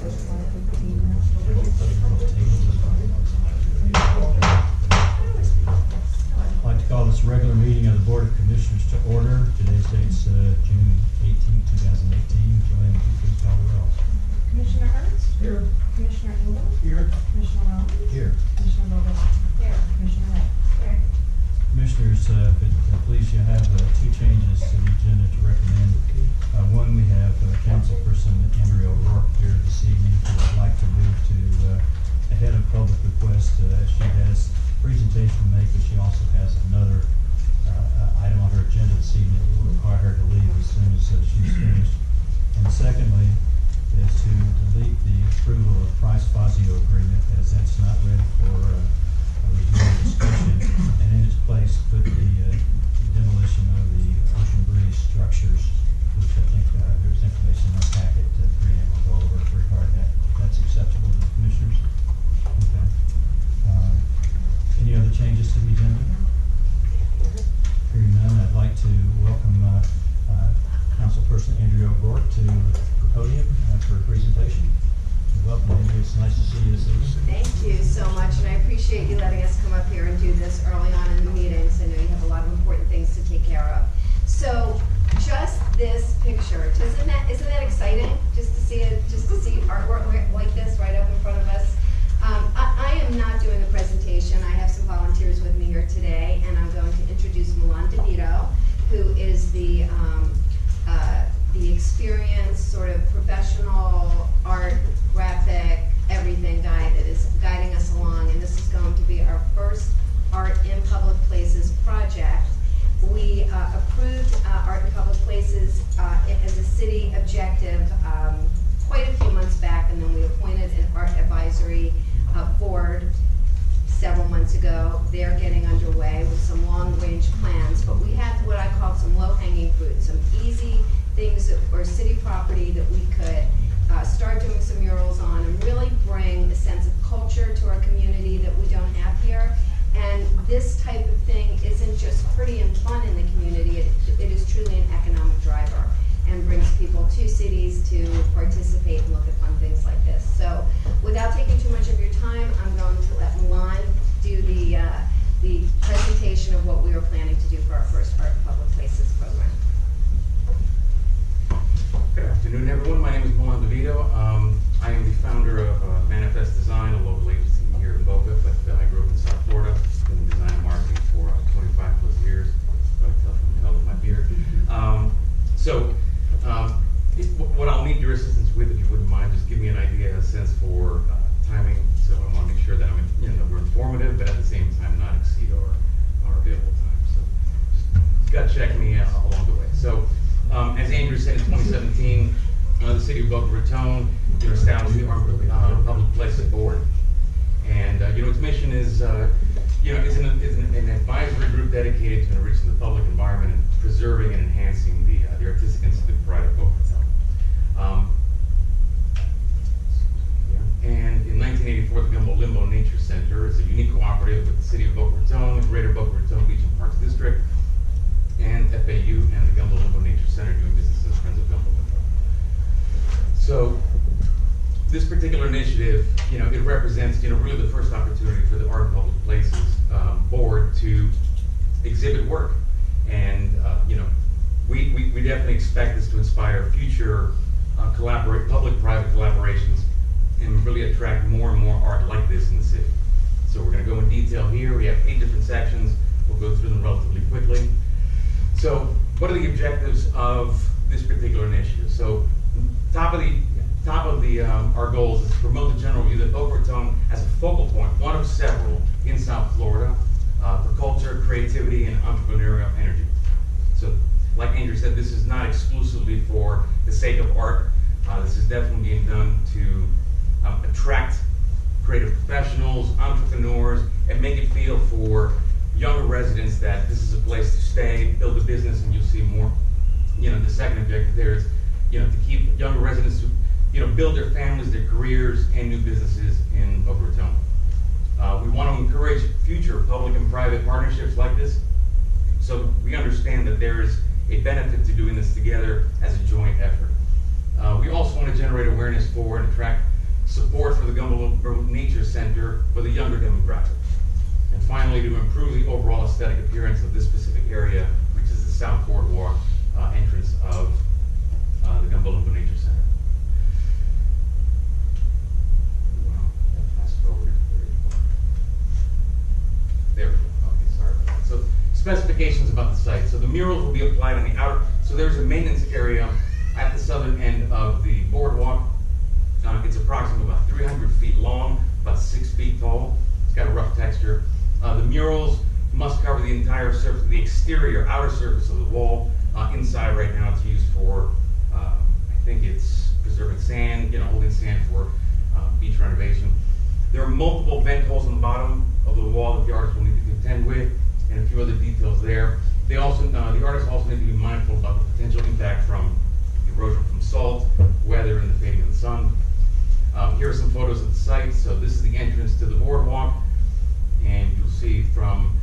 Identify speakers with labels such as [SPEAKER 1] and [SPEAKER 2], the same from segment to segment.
[SPEAKER 1] I'd like to call this regular meeting of the Board of Commissioners to order. Today's date's June 18, 2018. Joanne, would you please call the roll?
[SPEAKER 2] Commissioner Ernst?
[SPEAKER 3] Here.
[SPEAKER 2] Commissioner Engel?
[SPEAKER 3] Here.
[SPEAKER 2] Commissioner Rollins?
[SPEAKER 1] Here.
[SPEAKER 2] Commissioner Vogel? Here. Commissioner Ray? Here.
[SPEAKER 1] Commissioners, if it please, you have two changes to the agenda to recommend. One, we have Councilperson Andrea O'Rourke here this evening who would like to move to the head of public request. She has a presentation to make, but she also has another item on her agenda this evening that will require her to leave as soon as she's finished. And secondly, is to delete the approval of Price Fazio agreement, as that's not ready for review and discussion, and in its place put the demolition of the Ocean Breeze structures, which I think there's information in our packet that Brianne will go over regarding that. That's acceptable to the commissioners? Okay. Any other changes to the agenda? Hearing none, I'd like to welcome Councilperson Andrea O'Rourke to the podium for a presentation. Welcome, Andrea. It's nice to see you this evening.
[SPEAKER 4] Thank you so much, and I appreciate you letting us come up here and do this early on in the meetings. I know you have a lot of important things to take care of. So, just this picture, isn't that exciting? Just to see artwork like this right up in front of us. I am not doing a presentation. I have some volunteers with me here today, and I'm going to introduce Milan DeVito, who is the experienced sort of professional art, graphic, everything guy that is guiding us along, and this is going to be our first Art in Public Places project. We approved Art in Public Places as a city objective quite a few months back, and then we appointed an art advisory board several months ago. They're getting underway with some long-range plans, but we had what I call some low-hanging fruit, some easy things or city property that we could start doing some murals on and really bring a sense of culture to our community that we don't have here. And this type of thing isn't just pretty and fun in the community, it is truly an economic driver and brings people to cities to participate and look at fun things like this. So without taking too much of your time, I'm going to let Milan do the presentation of what we are planning to do for our first Art in Public Places program.
[SPEAKER 5] Good afternoon, everyone. My name is Milan DeVito. I am the founder of Manifest Design, a local agency here in Boca, but I grew up in South Florida, been in design and marketing for 25 plus years. I tell from the hell with my beard. What I'll need your assistance with, if you wouldn't mind, just give me an idea, a sense for timing. So I want to make sure that we're informative, but at the same time not exceed our available time. So just got to check me along the way. So. As Andrew said, in 2017, the city of Boca Raton established the Art Public Places Board, and its mission is is an advisory group dedicated to enriching the public environment and preserving and enhancing the artistic and civic pride of Boca Raton. And in 1984, the Gumbo Limbo Nature Center is a unique cooperative with the city of Boca Raton, the Greater Boca Raton Beach and Parks District, and FAU and the Gumbo Limbo Nature Center doing business as Friends of Gumbo Limbo. So this particular initiative, it represents, really the first opportunity for the Art in Public Places board to exhibit work. And, we definitely expect this to inspire future public-private collaborations and really attract more and more art like this in the city. So we're going to go in detail here. We have 8 different sections. We'll go through them relatively quickly. So, what are the objectives of this particular initiative? So, top of our goals is to promote the general view that Boca Raton as a focal point, one of several in South Florida, for culture, creativity, and entrepreneurial energy. So, like Andrew said, this is not exclusively for the sake of art. This is definitely being done to attract creative professionals, entrepreneurs, and make it feel for younger residents that this is a place to stay, build a business, and you'll see more. The second objective there is, to keep younger residents to, build their families, their careers, and new businesses in Boca Raton. We want to encourage future public and private partnerships like this. So we understand that there is a benefit to doing this together as a joint effort. We also want to generate awareness for and attract support for the Gumbel Nature Center with a younger demographic. And finally, to improve the overall aesthetic appearance of this specific area, which is the South Boardwalk entrance of the Gumbel Nature Center. Wow, fast forward. There we go. Okay, sorry about that. So specifications about the site. So the murals will be applied on the outer, so there's a maintenance area at the southern end of the boardwalk. It's approximately about 300 feet long, about 6 feet tall. It's got a rough texture. The murals must cover the entire surface, the exterior, outer surface of the wall. Inside right now it's used for, I think it's preserving sand, holding sand for beach renovation. There are multiple vent holes on the bottom of the wall that the artist will need to contend with, and a few other details there. They also, the artists also need to be mindful about the potential impact from erosion from salt, weather, and the fading of the sun. Here are some photos of the site. So this is the entrance to the boardwalk, and you'll see from,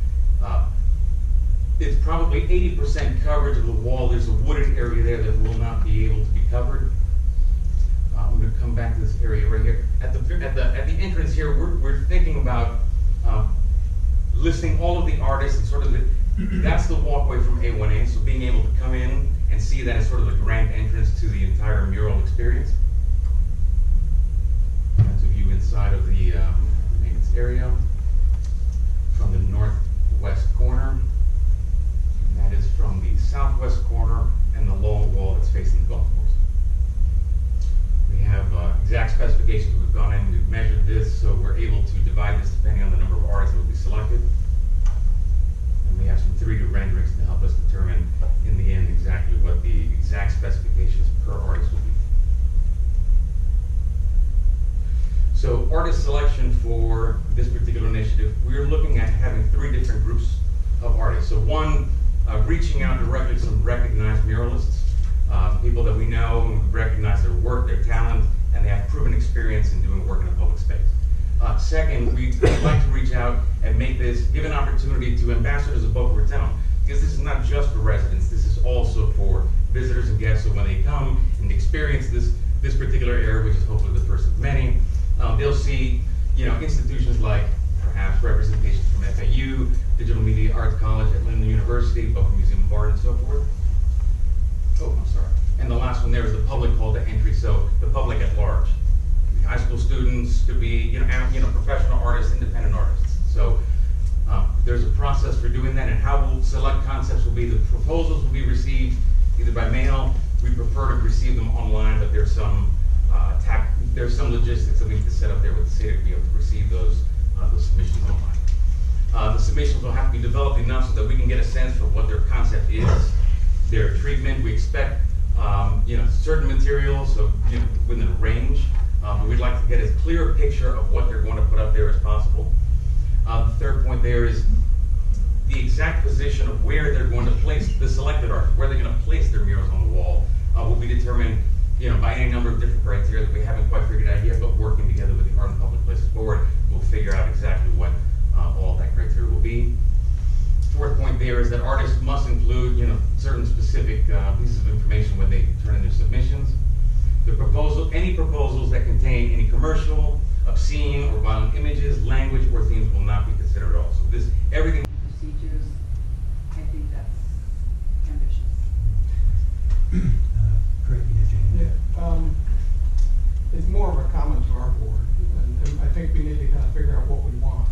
[SPEAKER 5] it's probably 80% coverage of the wall. There's a wooded area there that will not be able to be covered. I'm going to come back to this area right here. At the entrance here, we're thinking about listing all of the artists and sort of that's the walkway from A1A, so being able to come in and see that as sort of a grand entrance to the entire mural experience. That's a view inside of the maintenance area from the northwest corner. And that is from the southwest corner and the long wall that's facing the golf course. We have exact specifications. We've gone in, we've measured this, so we're able to divide this depending on the number of artists that will be selected. And we have some 3D renderings to help us determine in the end exactly what the exact specifications per artist will be. So artist selection for this particular initiative, we're looking at having 3 different groups of artists. So one, reaching out directly to some recognized muralists, people that we know and we recognize their work, their talent, and they have proven experience in doing work in a public space. Second, we'd like to reach out and give an opportunity to ambassadors of Boca Raton, because this is not just for residents, this is also for visitors and guests. So when they come and experience this particular area, which is hopefully the first of many, they'll see, institutions like perhaps representation from FAU, Digital Media Arts College at Linden University, Boca Museum of Art, and so forth. Oh, I'm sorry. And the last one there is the public call to entry, so the public at large. High school students could be, professional artists, independent artists. So there's a process for doing that, and how we'll select concepts will be the proposals will be received either by mail. We prefer to receive them online, but there's some logistics that we need to set up there with the city to be able to receive those submissions online. The submissions will have to be developed enough so that we can get a sense for what their concept is, their treatment. We expect certain materials, so within a range. But we'd like to get as clear a picture of what they're going to put up there as possible. The third point there is the exact position of where they're going to place the selected art, where they're going to place their murals on the wall, will be determined by any number of different criteria that we haven't quite figured out yet, but working together with the Art and Public Places Board, we'll figure out exactly what all that criteria will be. Fourth point there is that artists must include certain specific pieces of information when they turn in their submissions. Any proposals that contain any commercial, obscene, or violent images, language, or themes will not be considered at all. So everything.
[SPEAKER 3] Procedures, I think that's ambitious.
[SPEAKER 1] Craig, you had your hand up.
[SPEAKER 6] Yeah, it's more of a comment to our board, and I think we need to kind of figure out what we want.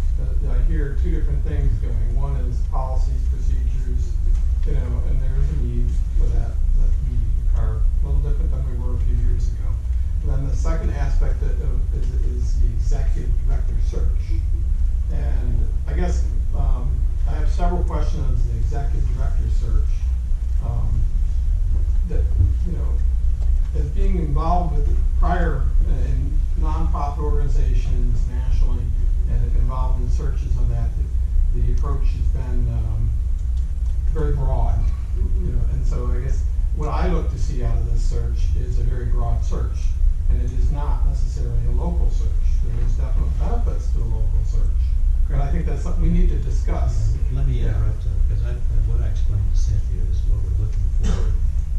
[SPEAKER 6] I hear 2 different things going. One is policies, procedures, and there's a need for that we are a little different than we were a few years ago. And then the second aspect is the executive director search. And I guess I have several questions on the executive director search. That as being involved with the prior in nonprofit organizations nationally and involved in searches on that, the approach has been very broad. And so I guess what I look to see out of this search is a very broad search, and it is not necessarily a local search. There's definite benefits to a local search, and I think that's something we need to discuss.
[SPEAKER 7] Let me interrupt, because what I explained to Cynthia is what we're looking for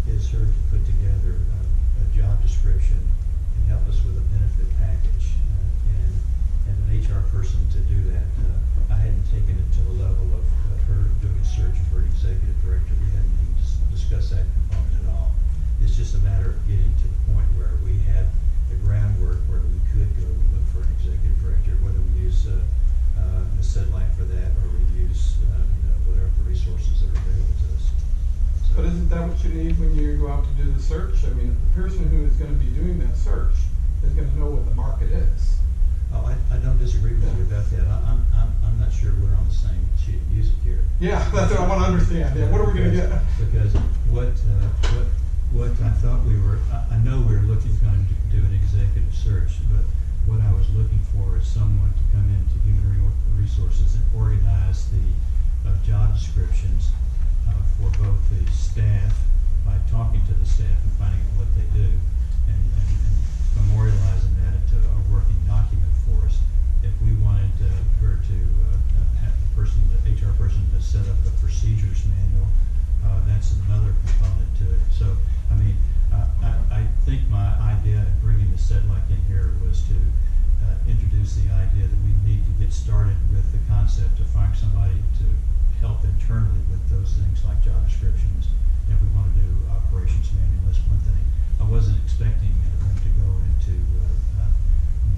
[SPEAKER 7] is her to put together a job description and help help us with a benefit package, and an HR person to do that. I hadn't taken it to the level of her doing a search for an executive director. We hadn't even discussed that component at all. It's just a matter of getting to the point where we have the groundwork where we could go look for an executive director, whether we use Ms. Sedlak for that, or we use whatever the resources that are available to us. So,
[SPEAKER 6] But isn't that what you need when you go out to do the search? I mean, the person who is gonna be doing that search is gonna know what the market is.
[SPEAKER 7] oh, I don't disagree with you about that. I'm not sure we're on the same sheet of music here.
[SPEAKER 6] Yeah, that's what I wanna understand, yeah, what are we gonna get?
[SPEAKER 7] Because what I thought I know we were going to do an executive search, but what I was looking for is someone to come into human resources and organize the job descriptions for both the staff by talking to the staff and finding out what they do, and memorializing that into a working document for us. If we wanted her to have the HR person to set up a procedures manual, that's another component to it. So, I mean, I think my idea of bringing the Sedlak in here was to introduce the idea that we need to get started with the concept to find somebody to help internally with those things like job descriptions. If we want to do operations manual, that's one thing. I wasn't expecting them to go into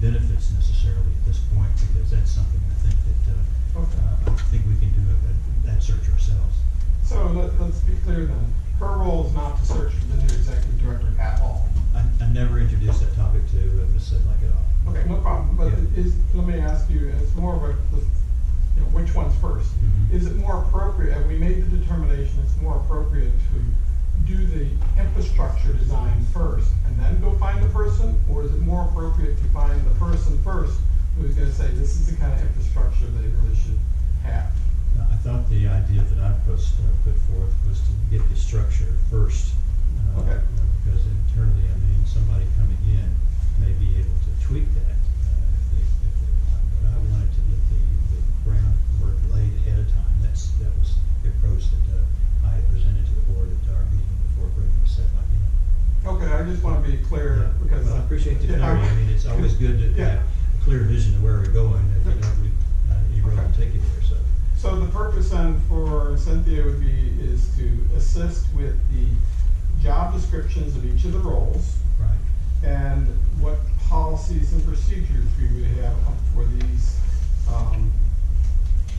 [SPEAKER 7] benefits necessarily at this point, because that's something I think that I think we can do that search ourselves.
[SPEAKER 6] So let's be clear then, her role is not to search for the new executive director at all.
[SPEAKER 7] I never introduced that topic to Ms. Sedlak at all.
[SPEAKER 6] Okay, no problem, but
[SPEAKER 7] Yeah.
[SPEAKER 6] let me ask you, it's more of a, which one's first?
[SPEAKER 7] Mhm.
[SPEAKER 6] Is it more appropriate, have we made the determination it's more appropriate to do the infrastructure design first and then go find the person? Or is it more appropriate to find the person first who's gonna say, this is the kind of infrastructure they really should have?
[SPEAKER 7] I thought the idea that I put forth was to get the structure first.
[SPEAKER 6] Okay.
[SPEAKER 7] Because internally, I mean, somebody coming in may be able to tweak that if they want. But I wanted to get the groundwork laid ahead of time. That was the approach that I had presented to the board at our meeting before bringing the Sedlak in.
[SPEAKER 6] Okay, I just wanna be clear,
[SPEAKER 7] Yeah,
[SPEAKER 6] because.
[SPEAKER 7] well, I appreciate the
[SPEAKER 6] Yeah,
[SPEAKER 7] clarity. I mean, it's always good to
[SPEAKER 6] Yeah.
[SPEAKER 7] have a clear vision of where we're going. If you don't, you really
[SPEAKER 6] Okay.
[SPEAKER 7] take you there, so.
[SPEAKER 6] So the purpose then for Cynthia would be, is to assist with the job descriptions of each of the roles
[SPEAKER 7] Right.
[SPEAKER 6] and what policies and procedures we would have for these,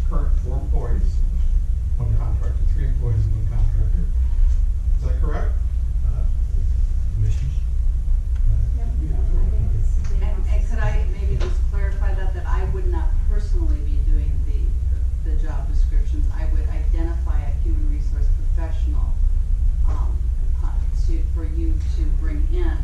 [SPEAKER 6] current 4 employees, 1 contractor, 3 employees and 1 contractor. Is that correct?
[SPEAKER 7] Commissioners?
[SPEAKER 2] Yep.
[SPEAKER 3] And could I maybe just clarify that I would not personally be doing the job descriptions. I would identify a human resource professional, for you to bring in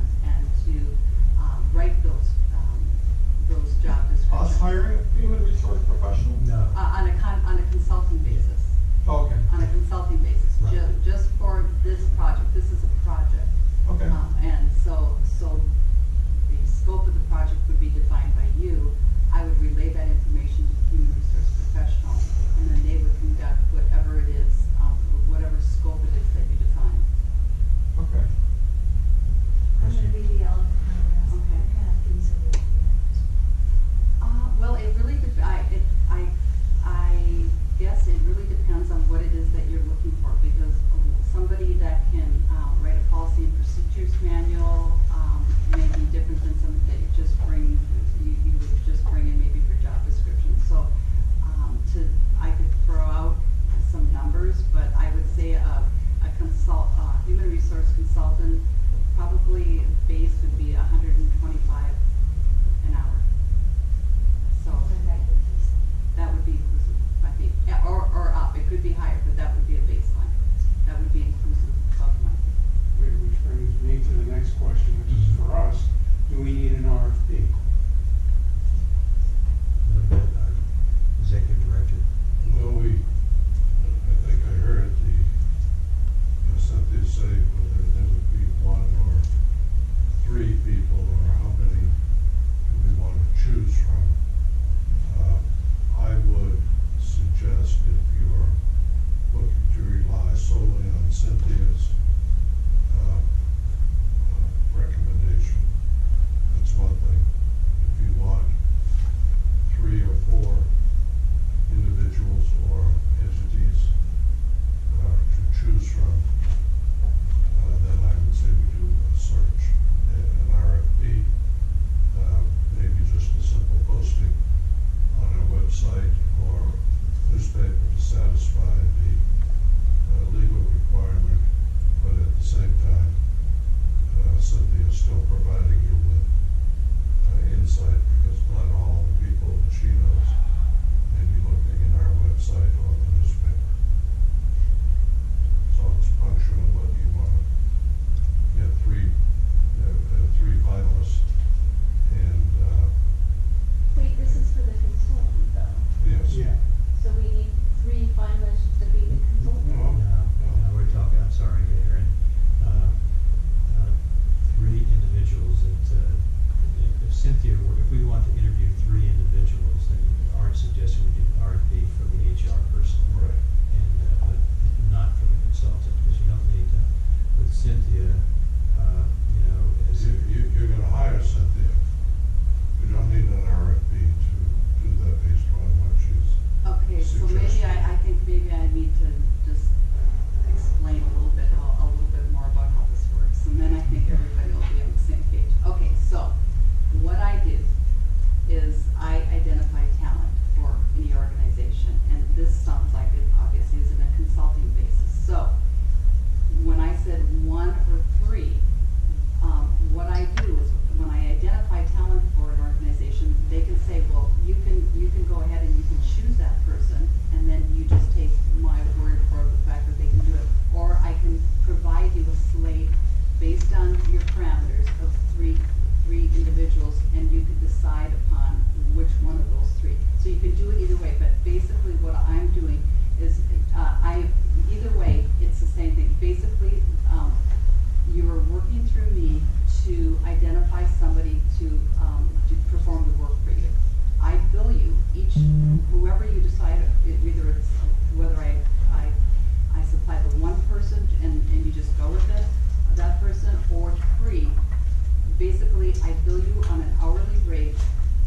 [SPEAKER 3] basically, I bill you on an hourly rate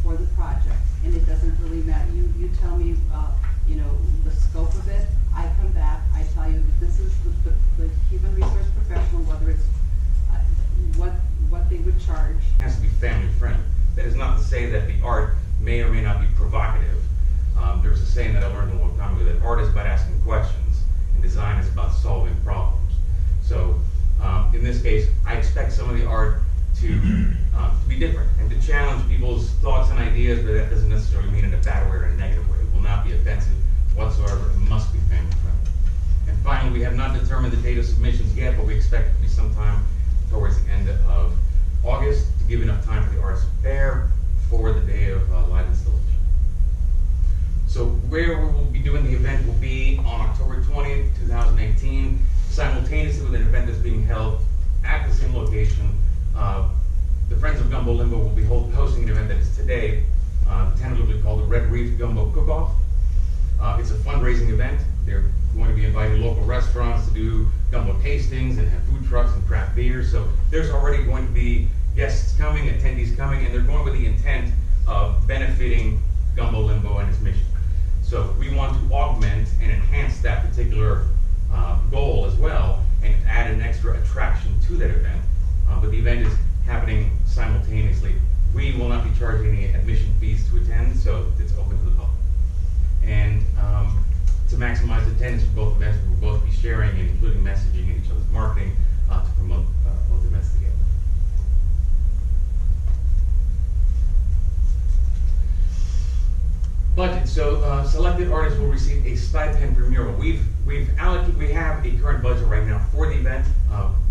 [SPEAKER 3] for the project, and it doesn't really matter. You tell me, you know, the scope of it. I come back, I tell you that this is the human resource professional, whether it's what they would charge.
[SPEAKER 5] It has to be family friendly. That is not to say that the art may or may not be provocative. There's a saying that I learned a long time ago that art is about asking questions and design is about solving problems. So in this case, I expect some of the art to be different and to challenge people's thoughts and ideas, but that doesn't necessarily mean in a bad way or a negative way. It will not be offensive whatsoever. It must be family friendly. And finally, we have not determined the date of submissions yet, but we expect it to be sometime towards the end of August to give enough time for the arts fair for the day of live installation. So where we will be doing the event will be on October 20th, 2018, simultaneously with an event that's being held at the same location. The Friends of Gumbo Limbo will be hosting an event that is today, tentatively called the Red Reef Gumbo Cook-Off. It's a fundraising event. They're going to be inviting local restaurants to do gumbo tastings and have food trucks and craft beers. So there's already going to be guests coming, attendees coming, and they're going with the intent of benefiting Gumbo Limbo and its mission. So we want to augment and enhance that particular goal as well and add an extra attraction to that event. But the event is happening simultaneously. We will not be charging any admission fees to attend, so it's open to the public. And to maximize attendance for both events, we will both be sharing and including messaging in each other's marketing to promote both events together. Budget. So selected artists will receive a stipend per mural. We have a current budget right now for the event.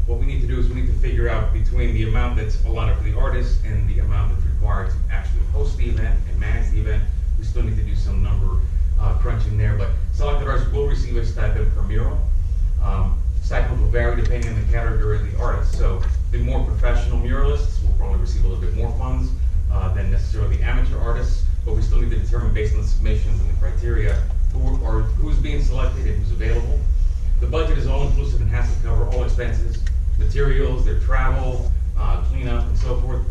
[SPEAKER 5] What we need to do is we need to figure out between the amount that's allotted for the artists and the amount that's required to actually host the event and manage the event. We still need to do some number crunching there, but selected artists will receive a stipend per mural. Stipends will vary depending on the category of the artist. So the more professional muralists will probably receive a little bit more funds than necessarily the amateur artists, but we still need to determine based on the submissions and the criteria who's being selected and who's available. The budget is all inclusive and has to cover all expenses, materials, their travel, cleanup, and so forth.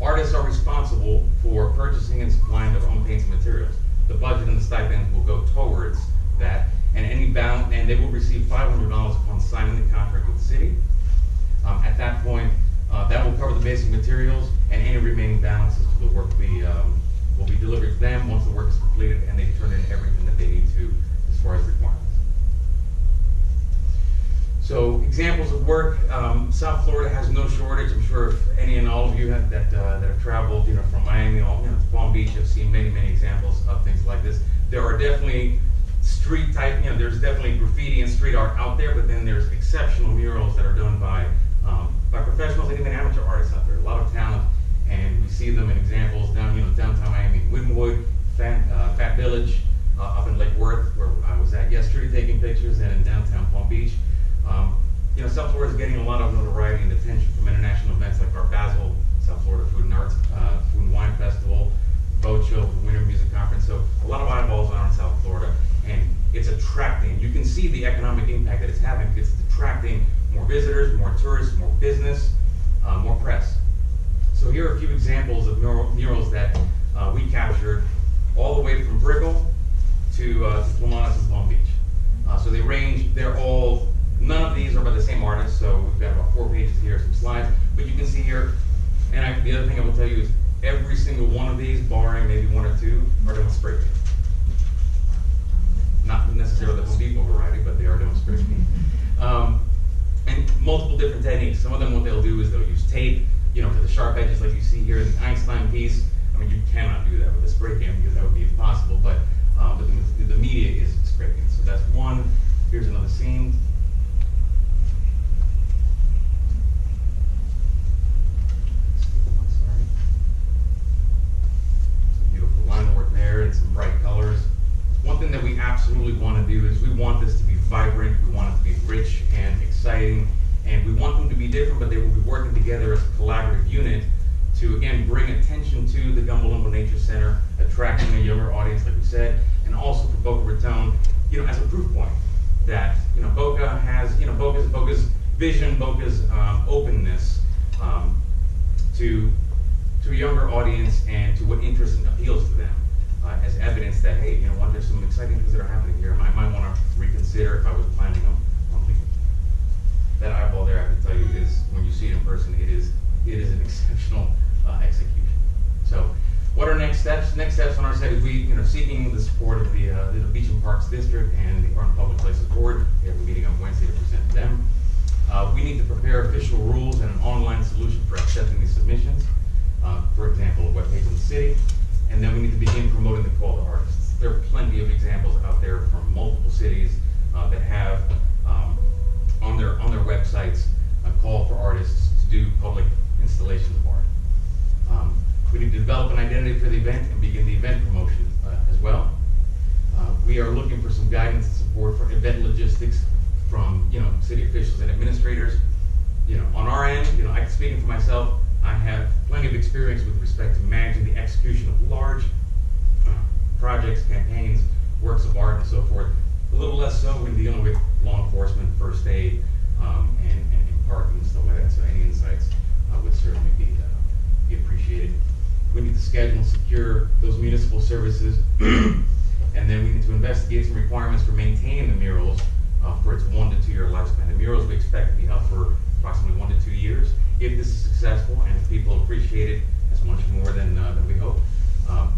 [SPEAKER 5] Artists are responsible for purchasing and supplying their own paints and materials. The budget and the stipends will go towards that, and they will receive $500 upon signing the contract with the city. At that point, that will cover the basic materials, and any remaining balances to the work will be delivered to them once the work is completed, and they turn in everything that they need to as far as requirements. So examples of work, South Florida has no shortage. I'm sure if any and all of you that have traveled, from Miami to Palm Beach have seen many examples of things like this. There are definitely street type, there's definitely graffiti and street art out there, but then there's exceptional murals that are done by professionals and even amateur artists out there. A lot of talent, and we see them in examples downtown Miami, Wynwood, Fat Village, up in Lake Worth, where I was at yesterday taking pictures, and in downtown Palm Beach. South Florida is getting a lot of notoriety and attention from international events like Art Basel, South Florida Food and Wine Festival, Boat Show, the Winter Music Conference. So a lot of eyeballs are in South Florida, and it's attracting. You can see the economic impact that it's having. It's attracting more visitors, more tourists, more business, more press. So here are a few examples of murals that we captured all the way from Brickell to Plamadas and Palm Beach. So they range. None of these are by the same artist, so we've got about 4 pages here, some slides. But you can see here, and the other thing I will tell you is every single one of these, barring maybe one or two, are done with spray paint. Not necessarily the Home Depot variety, but they are done with spray paint. And multiple different techniques. Some of them, what they'll do is they'll use tape, for the sharp edges like you see here in the Einstein piece. I mean, you cannot do that with a spray paint because that would be impossible, but the media is spray paint. So that's one. Here's another scene. Line work there and some bright colors. One thing that we absolutely want to do is we want this to be vibrant, we want it to be rich and exciting, and we want them to be different, but they will be working together as a collaborative unit to, again, bring attention to the Gumbo Limbo Nature Center, attracting a younger audience, like we said, and also for Boca Raton, as a proof point that, Boca has, Boca's vision, Boca's openness to a younger audience and to what interests and appeals to them, as evidence that, hey, you know what, there's some exciting things that are happening here. I might want to reconsider if I was planning on leaving. That eyeball there, I can tell you, is when you see it in person, it is an exceptional execution. So, what are next steps? Next steps on our side is seeking the support of the Beach and Parks District and the Art and Public Places Board. We have a meeting on Wednesday to present to them. We need to prepare official rules and an online solution for accepting these submissions. For example, a webpage on the city, and then we need to begin promoting the call to artists. There are plenty of examples out there from multiple cities that have on their websites a call for artists to do public installations of art. We need to develop an identity for the event and begin the event promotion as well. We are looking for some guidance and support for event logistics from city officials and administrators. On our end, speaking for myself, I have plenty of experience with respect to managing the execution of large projects, campaigns, works of art, and so forth. A little less so when dealing with law enforcement, first aid, and parking and stuff like that. So any insights would certainly be appreciated. We need to schedule and secure those municipal services, and then we need to investigate some requirements for maintaining the murals for its 1 to 2 year lifespan. The murals we expect to be up for approximately 1 to 2 years. If this is successful and if people appreciate it as much more than we hope,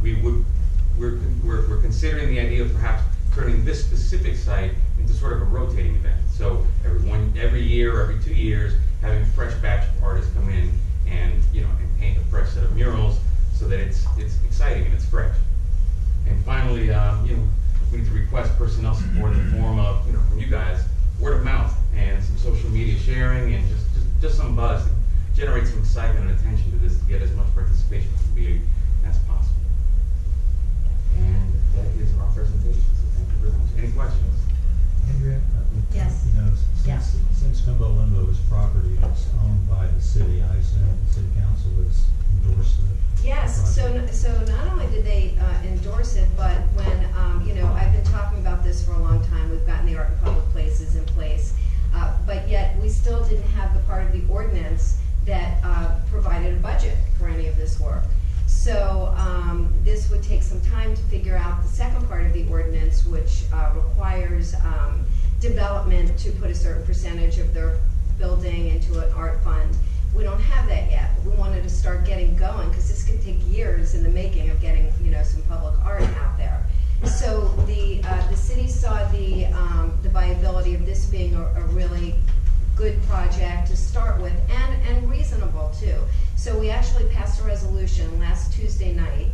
[SPEAKER 5] we're considering the idea of perhaps turning this specific site into sort of a rotating event. So every year or every 2 years, having a fresh batch of artists come in and and paint a fresh set of murals so that it's exciting and it's fresh. And finally, we need to request personnel support in the form of from you guys, word of mouth and some social media sharing and just some buzz to generate some excitement and attention to this to get as much participation from the community as possible. And that is our presentation, so thank you very much. Any questions?
[SPEAKER 1] Andrea?
[SPEAKER 2] Yes.
[SPEAKER 1] Since, since Gumbo Limbo is property that's owned by the city, I assume the city council has endorsed the
[SPEAKER 4] Yes,
[SPEAKER 1] project.
[SPEAKER 4] so not only did they endorse it, but when, I've been talking about this for a long time, we've gotten the Art and Public Places in place, but yet we still didn't have the part of the ordinance that provided a budget for any of this work. So this would take some time to figure out the second part of the ordinance, which requires development to put a certain percentage of their building into an art fund. We don't have that yet, but we wanted to start getting going because this could take years in the making of getting some public art out there. So the city saw the viability of this being a really good project to start with and reasonable too. So we actually passed a resolution last Tuesday night.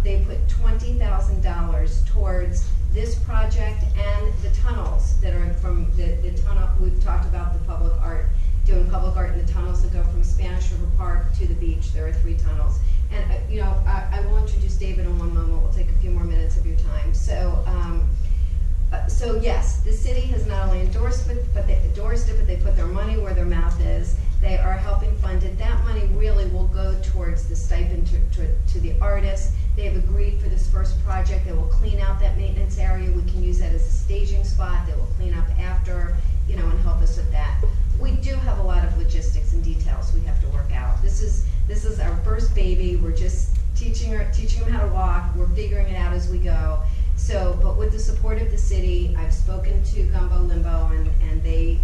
[SPEAKER 4] They put $20,000 towards this project and the tunnels that are from the tunnel. We've talked about the public art, doing public art in the tunnels that go from Spanish River Park to the beach. There are 3 tunnels. And I will introduce David in one moment. We'll take a few more minutes of your time. So yes, the city has not only endorsed it, but they put their money where their mouth is. They are helping fund it. That money really will go towards the stipend to the artists. They have agreed for this first project. They will clean out that maintenance area. We can use that as a staging spot. They will clean up after, and help us with that. We do have a lot of logistics and details we have to work out. This is our first baby. We're just teaching them how to walk. We're figuring it out as we go. So, but with the support of the city, I've spoken to Gumbo Limbo, and they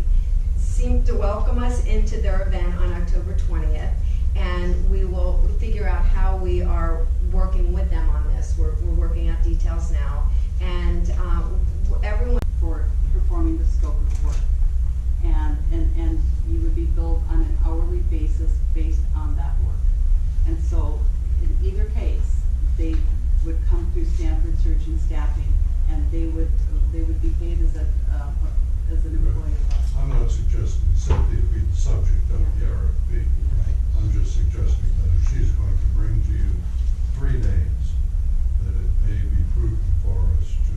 [SPEAKER 4] seem to welcome us into their event on October 20th. And we will figure out how we are working with them on this. We're working out details now. And everyone
[SPEAKER 3] For performing the scope of work. And you would be billed on an hourly basis based on that work. And so in either case, they would come through Stanford Search and Staffing, and they would be paid as an employee of us.
[SPEAKER 8] I'm not suggesting Cynthia be the subject of the RFP. I'm just suggesting that if she's going to bring to you 3 names, that it may be prudent for us to,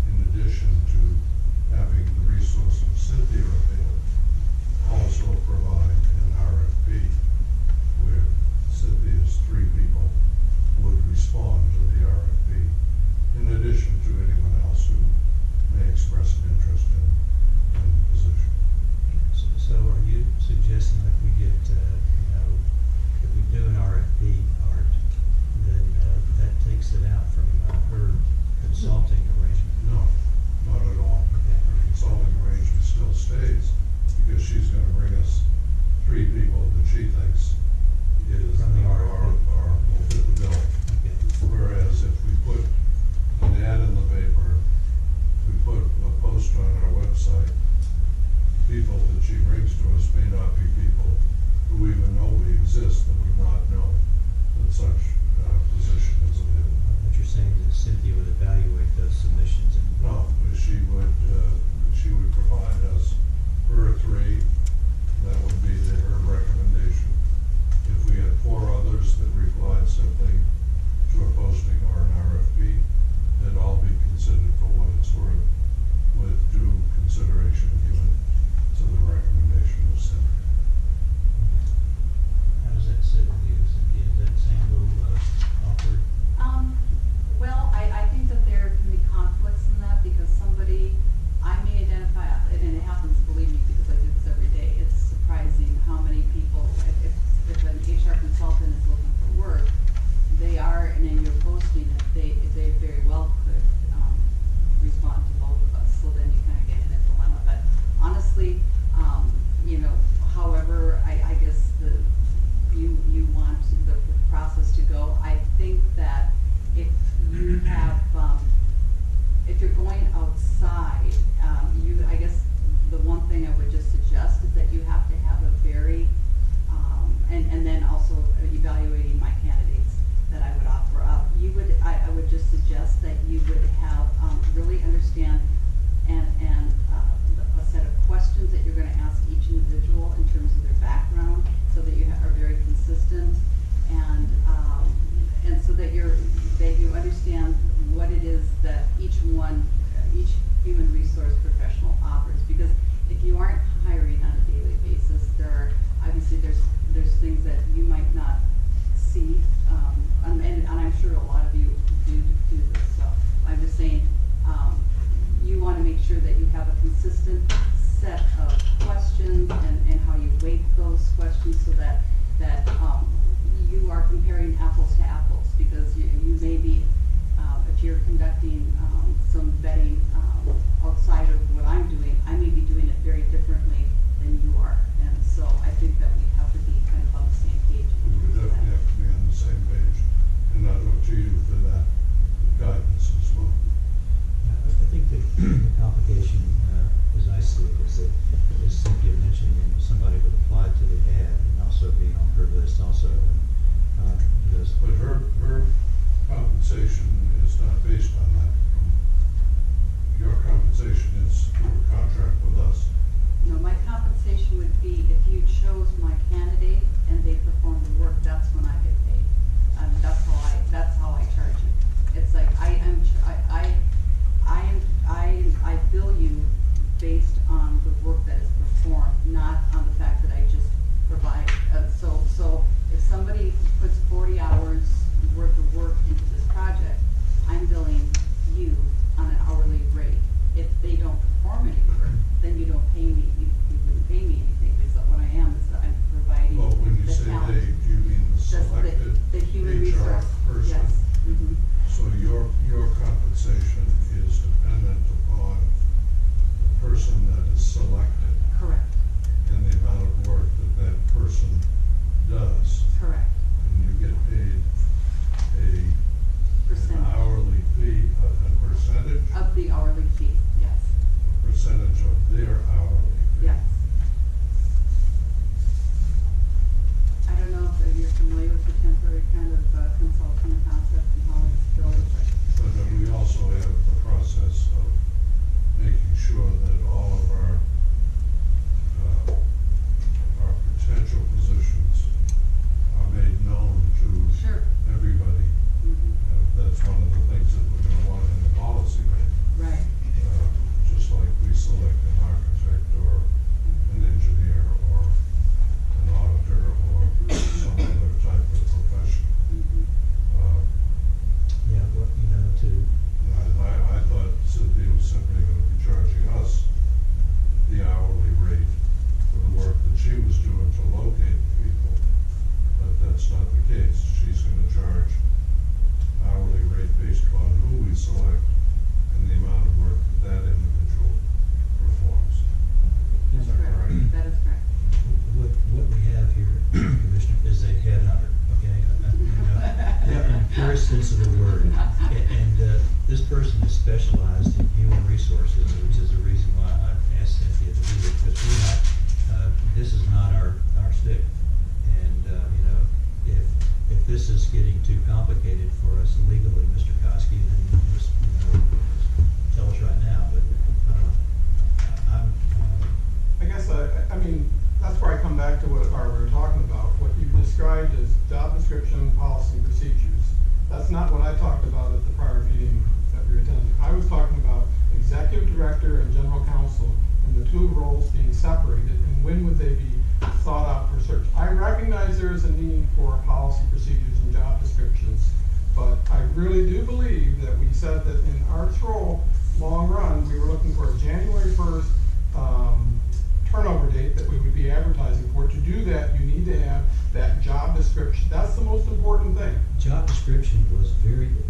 [SPEAKER 8] in addition to having the resource of Cynthia available, also provide an RFP where Cynthia's 3 people would respond to the RFP, in addition to anyone else who
[SPEAKER 3] consistent and so that you understand what it is that each human resource professional offers. Because if you aren't hiring on a daily basis, obviously there's things that you might not see, and I'm sure a lot of you do this. So I'm just saying, you want to make sure that you have a consistent set of questions and how you weight those questions so that you are comparing apples to apples, because you may be, if you're conducting some vetting outside of what I'm doing, I may be doing it very differently than you are. And so I think that we have to be kind of on the same page.
[SPEAKER 8] We would definitely have to be on the same page, and I look to you for that guidance as well.
[SPEAKER 7] I think that the complication, as I see it, is that, as Cynthia mentioned, somebody would apply to the ad and also be on her list also. Because
[SPEAKER 8] But her compensation is not based on that. Your compensation is through a contract with us.
[SPEAKER 3] No, my compensation would be if you chose my candidate and they perform the work, that's when I get paid. That's how I charge you. It's like I bill you based on the work that is performed, not on the fact that I just provide. So if somebody puts 40 hours worth of work into this project, I'm billing you on an hourly rate. If they don't perform any work, then you don't pay me. You wouldn't pay me anything, because what I am is I'm providing
[SPEAKER 8] Well, when you
[SPEAKER 3] the
[SPEAKER 8] say
[SPEAKER 3] talent.
[SPEAKER 8] they, do you mean the
[SPEAKER 3] Just
[SPEAKER 8] selected
[SPEAKER 3] the human
[SPEAKER 8] HR
[SPEAKER 3] resource.
[SPEAKER 8] person?
[SPEAKER 3] Yes. Mhm.
[SPEAKER 8] So your compensation is dependent upon the person that is selected
[SPEAKER 3] Correct.
[SPEAKER 8] and the amount of work that person does.
[SPEAKER 3] Correct.
[SPEAKER 8] And you get paid an
[SPEAKER 3] Percentage
[SPEAKER 8] hourly fee, a percentage,
[SPEAKER 3] of the hourly fee. Yes.
[SPEAKER 8] a percentage of their hourly fee.
[SPEAKER 3] Yes. I don't know if you're familiar with the temporary kind of consulting concept and how it's built, but
[SPEAKER 8] But we also have the process of making sure that all of our potential positions are made known to
[SPEAKER 3] sure.
[SPEAKER 8] everybody.
[SPEAKER 3] Mhm.
[SPEAKER 8] That's one of the things that we're gonna want in the policy,
[SPEAKER 3] Right.
[SPEAKER 8] just like we select an architect or an engineer or an auditor or some other type of professional.
[SPEAKER 3] Mhm.
[SPEAKER 7] yeah, what,
[SPEAKER 8] I thought Cynthia was simply gonna be charging us the hourly rate for the work that she was doing to locate the people, but that's not the case. She's gonna charge hourly rate based upon who we select and the amount of work that individual performs.
[SPEAKER 3] That's
[SPEAKER 8] Is that
[SPEAKER 3] correct.
[SPEAKER 8] correct?
[SPEAKER 3] That is correct.
[SPEAKER 7] what we have here, Commissioner, is a headhunter, okay? In the purest sense of the word. And this person is specialized in human resources, which is the reason why I asked Cynthia to do it, because this is not our stick. And, if this is getting too complicated for us legally, Mr. Koski, then just, tell us right now, but,
[SPEAKER 6] I guess, I mean, that's where I come back to what we were talking about. What you described as job description, policy, and procedures. That's not what I talked about at the prior meeting that we attended. I was talking about executive director and general counsel and the two roles being separated, and when would they be thought out for search. I recognize there is a need for policy, procedures, and job descriptions, but I really do believe that we said that in Art's role, long run, we were looking for a January 1st turnover date that we would be advertising for. To do that, you need to have that job description. That's the most important thing.
[SPEAKER 7] job description was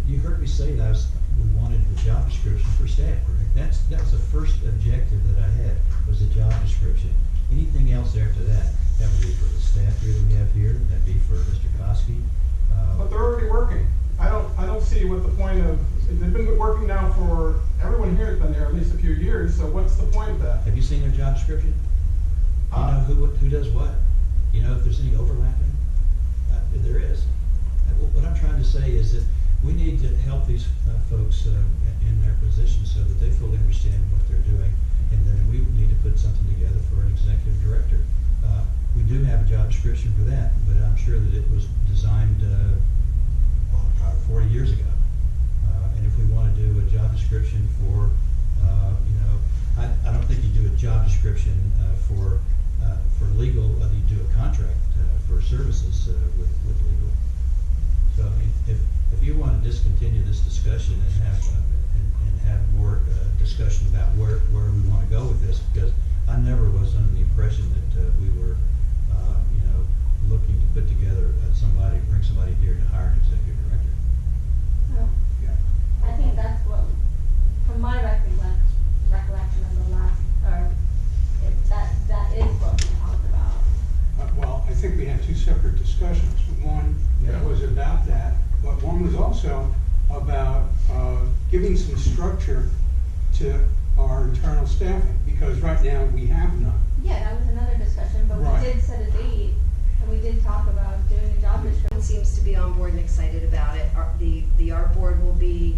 [SPEAKER 7] you heard me say that we wanted the job description for staff, correct? That was the first objective that I had, was the job description. Anything else after that would be for the staff here that we have here, that'd be for Mr. Koski.
[SPEAKER 6] But they're already working. I don't see what the point of, they've been working now for, everyone here has been there at least a few years, so what's the point of that?
[SPEAKER 7] Have you seen their job description? Do you know who does what? You know if there's any overlapping? There is. What I'm trying to say is that we need to help these folks in their position so that they fully understand what they're doing, and then we need to put something together for an executive director. We do have a job description for that, but I'm sure that it
[SPEAKER 9] discussions. One
[SPEAKER 8] Yeah.
[SPEAKER 9] was about that, but one was also about giving some structure to our internal staffing, because right now we have none.
[SPEAKER 10] Yeah, that was another discussion, but
[SPEAKER 9] Right.
[SPEAKER 10] we did set a date, and we did talk about doing a job description.
[SPEAKER 4] Everyone seems to be on board and excited about it. The art board will be,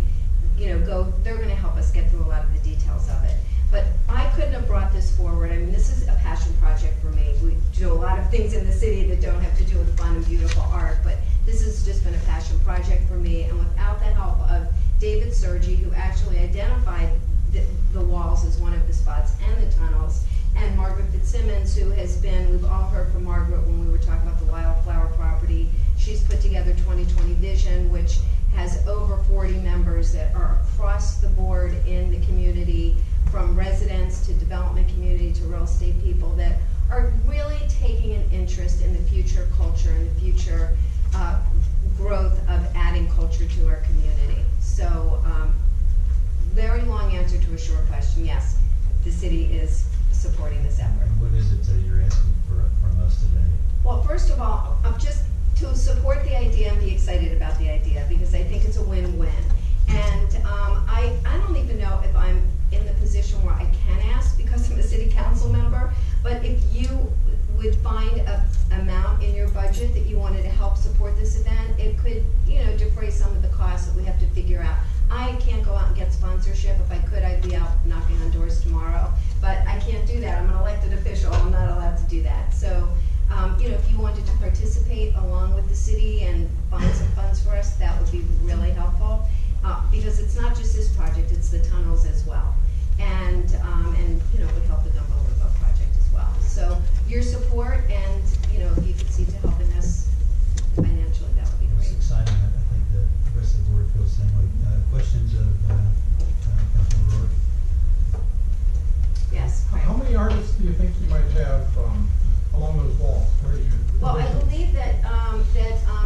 [SPEAKER 4] they're gonna help us get through a lot of the details of it. But I couldn't have brought this forward. I mean, this is a passion project for me. We do a lot of things in the city that don't have to do with fun and beautiful art, but this has just been a passion project for me. And without the help of David Sergi, who actually identified the walls as one of the spots and the tunnels, and Margaret Fitzsimmons, who has been, we've all heard from Margaret when we were talking about the Wildflower property. She's put together 2020 Vision, which has over 40 members that are across the board in the community, from residents to development community to real estate people, that are really taking an interest in the future culture and the future growth of adding culture to our community. So, very long answer to a short question. Yes, the city is supporting this effort.
[SPEAKER 1] What is it that you're asking from us today?
[SPEAKER 4] Well, first of all, just to support the idea and be excited about the idea, because I think it's a win-win. And I don't even know if I'm in the position where I can ask, because I'm a city council member, but if you would find a amount in your budget that you wanted to help support this event, it could, defray some of the costs that we have to figure out. I can't go out and get sponsorship. If I could, I'd be out knocking on doors tomorrow, but I can't do that. I'm an elected official. I'm not allowed to do that. So, if you wanted to participate along with the city and find some funds for us, that would be really helpful. Because it's not just this project, it's the tunnels as well. And it would help the Gumbo Limbo project as well. So your support and, if you could see to helping us financially, that would be
[SPEAKER 1] It's
[SPEAKER 4] great.
[SPEAKER 1] exciting. I think the rest of the board feels the same way. Questions of Councilman Rourke?
[SPEAKER 4] Yes,
[SPEAKER 6] How
[SPEAKER 4] right.
[SPEAKER 6] many artists do you think you might have along those walls? Where do you?
[SPEAKER 4] Well, I believe that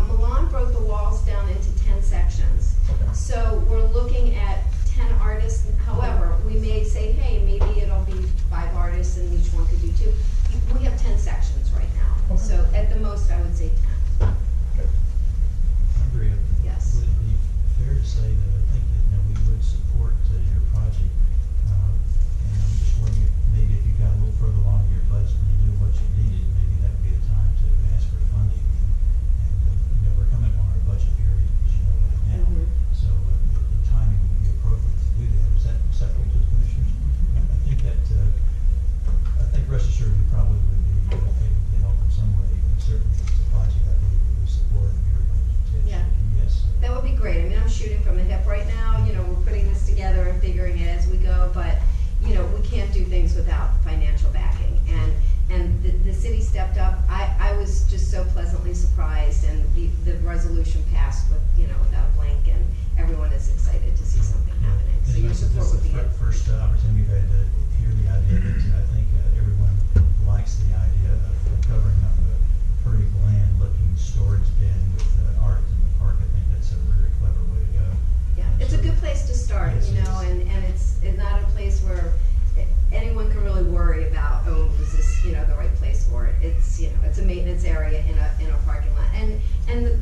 [SPEAKER 4] Milan broke the walls down into 10 sections.
[SPEAKER 6] Okay.
[SPEAKER 4] So we're looking at 10 artists. However, we may say, hey, maybe it'll be 5 artists and each one could do 2. We have 10 sections right now.
[SPEAKER 6] Okay.
[SPEAKER 4] So at the most, I would say 10.
[SPEAKER 6] Okay.
[SPEAKER 1] I agree.
[SPEAKER 4] Yes.
[SPEAKER 1] Would it be fair to say that I think that we would support your project? And I'm just wondering maybe if you got a little further along in your budget and you knew what you needed, maybe that would be the time to ask for funding. And we're coming up on our budget period, as you know right now.
[SPEAKER 4] Mhm.
[SPEAKER 1] So the timing would be appropriate to do that. Is that acceptable to the commissioners? I think that, rest assured, we probably would be able to help in some way. And certainly it's a project I believe we would support and everybody's attention.
[SPEAKER 4] Yeah.
[SPEAKER 1] Yes.
[SPEAKER 4] That would be great. I mean, I'm shooting from the hip right now. We're putting this together and figuring it as we go, but, we can't do things without financial backing. And the city stepped up. I was just so pleasantly surprised, and the resolution passed without a blank, and everyone is excited to see something happening. So your support would be
[SPEAKER 1] This is
[SPEAKER 4] good.
[SPEAKER 1] the first opportunity we've had to hear the idea that I think everyone likes the idea of covering up a pretty bland looking storage bin with art in the park. I think that's a very clever way to go.
[SPEAKER 4] Yeah, it's a good place to start,
[SPEAKER 1] Yes, it is.
[SPEAKER 4] and it's not a place where anyone can really worry about, is this, the right place for it. It's, it's a maintenance area in a parking lot. And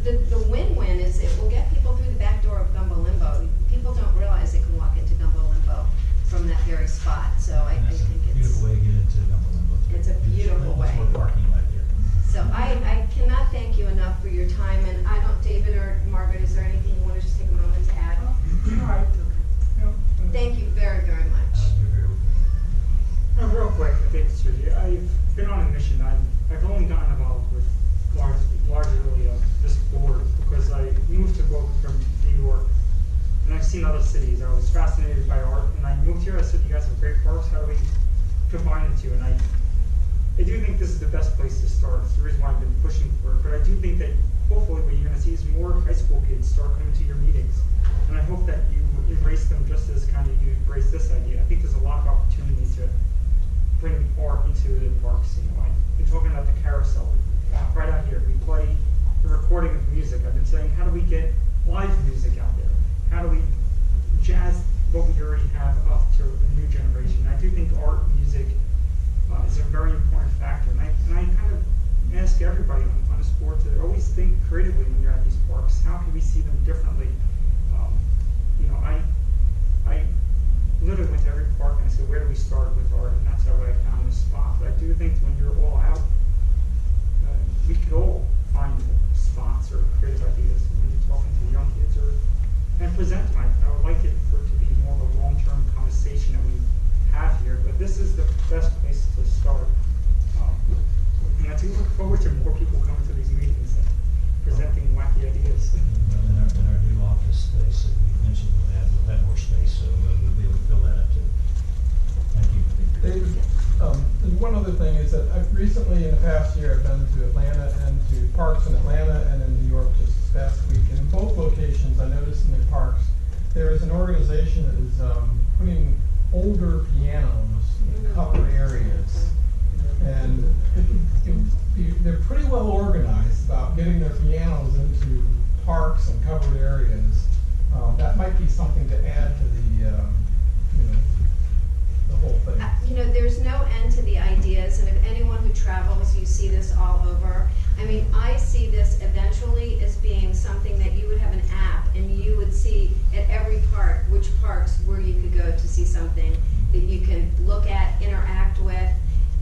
[SPEAKER 4] the win-win is it will get people through the back door of Gumbo Limbo. People don't realize they can walk into Gumbo Limbo from that very spot, so I
[SPEAKER 1] And that's
[SPEAKER 4] think
[SPEAKER 1] a beautiful way to get into Gumbo Limbo too.
[SPEAKER 4] It's a beautiful way.
[SPEAKER 1] There's more parking right there.
[SPEAKER 4] So I cannot thank you enough for your time, and David or Margaret, is there anything you want to just take a moment to add?
[SPEAKER 11] All right.
[SPEAKER 4] Thank you very, very much.
[SPEAKER 1] You're very welcome.
[SPEAKER 11] Real quick, thanks, Susie. I've been on a mission. I've only gotten involved with largely this board because I moved to Boca from New York, and I've seen other cities. I was fascinated by art, and I moved here. I said, you guys have great parks. How do we combine the two? And I do think this is the best place to start. It's the reason why I've been pushing for it. But I do think that hopefully what you're going to see is more high school kids start coming to your meetings. And I hope that you embrace them just as kind of you embrace this idea. I think there's a lot of opportunity to bring art into the parks. I've been talking about the carousel right out here. We play the recording of music. I've been saying, how do we get live music out there? How do we jazz what we already have up to the new generation? I do think art, music is a very important factor. And I kind of ask everybody on this board to always creatively when you're at these parks. How can we see them differently? You know, I literally went to every park and I said, where do we start with art? And that's how I found this spot. But I do think when you're all out, we could all find spots or creative ideas when you're talking to the young kids and present them. I would like it for it to be more of a long-term conversation that we have here, but this is the best place to start. And I do look forward to more people coming to these meetings and presenting wacky ideas.
[SPEAKER 1] Well, in our new office space that we mentioned we'll have more space, so we'll be able to fill that up too. Thank you.
[SPEAKER 6] David, and one other thing is that I've recently, in the past year, I've been to Atlanta and to parks in Atlanta and in New York just this past week. And in both locations, I noticed in the parks, there is an organization that is putting older pianos in covered areas. And they're pretty well organized about getting their pianos into parks and covered areas. That might be something to add to the, the whole thing.
[SPEAKER 4] You know, there's no end to the ideas, and if anyone who travels, you see this all over. I mean, I see this eventually as being something that you would have an app, and you would see at every park which parks where you could go to see something that you can look at, interact with,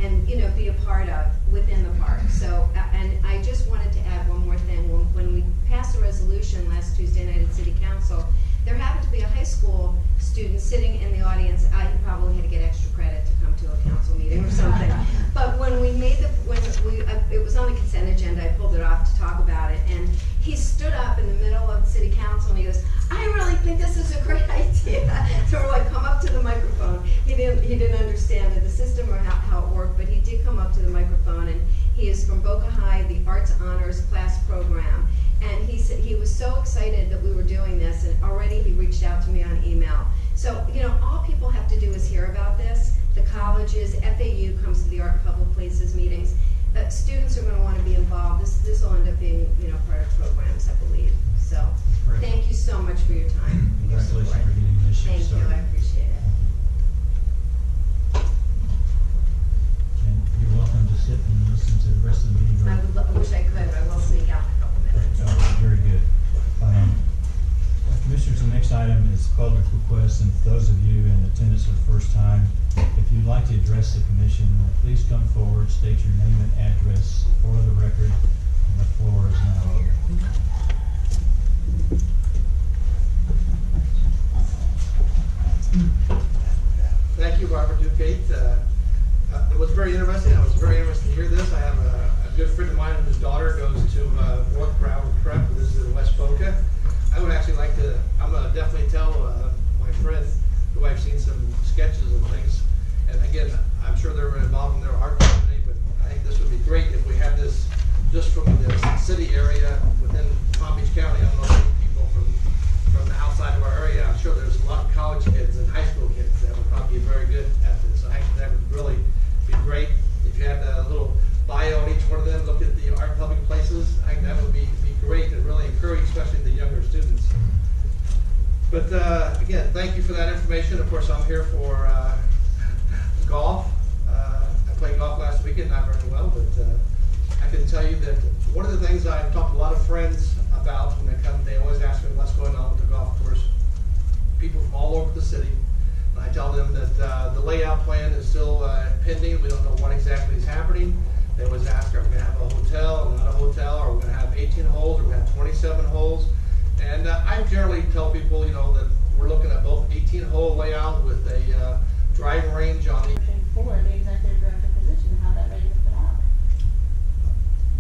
[SPEAKER 4] and, you know, be a part of within the park. So, and I just wanted to add one more thing. When we passed a resolution last Tuesday night at City Council, there happened to be a high school student sitting in the audience. He probably had to get extra credit to come to a council meeting or something. But when we made it was on the consent agenda, I pulled it off to talk about it, and he stood up in the middle of the City Council and he goes, I really think this is a great idea. So we're like, come up to the microphone. He didn't understand the system or how it worked, but he did come up to the microphone, and he is from Boca High, the Arts Honors class program. And he said he was so excited that we were doing this, and already he reached out to me on email. So, you know, all people have to do is hear about this. The colleges, FAU comes to the Art in Public Places meetings. Students are going to want to be involved. This will end up being, you know, part of programs, I believe. So,
[SPEAKER 1] Great.
[SPEAKER 4] thank you so much for your time. and your
[SPEAKER 1] Congratulations
[SPEAKER 4] support.
[SPEAKER 1] for getting the initiative
[SPEAKER 4] Thank you,
[SPEAKER 1] started.
[SPEAKER 4] I appreciate it.
[SPEAKER 1] And you're welcome to sit and listen to the rest of the meeting.
[SPEAKER 4] I wish I could, but I will sneak out in a couple minutes.
[SPEAKER 1] Oh, very good. Commissioners, the next item is public requests, and for those of you in attendance for the first time, if you'd like to address the commission, please come forward, state your name and address for the record, and the floor is now open.
[SPEAKER 12] Thank you, Barbara Duquette. It was very interesting. I was very interested to hear this. I have a good friend of mine whose daughter goes to North Broward Prep, and this is in West Boca. I would actually like to, I'm going to definitely tell my friends who I've seen some sketches and things, and again, I'm sure they're involved in their art community, but I think this would be great if we had this just from the city area within Palm Beach County. I don't know many people from the outside of our area. I'm sure there's a lot of college kids and high school kids that would probably be very good at this. I think that would really be great if you had a little bio on each one of them, look at the art public places. I think that would be great and really encourage, especially the younger students. But again, thank you for that information. Of course, I'm here for golf. I played golf last weekend, not very well, but I can tell you that one of the things I've talked to a lot of friends about when they come, they always ask me what's going on with the golf course. People from all over the city. And I tell them that the layout plan is still pending. We don't know what exactly is happening. They always ask, are we going to have a hotel or not a hotel? Are we going to have 18 holes? Or are we going to have 27 holes? And I generally tell people, you know, that we're looking at both 18-hole layout with a driving range on the
[SPEAKER 10] For the executive director position, how that ready to put out.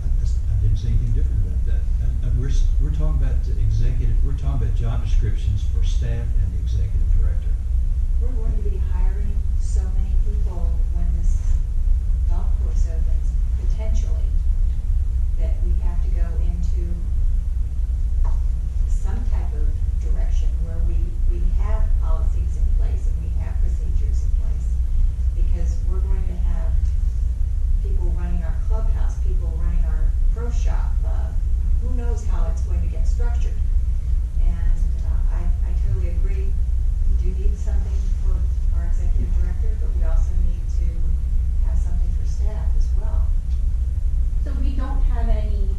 [SPEAKER 7] I didn't say anything different about that. We're talking about the executive. We're talking about job descriptions for staff and the executive director.
[SPEAKER 2] We're going to be hiring so many people when this golf course opens, potentially, that we have to go into some type of direction where we have policies in place and we have procedures in place. Because we're going to have people running our clubhouse, people running our pro shop. Who knows how it's going to get structured? And I totally agree. We do need something for our executive director, but we also need to have something for staff as well.
[SPEAKER 10] So we don't have any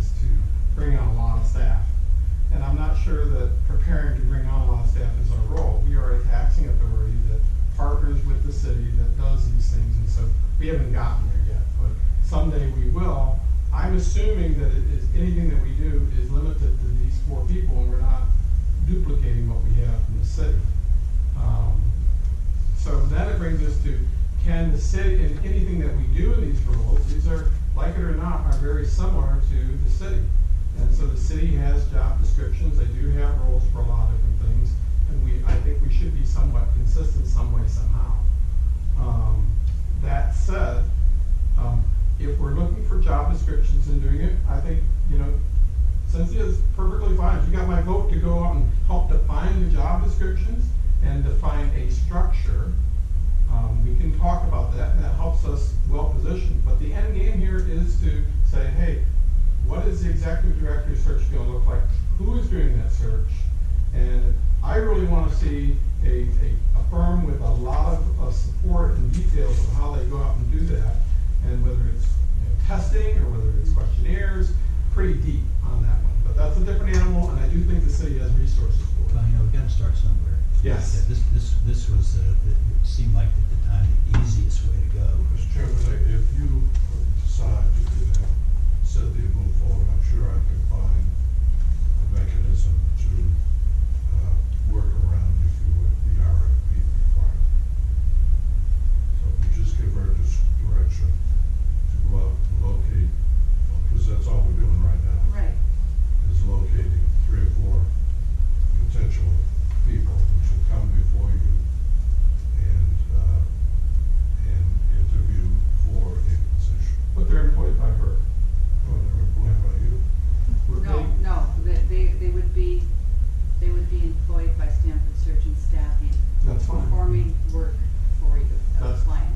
[SPEAKER 6] is to bring on a lot of staff. And I'm not sure that preparing to bring on a lot of staff is our role. We are a taxing authority that partners with the city that does these things, and so we haven't gotten there yet, but someday we will. I'm assuming that anything that we do is limited to these 4 people, and we're not duplicating what we have in the city. So then it brings us to, can the city, and anything that we do in these roles, these are, like it or not, are very similar to the city. And so the city has job descriptions, they do have roles for a lot of different things, and I think we should be somewhat consistent some way, somehow. That said, if we're looking for job descriptions and doing it, I think, Cynthia is perfectly fine. She got my vote to go out and help define the job descriptions and define a structure. We can talk about that, and that helps us well positioned. But the end game here is to say, hey, what is the executive director search going to look like? Who is doing that search? And I really want to see a firm with a lot of support and details of how they go out and do that, and whether it's testing or whether it's questionnaires, pretty deep on that one. But that's a different animal, and I do think the city has resources for it.
[SPEAKER 7] Well, we've got to start somewhere.
[SPEAKER 6] Yes.
[SPEAKER 7] Yeah, this was, it seemed like at the time the easiest way to go.
[SPEAKER 8] Mr. Chairman, if you decide to have Cynthia move forward, I'm sure I can find a mechanism to work around, if you would, the RFP requirement. So if you just give her this direction to go out and locate, because that's all we're doing right now.
[SPEAKER 3] Right.
[SPEAKER 8] Is locating 3 or 4 potential people who should come before you and interview for a position.
[SPEAKER 6] But they're employed by her.
[SPEAKER 8] Or they're employed by you.
[SPEAKER 6] We're paying-
[SPEAKER 3] No, they would be employed by Stanford Search and Staffing.
[SPEAKER 6] That's fine.
[SPEAKER 3] Performing work for you,
[SPEAKER 6] That's-
[SPEAKER 3] a client.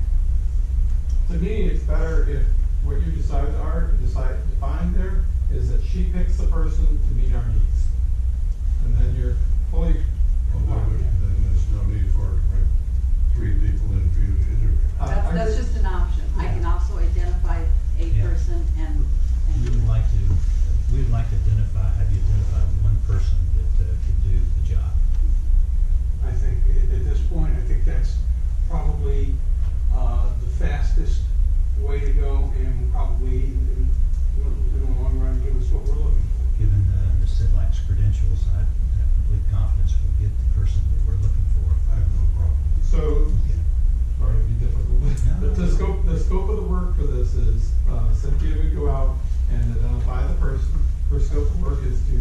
[SPEAKER 6] To me, it's better if what you define there is that she picks the person to meet our needs. And then you're fully compliant.
[SPEAKER 8] Then there's no need for her to bring 3 people in for you to interview.
[SPEAKER 3] That's just an option. I can also identify a
[SPEAKER 7] Yeah.
[SPEAKER 3] person and.
[SPEAKER 7] We would like to have you identify one person that could do the job.
[SPEAKER 9] I think at this point, I think that's probably the fastest way to go, and will probably, in the long run, give us what we're looking for.
[SPEAKER 7] Given Ms. Sedlak's credentials, I have complete confidence we'll get the person that we're looking for.
[SPEAKER 8] I have no problem.
[SPEAKER 6] So,
[SPEAKER 7] Okay.
[SPEAKER 6] sorry to be difficult,
[SPEAKER 7] No.
[SPEAKER 6] but the scope of the work for this is, Cynthia would go out and identify the person. Her scope of work is to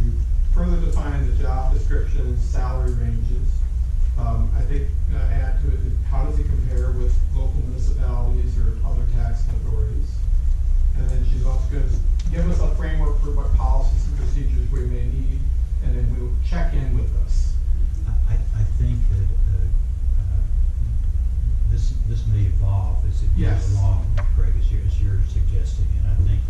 [SPEAKER 6] further define the job descriptions, salary ranges. I think, add to it, how does it compare with local municipalities or other taxing authorities? And then she's also going to give us a framework for what policies and procedures we may need, and then we'll check in with us.
[SPEAKER 7] I think that this may evolve as it
[SPEAKER 6] Yes.
[SPEAKER 7] goes along, Craig, as you're suggesting, and I think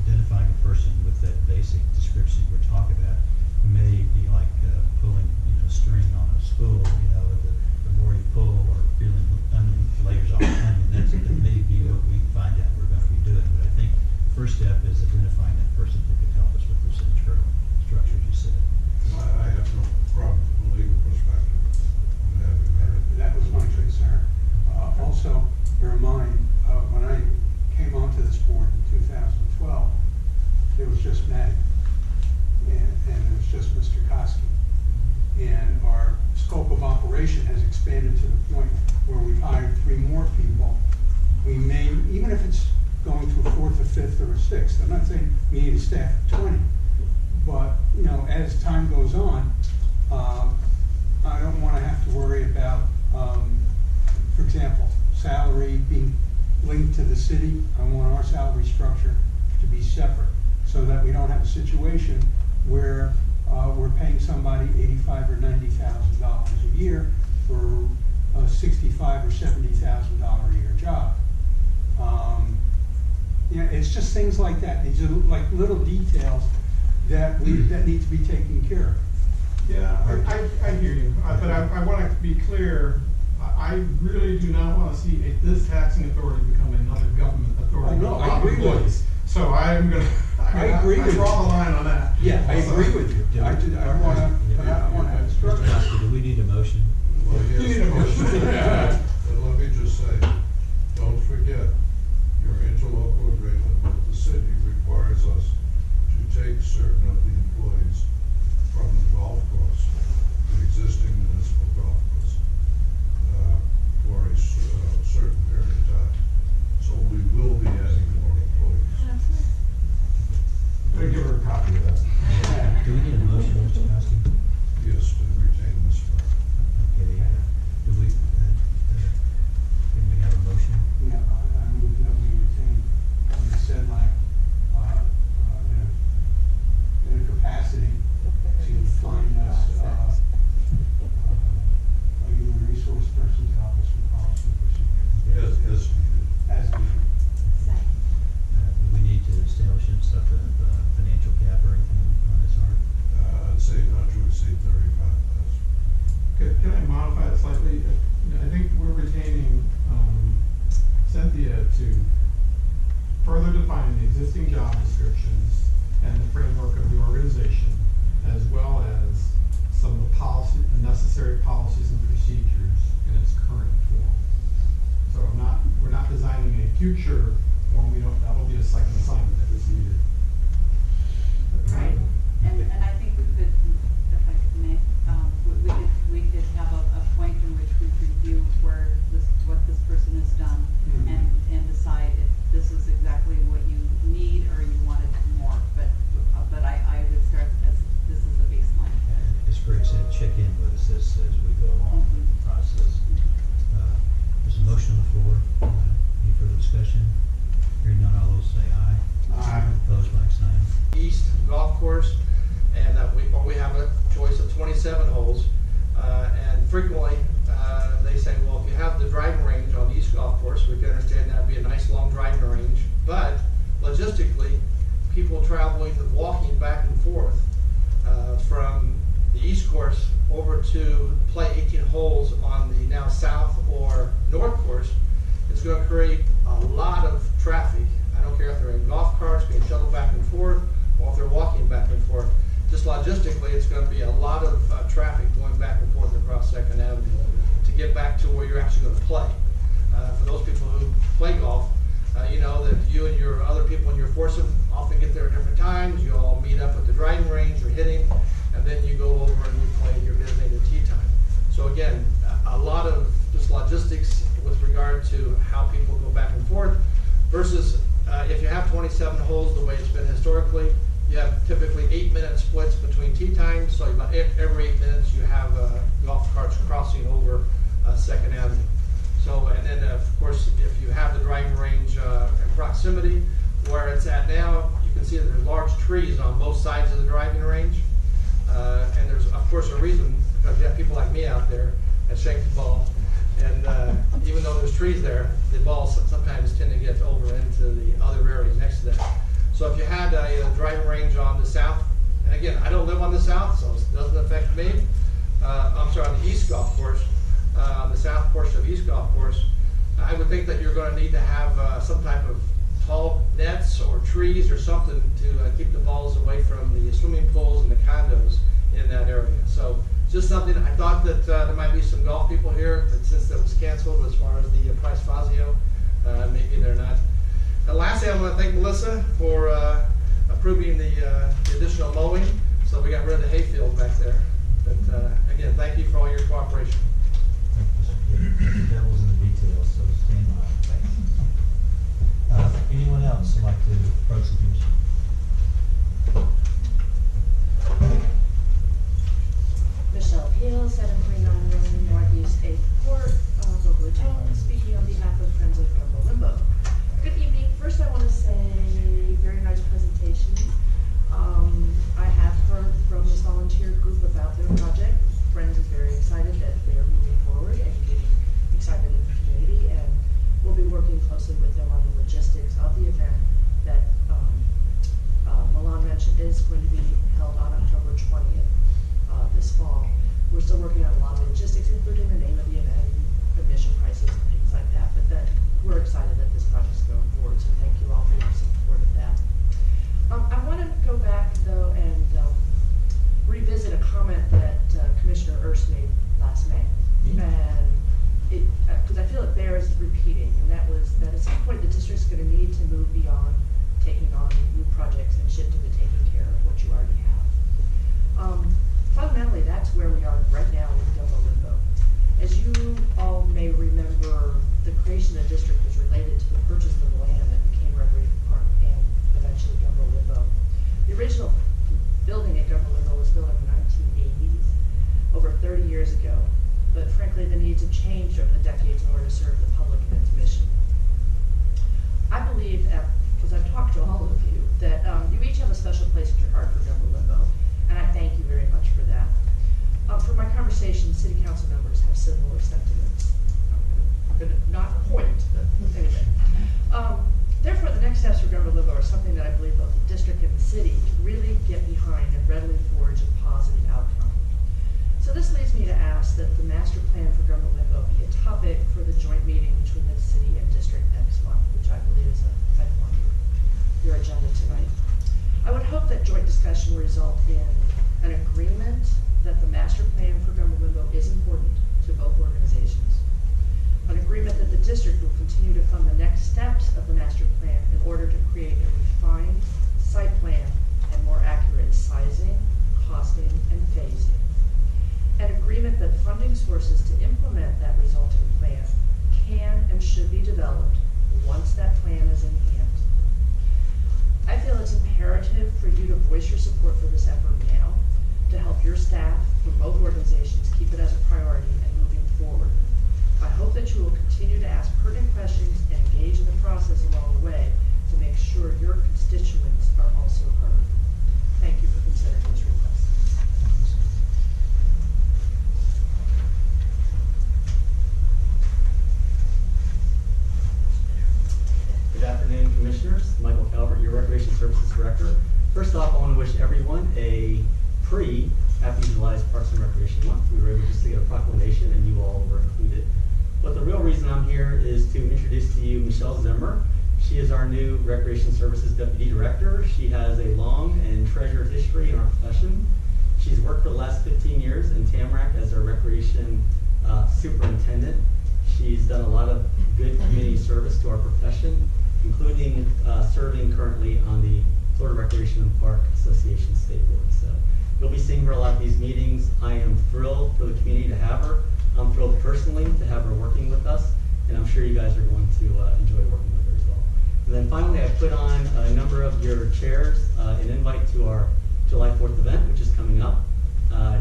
[SPEAKER 7] identifying a person with that basic description we're talking about may be like pulling, string on a spool. The more you pull or peeling onion layers off the onion, that may be what we find out we're going to be doing. But I think the first step is identifying that person who can help us with this internal structures you said.
[SPEAKER 8] I have no problem from a legal perspective on that matter.
[SPEAKER 9] That was my concern. Also, bear in mind, when I came onto this board in 2012, there was just Maddie, and there was just Mr. Koski. And our scope of operation has expanded to the point where we've hired 3 more people. We may, even if it's going to a 4th, a 5th, or a 6th, I'm not saying we need a staff of 20, but, as time goes on, I don't want to have to worry about, for example, salary being linked to the city. I want our salary structure to be separate, so that we don't have a situation where we're paying somebody $85,000 or $90,000 a year for a $65,000 or $70,000 a year job. It's just things like that. These are like little details that need to be taken care of.
[SPEAKER 6] Yeah, I hear you, but I want to be clear. I really do not want to see this taxing authority become another government authority.
[SPEAKER 9] Oh, no, I agree with you.
[SPEAKER 6] So I
[SPEAKER 9] I agree with
[SPEAKER 12] I draw the
[SPEAKER 9] you.
[SPEAKER 12] line on that.
[SPEAKER 9] Yeah, I agree with you.
[SPEAKER 7] Yeah.
[SPEAKER 9] I wanna have
[SPEAKER 7] Mr.
[SPEAKER 9] structure.
[SPEAKER 7] Costa, do we need a motion?
[SPEAKER 8] Well,
[SPEAKER 6] You need a motion.
[SPEAKER 8] But let me just say, don't forget, your interlocal agreement with the city requires us to take certain of the employees from the golf course, the existing municipal golf course, for a certain period of time. So we will be adding more employees.
[SPEAKER 6] I'll give her a copy of that.
[SPEAKER 7] Do we need a motion, Mr. Costa?
[SPEAKER 8] Yes, to retain this firm.
[SPEAKER 7] Okay, do we, can we have a motion?
[SPEAKER 9] Yeah, I move that we retain, you said like, in a capacity to find us, a human resource person to help us with policy and procedure.
[SPEAKER 8] As needed.
[SPEAKER 9] As needed.
[SPEAKER 7] Do we need to establish some sort of financial cap or anything on this, Art?
[SPEAKER 8] I'd say not to exceed 35,000.
[SPEAKER 6] Can I modify it slightly? I think we're retaining Cynthia to further define the existing job descriptions and the framework of the organization, as well as some of the necessary policies and procedures in its current form. So we're not designing a future form. That'll be a second assignment that is needed.
[SPEAKER 3] Right, and I think we could, if I may, we could have a point in which we review what this person has done and decide if this is exactly what you need or you wanted more, but I would start as, this is a baseline.
[SPEAKER 7] As Greg said, check in with us as we go along with the process. There's a motion on the floor. Any further discussion? Hearing none, all those say aye.
[SPEAKER 9] Aye.
[SPEAKER 7] Opposed, like sign.
[SPEAKER 12] East Golf Course, and we have a choice of 27 holes. And frequently, they say, well, if you have the driving range on the East Golf Course, we can understand that'd be a nice long driving range. But logistically, people traveling and walking back and forth from the East Course over to play 18 holes on the now South or North Course, it's going to create a lot of traffic. I don't care if they're in golf carts being shuttled back and forth, or if they're walking back and forth. Just logistically, it's going to be a lot of traffic going back and forth across Second Avenue to get back to where you're actually going to play. For those people who play golf, you know that you and your other people in your foursome often get there at different times. You all meet up at the driving range, you're hitting, and then you go over and you play your designated tee time. So again, a lot of just logistics with regard to how people go back and forth versus if you have 27 holes the way it's been historically, you have typically 8-minute splits between tee times, so about every 8 minutes you have golf carts crossing over Second Avenue. So, and then of course, if you have the driving range in proximity, where it's at now, you can see that there's large trees on both sides of the driving range. And there's of course a reason, because you have people like me out there that shank the ball. And even though there's trees there, the balls sometimes tend to get over into the other areas next to that. So if you had a driving range on the south, and again, I don't live on the south, so it doesn't affect me. I'm sorry, on the East Golf Course, the south portion of East Golf Course, I would think that you're going to need to have some type of tall nets or trees or something to keep the balls away from the swimming pools and the condos in that area. So just something, I thought that there might be some golf people here, but since that was canceled as far as the Price Fazio, maybe they're not. And lastly, I want to thank Melissa for approving the additional mowing. So we got rid of the hayfield back there. But again, thank you for all your cooperation.
[SPEAKER 1] Thank you, Mr. Petty. The devil's in the details, so stand by. Anyone else would like to approach the commission?
[SPEAKER 13] Michelle Peel, 739 Northeast 8th Court, Boca Raton, speaking on behalf of Friends of Gumbo Limbo. Good evening. First, I want to say very nice presentation. I have heard from this volunteer group about their project. Friends is very excited that they're moving forward and getting excitement in the community, and we'll be working closely with them on the logistics of the event that original building at Government Limbo was built in the 1980s, over 30 years ago. But frankly, the needs have changed over the decades in order to serve the public and its mission. I believe, because I've talked to all of you, that you each have a special place in your heart for Government Limbo, and I thank you very much for that. From my conversation, city council members have similar sentiments. I'm gonna not point, but anyway. Therefore, the next steps for Government Limbo are something that I believe both the district and the city can really get behind and readily forge a positive outcome. So this leads me to ask that the master plan for Government Limbo be a topic for the joint meeting between the city and district next month, which I believe is a item on your agenda tonight. I would hope that joint discussion will result in an agreement that the master plan for Government Limbo is important to both organizations. An agreement that the district will continue to fund the next steps of the master plan in order to create a refined site plan and more accurate sizing, costing, and phasing. An agreement that funding sources to implement that resulting plan can and should be developed once that plan is in hand. I feel it's imperative for you to voice your support for this effort now to help your staff from both organizations keep it as a priority and moving forward. I hope that you will continue to ask pertinent questions and engage in the process along the way to make sure your constituents are also heard. Thank you for considering this request.
[SPEAKER 14] Good afternoon, Commissioners. Michael Calvert, your Recreation Services Director. First off, I want to wish everyone a pre-Happy July's Parks and Recreation Month. We were able just to get a proclamation and you all were included. But the real reason I'm here is to introduce to you Michelle Zimmer. She is our new Recreation Services Deputy Director. She has a long and treasured history in our profession. She's worked for the last 15 years in Tamarack as our Recreation Superintendent. She's done a lot of good community service to our profession, including serving currently on the Florida Recreation and Park Association State Board. So you'll be seeing her a lot of these meetings. I am thrilled for the community to have her. I'm thrilled personally to have her working with us, and I'm sure you guys are going to enjoy working with her as well. And then finally, I put on a number of your chairs an invite to our July 4th event, which is coming up.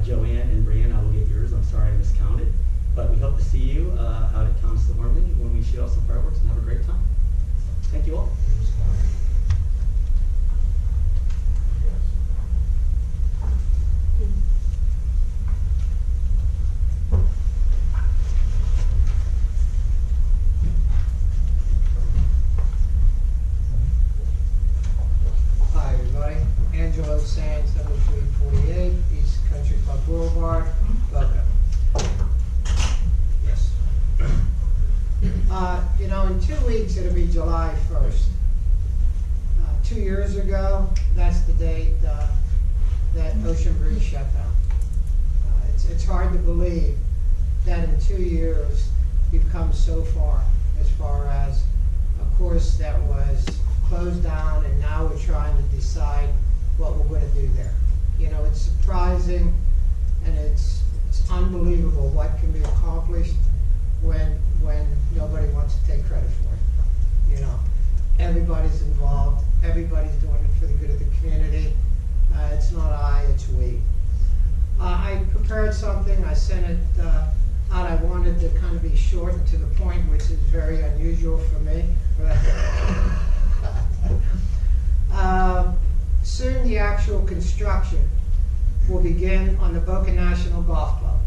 [SPEAKER 14] Joanne and Brianne, I will get yours. I'm sorry I miscounted. But we hope to see you out at Thomas the Harmony when we shoot off some fireworks and have a great time. So, thank you all.
[SPEAKER 15] Hi everybody, Angelo Sands, 7348 East Country Club Boulevard. Welcome. Yes. You know, in 2 weeks it'll be July 1st. 2 years ago, that's the date that Ocean Breeze shut down. It's hard to believe that in 2 years we've come so far as a course that was closed down, and now we're trying to decide what we're going to do there. You know, it's surprising and it's unbelievable what can be accomplished when nobody wants to take credit for it. You know, everybody's involved, everybody's doing it for the good of the community. It's not I, it's we. I prepared something, I sent it out. I wanted to kind of be short and to the point, which is very unusual for me. Soon the actual construction will begin on the Boca National Golf Club.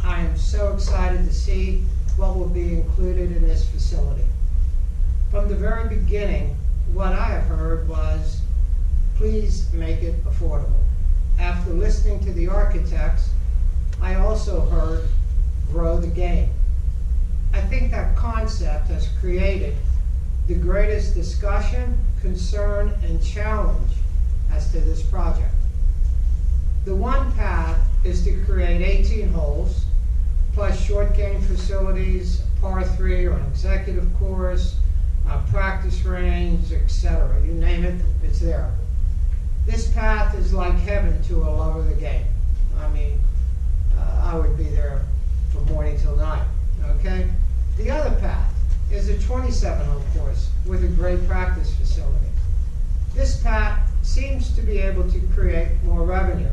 [SPEAKER 15] I am so excited to see what will be included in this facility. From the very beginning, what I have heard was, please make it affordable. After listening to the architects, I also heard, grow the game. I think that concept has created the greatest discussion, concern, and challenge as to this project. The one path is to create 18 holes, plus short game facilities, par 3 or an executive course, a practice range, etc. You name it, it's there. This path is like heaven to a lover of the game. I mean, I would be there from morning till night, okay? The other path is a 27-hole course with a great practice facility. This path seems to be able to create more revenue.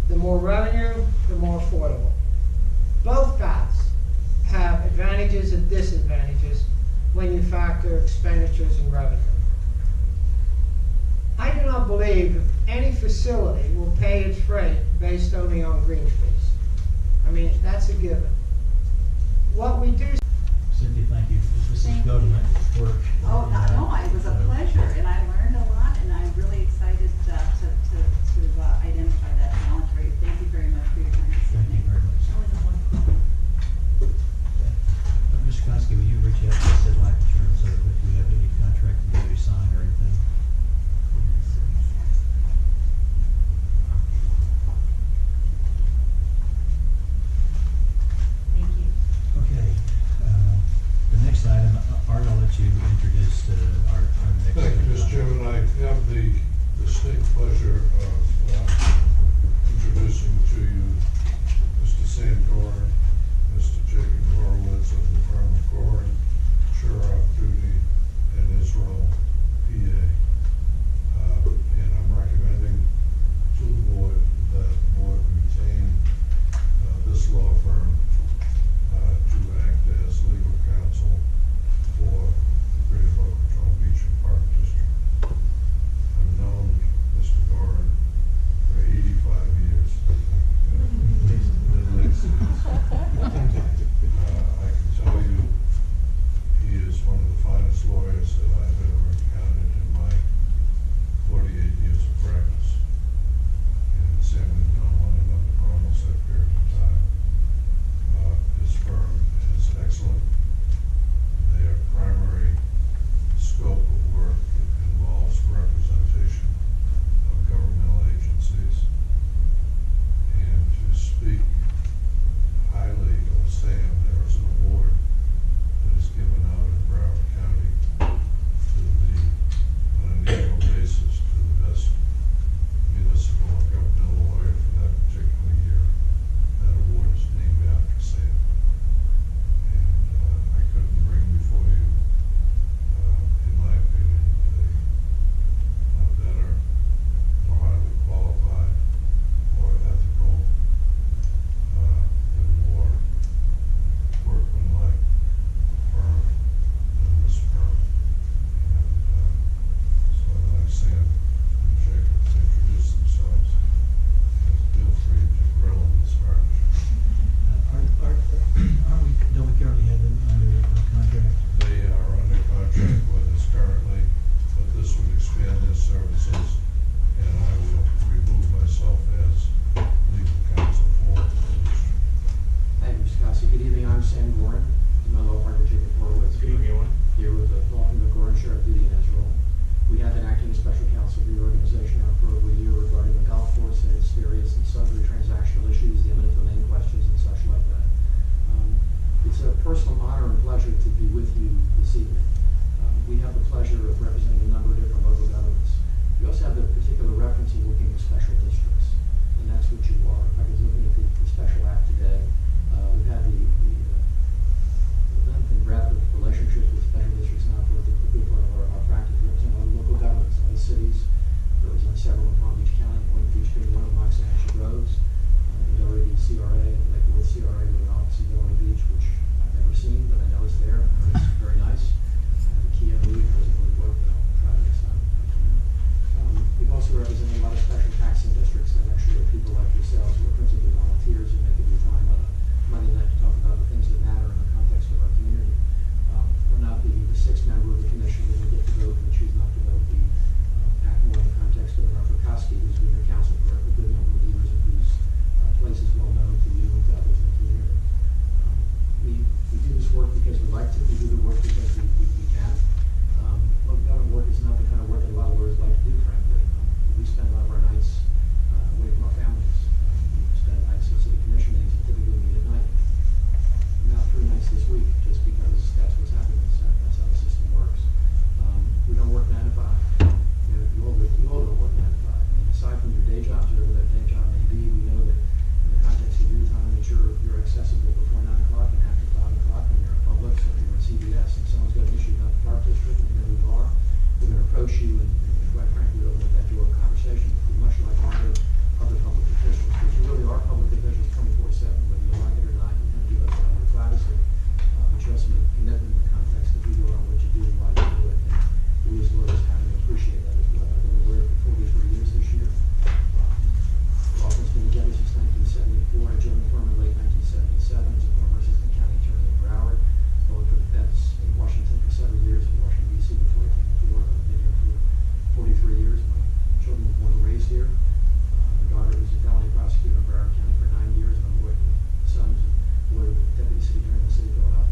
[SPEAKER 15] The more revenue, the more affordable. Both paths have advantages and disadvantages when you factor expenditures and revenue. I do not believe any facility will pay its freight based only on green fees. I mean, that's a given. What we do.
[SPEAKER 7] Cindy, thank you. This is
[SPEAKER 3] Thank you.
[SPEAKER 7] government work.
[SPEAKER 3] Oh, no, it was a pleasure, and I learned a lot, and I'm really excited to identify that challenge for you. Thank you very much for your time this
[SPEAKER 7] Thank you
[SPEAKER 3] evening.
[SPEAKER 7] very much.
[SPEAKER 2] That was a wonderful.
[SPEAKER 7] Mr. Konsky, will you reach out to Sedlak in terms of if we have any contract to be signed or anything?
[SPEAKER 2] Thank you.
[SPEAKER 7] Okay, the next item, Art, I'll let you introduce our next.
[SPEAKER 8] Thank you, Mr. Chairman. I have the
[SPEAKER 16] here. Her daughter was a felony prosecutor in Broward County for 9 years, and her boy, son's a deputy city attorney in the city of Philadelphia.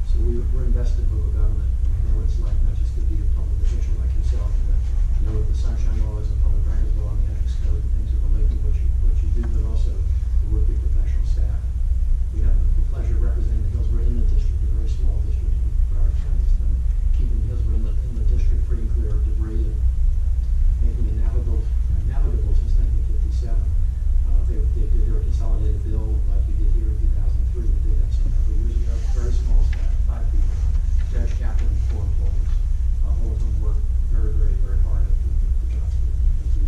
[SPEAKER 16] So we're invested in local government. And we know what it's like not just to be a public official like yourself, and to know what the sunshine law is and public records law and the ethics code and things that relate to what you do, but also to work with professional staff. We have the pleasure of representing the Hillsborough Inlet District, a very small district in Broward County. It's been keeping Hillsborough Inlet District free and clear of debris and making it navigable since 1957. They did their consolidated bill like you did here in 2003. We did that some couple of years ago. Very small staff, 5 people, judge, captain, and 4 employees. All of them work very, very, very hard at the jobs that we do.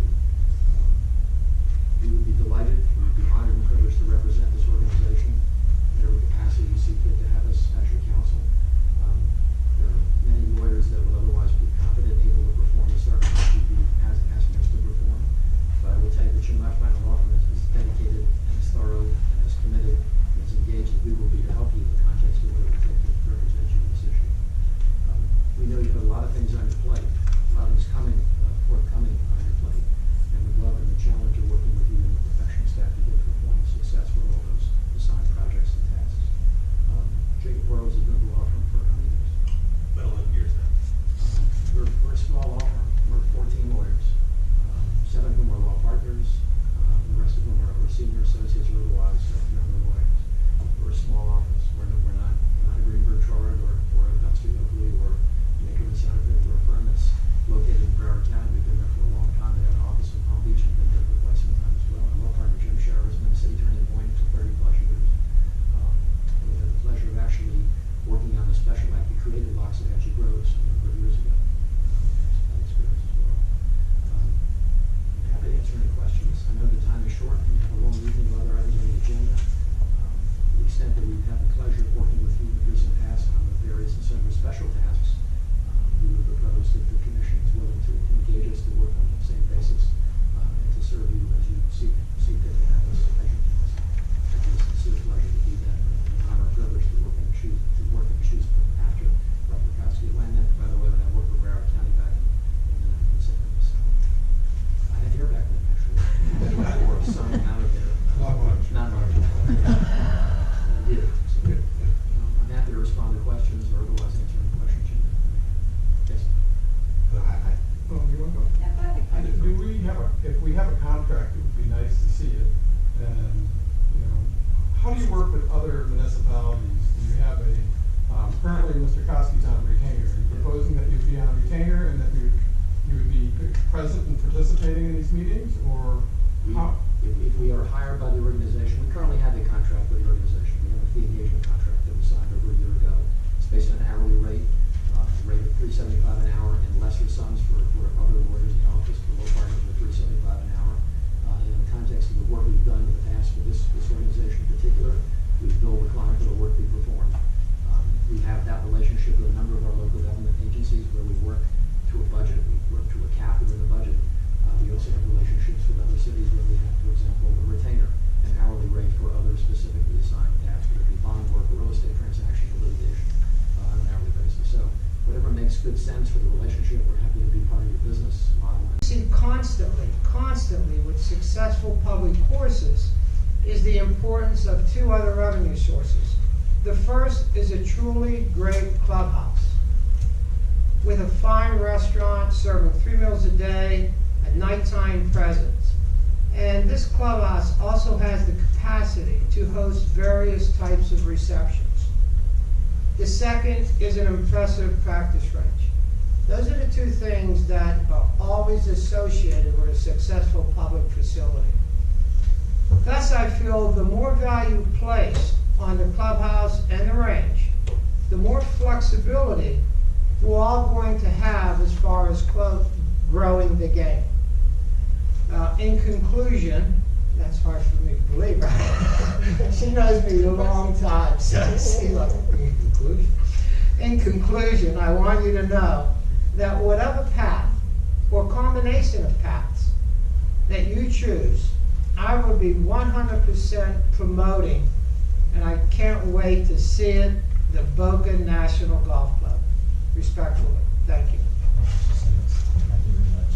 [SPEAKER 16] We would be delighted, we would be honored and privileged to represent this organization in whatever capacity you see fit to have us as your counsel. There are many lawyers that would otherwise be competent, able to perform the service that you'd be asking us to perform. But I will tell you that you'll not find a law firm that's as dedicated and as thorough and as committed and as engaged as we will be to help you in the context of what it would take to represent you in this issue. We know you have a lot of things on your plate, a lot of things forthcoming on your plate, and we'd welcome the challenge of working with you and the professional staff to get to a point of success with all those assigned projects and tasks. Jacob Burrows has been with the law firm for how many years?
[SPEAKER 5] About 11 years now.
[SPEAKER 16] We're a small law firm. We're 14 lawyers. 7 of them are law partners. The rest of them are senior associates or otherwise younger lawyers. We're a small office. We're not a Greenberg Traurig or a Dunstry Oakley or Nickerman Senator. We're a firm that's located in Broward County. We've been there for a long time. They have an office in Palm Beach and been there for quite some time as well. And law partner Jim Scherer has been the city attorney in Boynton for 30+ years. And we had the pleasure of actually working on the special act that created Loxahatchee Groves a number of years ago. That experience as well. I'm happy to answer any questions. I know the time is short and we have a long evening of other items on the agenda. To the extent that we've had the pleasure of working with you in the recent past on the various and sundry special tasks, we would propose that the commission is willing to engage us to work on the same basis and to serve you as you see fit to have us as your counsel. It is a sincere pleasure to do that and an honor and privilege to work in the shoes after Robert Kowski. When that, by the way, when I worked for Broward County back in the 70s. I had hair back then, actually. I wore some amount of hair.
[SPEAKER 8] Not much.
[SPEAKER 16] Not much. I did. So, I'm happy to respond to questions or otherwise answer any questions you may have. Yes.
[SPEAKER 6] Oh, you want to go?
[SPEAKER 2] Yeah, go ahead.
[SPEAKER 6] Do we have if we have a contract, it would be nice to see it. And, how do you work with other municipalities? Do you have currently Mr. Kosky's on a retainer. Are you proposing that you'd be on a retainer and that you would be present and participating in these meetings, or how?
[SPEAKER 16] If we are hired by the organization, we currently have a contract with the organization. We have a fee engagement contract that was signed over a year ago. It's based on an hourly rate, rate of $3.75 an hour, and lesser sums for other lawyers in the office, for low partners with $3.75 an hour. In the context of the work we've done in the past for this organization in particular, we've billed the client for the work we performed. We have that relationship with a number of our local government agencies where we work to a budget, we work to a cap within the budget. We also have relationships with other cities where we have, for example, a retainer, an hourly rate for other specifically assigned tasks, whether it be bond work, or real estate transactions, or litigation on an hourly basis. So whatever makes good sense for the relationship, we're happy to be part of your business model.
[SPEAKER 15] See constantly with successful public courses is the importance of 2 other revenue sources. The first is a truly great clubhouse with a fine restaurant serving 3 meals a day, a nighttime presence. And this clubhouse also has the capacity to host various types of receptions. The second is an impressive practice range. Those are the 2 things that are always associated with a successful public facility. Thus, I feel the more value placed on the clubhouse and the range, the more flexibility we're all going to have as far as, quote, growing the game. In conclusion, that's hard for me to believe, right? She knows me a long time, so see, like, in conclusion. In conclusion, I want you to know that whatever path or combination of paths that you choose, I will be 100% promoting, and I can't wait to see it, the Boca National Golf Club. Respectfully, thank you.
[SPEAKER 1] Thank you very much.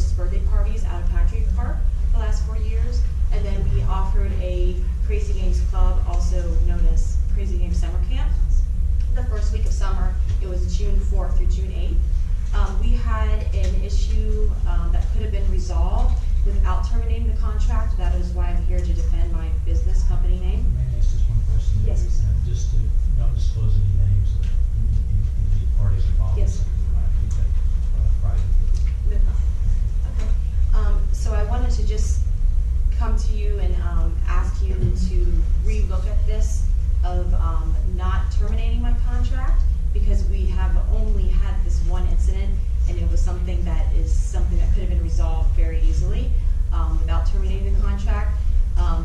[SPEAKER 13] host birthday parties out of Patrick Park the last 4 years. And then we offered a Crazy Games Club, also known as Crazy Games Summer Camp. The first week of summer, it was June 4th through June 8th. We had an issue that could have been resolved without terminating the contract. That is why I'm here to defend my business company name.
[SPEAKER 1] May I ask just one question?
[SPEAKER 13] Yes.
[SPEAKER 1] Just to don't disclose any names of the parties involved.
[SPEAKER 13] Yes.
[SPEAKER 1] So we might keep that private.
[SPEAKER 13] No problem. Okay. So I wanted to just come to you and ask you to relook at this of not terminating my contract, because we have only had this one incident, and it was something that could have been resolved very easily without terminating the contract.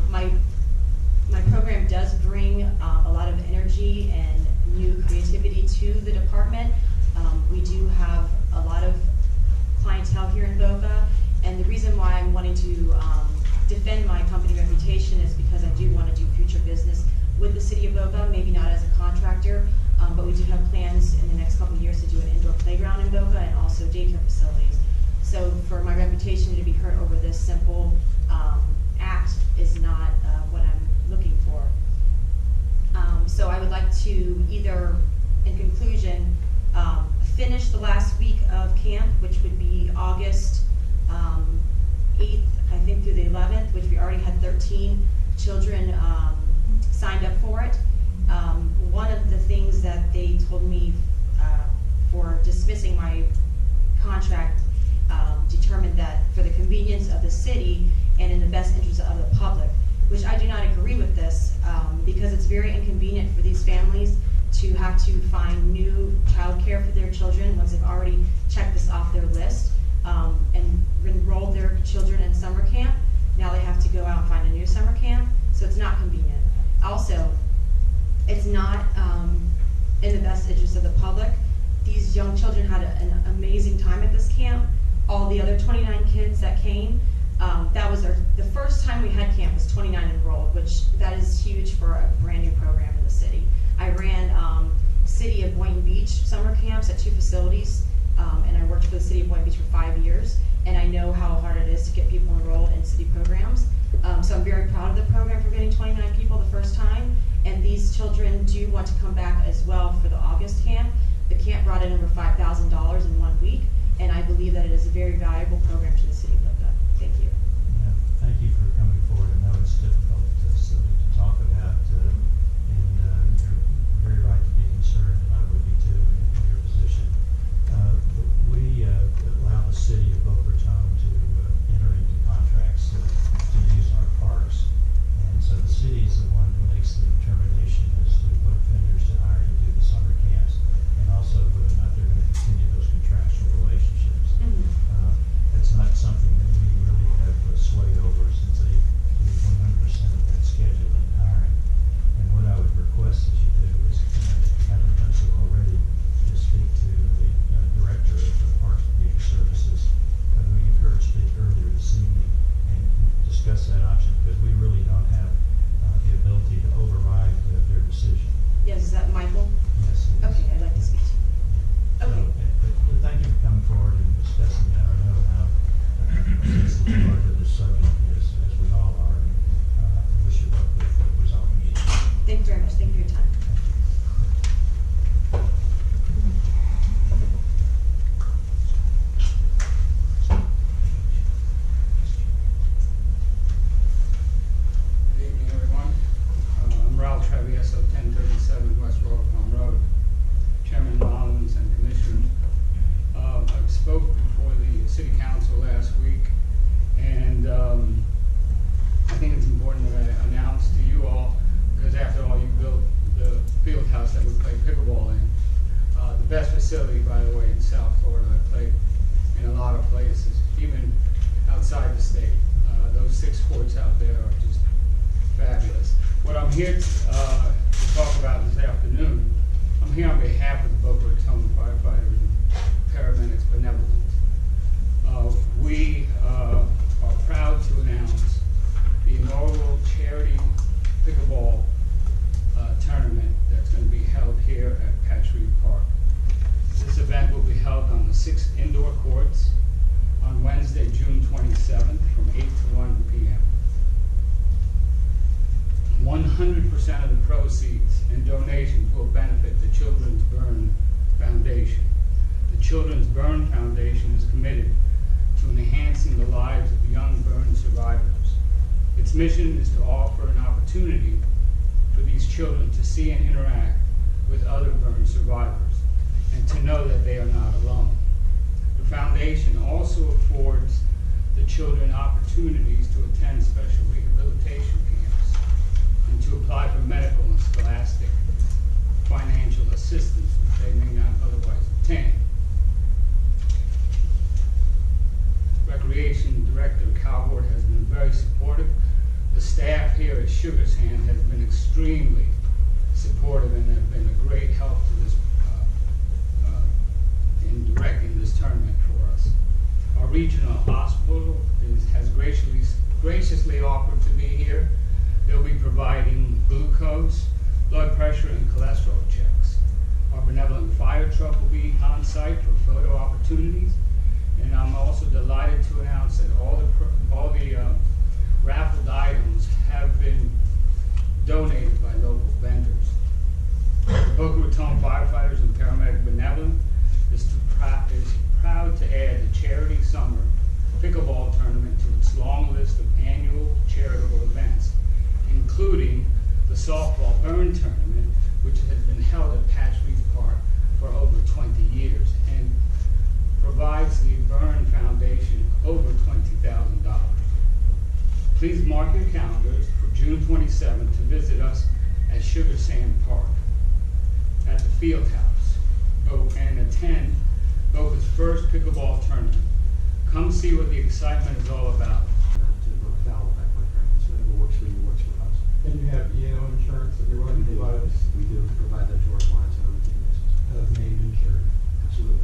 [SPEAKER 13] My program does bring a lot of energy and new creativity to the department. We do have a lot of clientele here in Boca, and the reason why I'm wanting to defend my company reputation is because I do want to do future business with the city of Boca, maybe not as a contractor, but we do have plans in the next couple of years to do an indoor playground in Boca and also daycare facilities. So for my reputation to be hurt over this simple act is not what I'm looking for. So I would like to either, in conclusion, finish the last week of camp, which would be August 8th, I think, through the 11th, which we already had 13 children signed up for it. One of the things that they told me for dismissing my contract determined that for the convenience of the city and in the best interest of the public, which I do not agree with this, because it's very inconvenient for these families to have to find new childcare for their children once they've already checked this off their list and enrolled their children in summer camp. Now they have to go out and find a new summer camp, so it's not convenient. Also, it's not in the best interest of the public. These young children had an amazing time at this camp. All the other 29 kids that came, that was the first time we had camp was 29 enrolled, which that is huge for a brand new program in the city. I ran City of Boynton Beach summer camps at 2 facilities, and I worked for the City of Boynton Beach for 5 years, and I know how hard it is to get people enrolled in city programs. So I'm very proud of the program for getting 29 people the first time, and these children do want to come back as well for the August camp. The camp brought in over $5,000 in 1 week, and I believe that it is a very valuable program to the city of Boca. Thank you.
[SPEAKER 1] Yeah, thank you for coming forward. I know it's difficult to talk about, and you're very right to be concerned, and I would be too in your position. We allow the city of Boca Raton to enter into contracts to use our parks, and so the city is the one who makes the determination as to what vendors to hire to do the summer camps, and also whether or not they're going to continue those contractual relationships. That's not something that we really have sway over, since they do 100% of that scheduling and hiring. And what I would request that you do is, if you haven't done so already, is speak to the director of the Parks and Leisure Services, who you heard speak earlier this evening, and discuss that option, because we really don't have the ability to override their decision.
[SPEAKER 13] Yes, is that Michael?
[SPEAKER 1] Yes.
[SPEAKER 13] Okay, I'd like to speak to you. Okay.
[SPEAKER 1] But thank you for coming forward and discussing that. I know how sensitive you are to this subject, as we all are, and I wish you luck with resolving it.
[SPEAKER 13] Thank you very much. Thank you for your time.
[SPEAKER 17] Good evening, everyone. I'm Ralph Travieso, 1037 West Rotherham Road, Chairman Mullins and Commissioner. I spoke before the City Council last week, and I think it's important that I announce to you all, because after all, you built the field house that we play pickleball in. The best facility, by the way, in South Florida. I played in a lot of places, even outside the state. Those 6 courts out there are just fabulous. What I'm here to talk about this afternoon, I'm here on behalf of the Boca Raton Firefighters and Paramedics Benevolent. We are proud to announce the inaugural charity pickleball tournament that's going to be held here at Patrick Park. This event will be held on the 6 indoor courts on Wednesday, committed to enhancing the lives of young burn survivors. Its mission is to offer an opportunity for these children to see and interact with other burn survivors and to know that they are not alone. The foundation also affords the children opportunities to attend special rehabilitation camps and to apply for medical and scholastic financial assistance which they may not otherwise obtain. Recreation Director Calvert has been very supportive. The staff here at Sugar Sand has been extremely supportive and have been a great help to this in directing this tournament for us. Our regional hospital has graciously offered to be here. They'll be providing glucose, blood pressure, and cholesterol checks. Our benevolent fire truck will be on site for photo opportunities. And I'm also delighted to announce that all the raffled items have been donated by local vendors. The Boca Raton Firefighters and Paramedic Benevolent is proud to add the Charity Summer Pickleball Tournament to its long list of annual charitable events, including the Softball Burn Tournament, which has been held at Patch Reef Park for over 20 years and provides the Burn Foundation over $20,000. Please mark your calendars for June 27th to visit us at Sugar Sand Park at the Field House and attend Boca's first pickleball tournament. Come see what the excitement is all about.
[SPEAKER 16] Not to run afoul of that, quite frankly, so whatever works for you works for us.
[SPEAKER 6] And you have E&O insurance that you're willing to provide us
[SPEAKER 16] We do provide that to our clients on a routine basis.
[SPEAKER 6] as named insured.
[SPEAKER 16] Absolutely.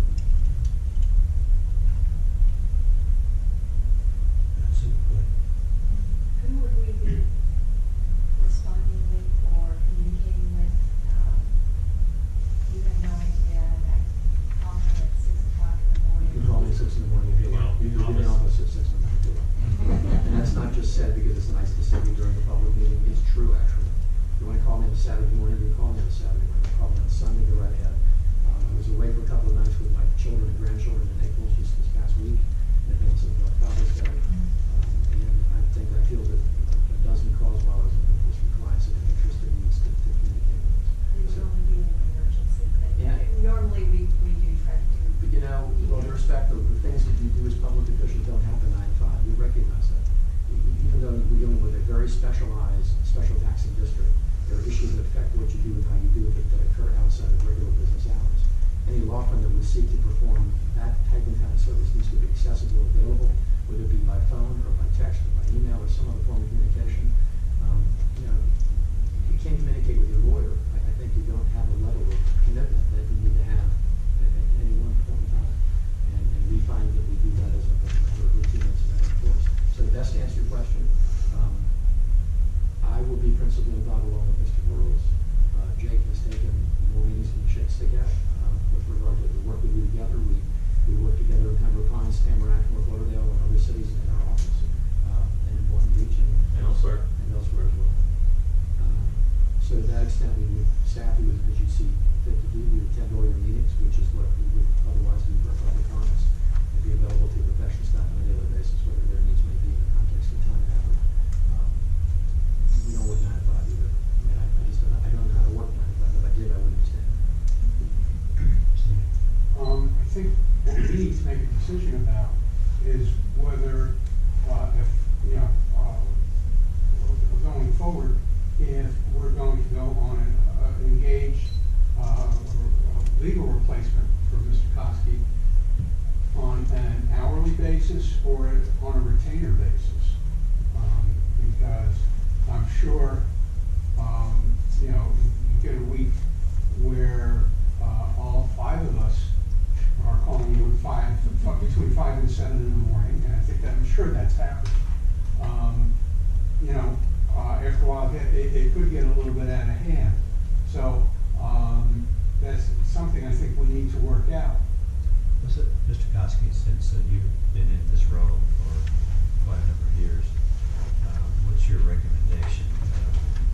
[SPEAKER 7] That's it, but
[SPEAKER 2] Who would we be corresponding with or communicating with? You have no idea. I call her at 6 o'clock in the morning.
[SPEAKER 16] You can call me at 6 in the morning if you want. You can be in the office at 6 in the morning if you want. And that's not just said because it's nice to say you during a public meeting. It's true, actually. If you want to call me on a Saturday morning, you can call me on a Saturday morning. Call me on Sunday, go right ahead. I was away for a couple of nights with my children and grandchildren in Naples just this past week in advance of Father's Day. And I think I feel that a dozen calls while I was in Naples from clients that are interested in needs to communicate with us.
[SPEAKER 2] It would
[SPEAKER 16] So,
[SPEAKER 2] only be an emergency, but
[SPEAKER 16] Yeah.
[SPEAKER 2] normally we do try to do.
[SPEAKER 16] but you know, with all due respect, the things that you do as public officials don't happen 9 to 5. We recognize that. Even though we're dealing with a very specialized, special taxing district, there are issues that affect what you do and how you do it that occur outside of regular business hours. Any law firm that would seek to perform that type of kind of service needs to be accessible, available, whether it be by phone or by text or by email or some other form of communication. You know, you can't communicate with your lawyer. I think you don't have a level of commitment that you need to have at any one point in time. And we find that we do that as a matter of routine that's very important. So the best to answer your question, I will be principally involved along with Mr. Burrows. Jake has taken more meetings than shit stick out with regard to the work we do together. We work together in Pembroke Pines, Tamarack, North Lauderdale, and other cities in our office, and in Boynton Beach and
[SPEAKER 5] elsewhere.
[SPEAKER 16] And elsewhere as well. So to that extent, we would staff you as you see fit to do. We attend all your meetings, which is what we would otherwise do for our public comments, and be available to your professional staff on a daily basis, whatever their needs may be in the context of time and effort. We don't work 9 to 5 either. I mean, I don't know how to work 9 to 5. If I did, I wouldn't understand.
[SPEAKER 9] I think what we need to make a decision about is whether, if, you know, going forward, if we're going to go on an engaged legal replacement for Mr. Koski on an hourly basis or on a retainer basis. Because I'm sure, you know, you get a week where all 5 of us are calling you at between 5 and 7 in the morning, and I think I'm sure that's happened. You know, after a while, it could get a little bit out of hand. So that's something I think we need to work out.
[SPEAKER 7] Mr. Koski, since you've been in this role for quite a number of years, what's your recommendation?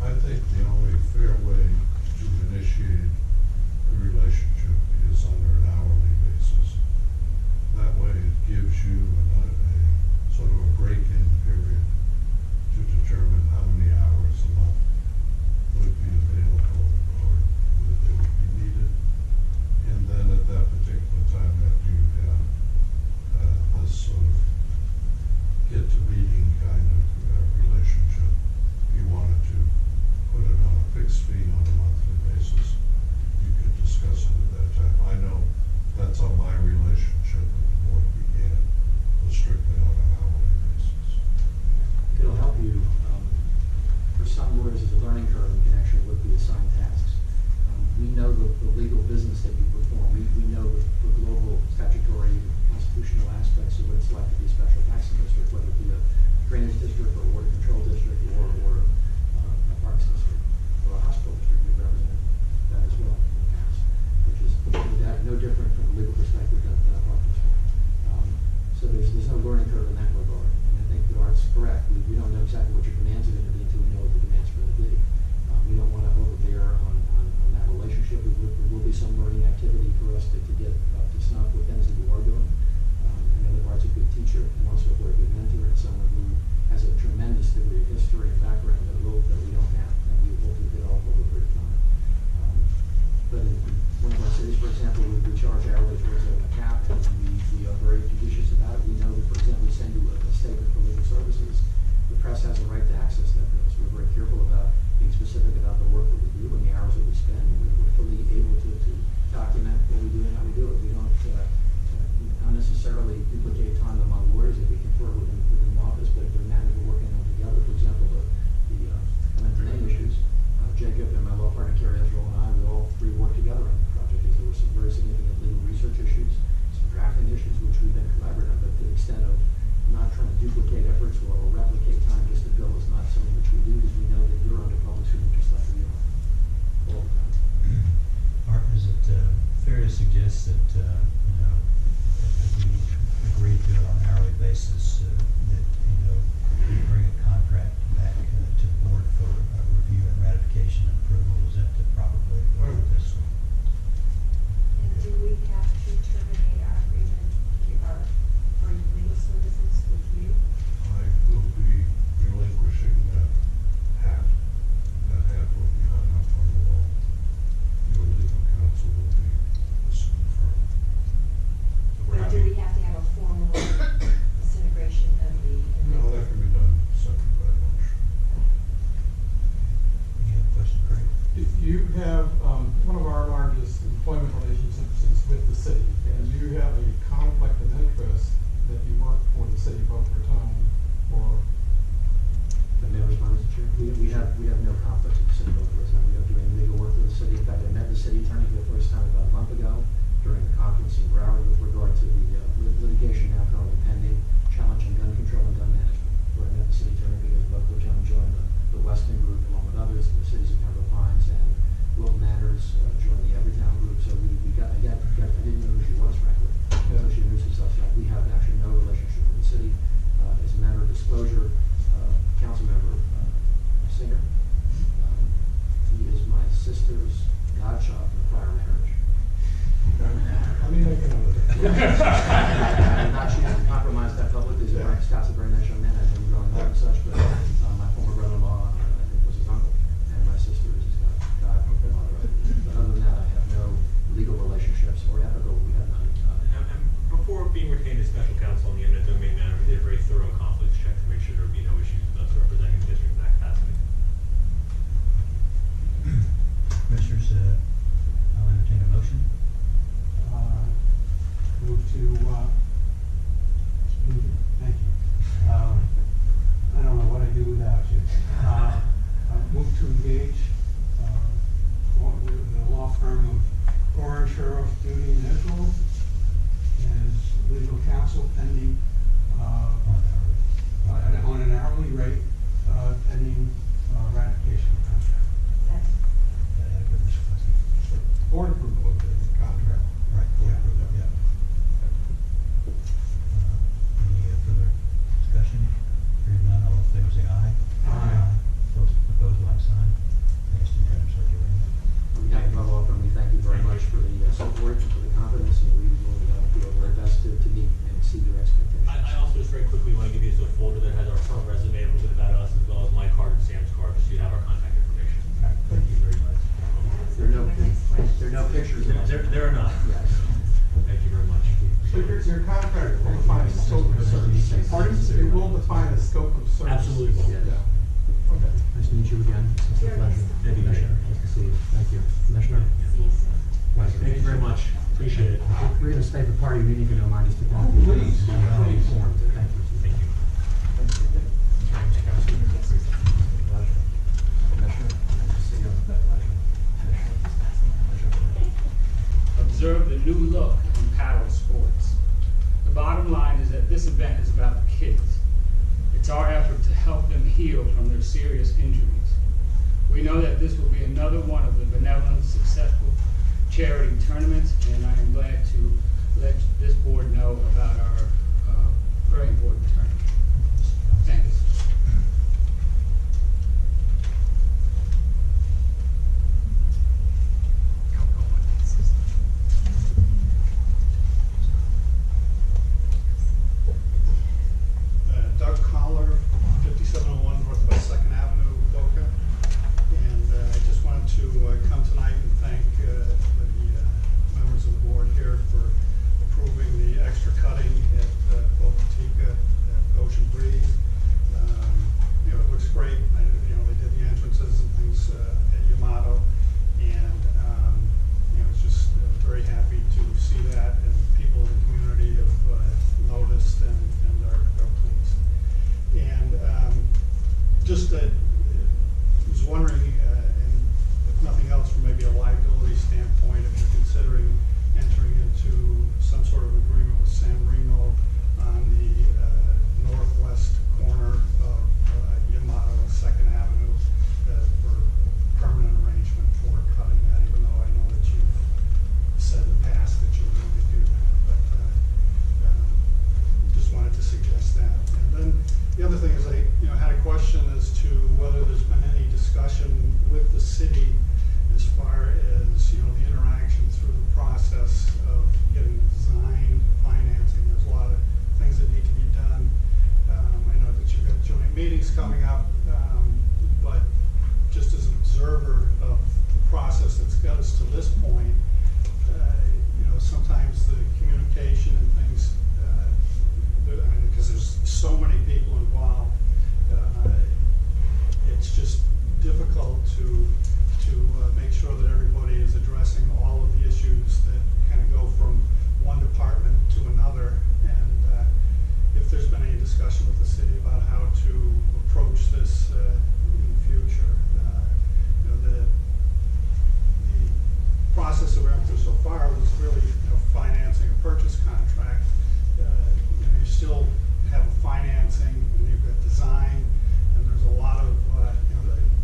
[SPEAKER 8] I think the only fair way to initiate a relationship is under an hourly basis. That way it gives
[SPEAKER 16] us to get up to snuff with things that you are doing. I know that Bart's a good teacher and also a very good mentor and someone who has a tremendous degree of history and background that we don't have, that we hopefully get off over a period of time. But in one of our cities, for example, we charge hourly towards a cap, and we are very judicious about it. We know that, for example, we send you a statement from legal services. The press has a right to access that bill, so we're very careful about being specific about the work that we do and the hours that we spend. We're fully able to document what we do and how we do it. We don't unnecessarily duplicate time among lawyers if we confer within the office, but if there are matters we're working on together, for example, the name issues, Jacob and my law partner Carrie Ezra and I, we all three worked together on the project because there were some very significant legal research issues, some drafting issues, which we've been collaborating on, but to the extent of not trying to duplicate efforts or replicate time just to bill is not something which we do, because we know that you're under public scrutiny just like we are all the time.
[SPEAKER 7] Art, is it fair to suggest that, if we agree to it on an hourly basis, that, we bring a contract back to the board for review and ratification and approval? Is that the proper way to go with this?
[SPEAKER 2] And do we have to terminate our agreement for legal services with you?
[SPEAKER 8] I will be relinquishing that hat. That hat will be hung up on the wall. Your legal counsel will be the firm.
[SPEAKER 2] But do we have to have a formal disintegration of the?
[SPEAKER 8] No, that can be done separate by motion.
[SPEAKER 7] Any other question, Craig?
[SPEAKER 6] You have, one of our largest employment relationships is with the city. And do you have a conflict of interest that you work for the city of Boca Raton or?
[SPEAKER 16] The mayor responds, Mr. Chair. We have no conflicts with the city of Boca Raton. We don't do any legal work for the city. In fact, I met the city attorney for the first time about a month ago during the conference in Broward with regard to the litigation now currently pending, challenging gun control and gun management. Where I met the city attorney because Boca Raton joined the Weston group along with others, the cities of Pembroke Pines and Wilton Manors joined the Everytown group. So I didn't know who she was, frankly. So she introduced herself. So we have actually no relationship with the city. As a matter of disclosure, Councilmember Singer, he is my sister's godchild from a prior marriage.
[SPEAKER 6] I mean, I can
[SPEAKER 16] I did not choose to compromise that publicly. Scott's a very nice young man. I knew him growing up and such, but my former brother-in-law, I think, was his uncle, and my sister is his godmother. But other than that, I have no legal relationships or ethical. We have none.
[SPEAKER 18] And before being retained as special counsel in the eminent domain matter, we did a very thorough conflicts check to make sure there would be no issues with us representing the district in that capacity.
[SPEAKER 7] Commissioners, I'll entertain a motion.
[SPEAKER 9] Move to, thank you. I don't know what I'd do without you. Move to engage the law firm of Goran, Sheriff, Duty, and Israel as legal counsel pending on an hourly rate, pending ratification of contract.
[SPEAKER 6] Board approval of the contract.
[SPEAKER 7] Right, board approval, yeah. Any further discussion? Hearing none, all in favor say aye.
[SPEAKER 9] Aye.
[SPEAKER 7] Opposed, like sign. Passed unanimously,
[SPEAKER 16] On behalf of our law firm, we thank you very much for the support and for the confidence, and we will do our very best to meet and exceed your expectations.
[SPEAKER 18] I also just very quickly want to give you a folder that has our firm resume, a little bit about us, as well as my card and Sam's card, so you have our contact information.
[SPEAKER 7] Thank you very much.
[SPEAKER 16] There are no pictures of us.
[SPEAKER 18] There are not.
[SPEAKER 16] Yes.
[SPEAKER 18] Thank you very much.
[SPEAKER 6] So your contract will define the scope of service.
[SPEAKER 16] Pardon?
[SPEAKER 6] It will define the scope of service.
[SPEAKER 18] Absolutely will.
[SPEAKER 6] Yeah. Okay.
[SPEAKER 16] Nice to meet you again. It's a
[SPEAKER 2] Very
[SPEAKER 16] pleasure.
[SPEAKER 2] nice.
[SPEAKER 18] Thank you, Commissioner.
[SPEAKER 16] Nice to see you. Thank you. Commissioner?
[SPEAKER 2] See you soon.
[SPEAKER 16] Pleasure.
[SPEAKER 18] Thank you very much. Appreciate it.
[SPEAKER 16] We're going to stay for part of your meeting, if you don't mind, just to talk to you.
[SPEAKER 6] Please, please.
[SPEAKER 16] Informed. Thank you.
[SPEAKER 18] Thank you.
[SPEAKER 17] Observe the new look in paddle sports. The bottom line is that this event is about the kids. It's our effort to help them heal from their serious injuries. We know that this will be another one of the benevolent, successful charity tournaments, and I am glad to let this board know about our very important tournament. Thanks.
[SPEAKER 9] far was really, financing a purchase contract. You still have a financing, and you've got design, and there's a lot of,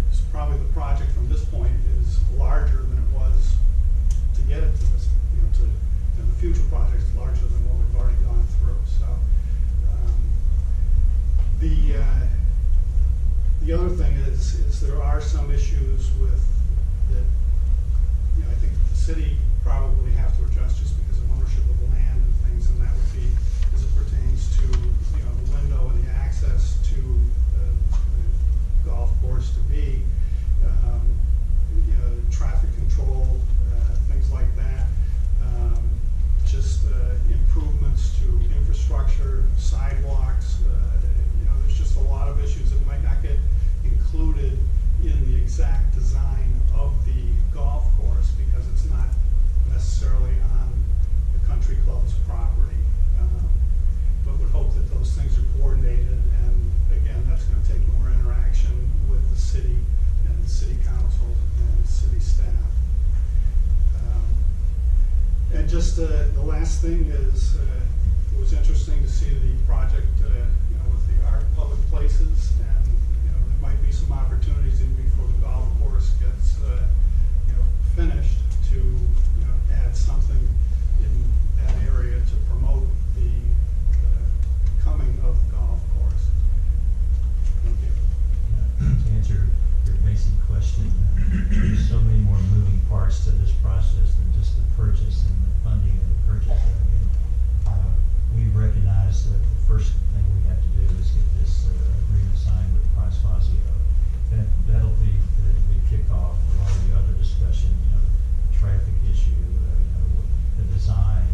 [SPEAKER 9] it's probably the project from this point is larger than it was to get it to this, the future project is larger than what we've already gone through. So the other thing is there are some issues with that. I think the city probably have to adjust just because of ownership of land and things, and that would be as it pertains to the window and the access to the golf course to be, traffic control, things like that. Just improvements to infrastructure, sidewalks. There's just a lot of issues that might not get included in the exact design of the golf course because it's not necessarily on the country club's property. But would hope that those things are coordinated, and again, that's going to take more interaction with the city and the city council and city staff. And just the last thing is, it was interesting to see the project, with the art public places, and there might be some opportunities even before the golf course gets, finished to, add something in that area to promote the coming of the golf course. Thank you.
[SPEAKER 1] To answer your basic question, there's so many more moving parts to this process than just the purchase and the funding of the purchase. We recognize that the first thing we have to do is get this agreement signed with Price Fazio. That'll be the kickoff for all the other discussion, the traffic issue, the design.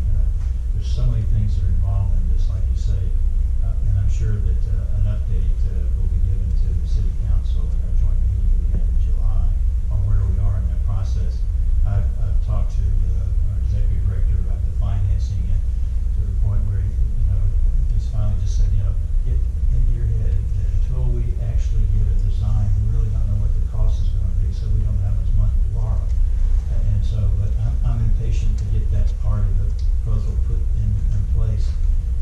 [SPEAKER 1] There's so many things that are involved in this, like you say, and I'm sure that an update will be given to the city council at our joint meeting we had in July on where we are in that process. I've talked to our executive director about the financing it to the point where he's finally just said, get into your head that until we actually get a design, we really don't know what the cost is going to be, so we don't have much money to borrow. And so, but I'm impatient to get that part of the proposal put in place.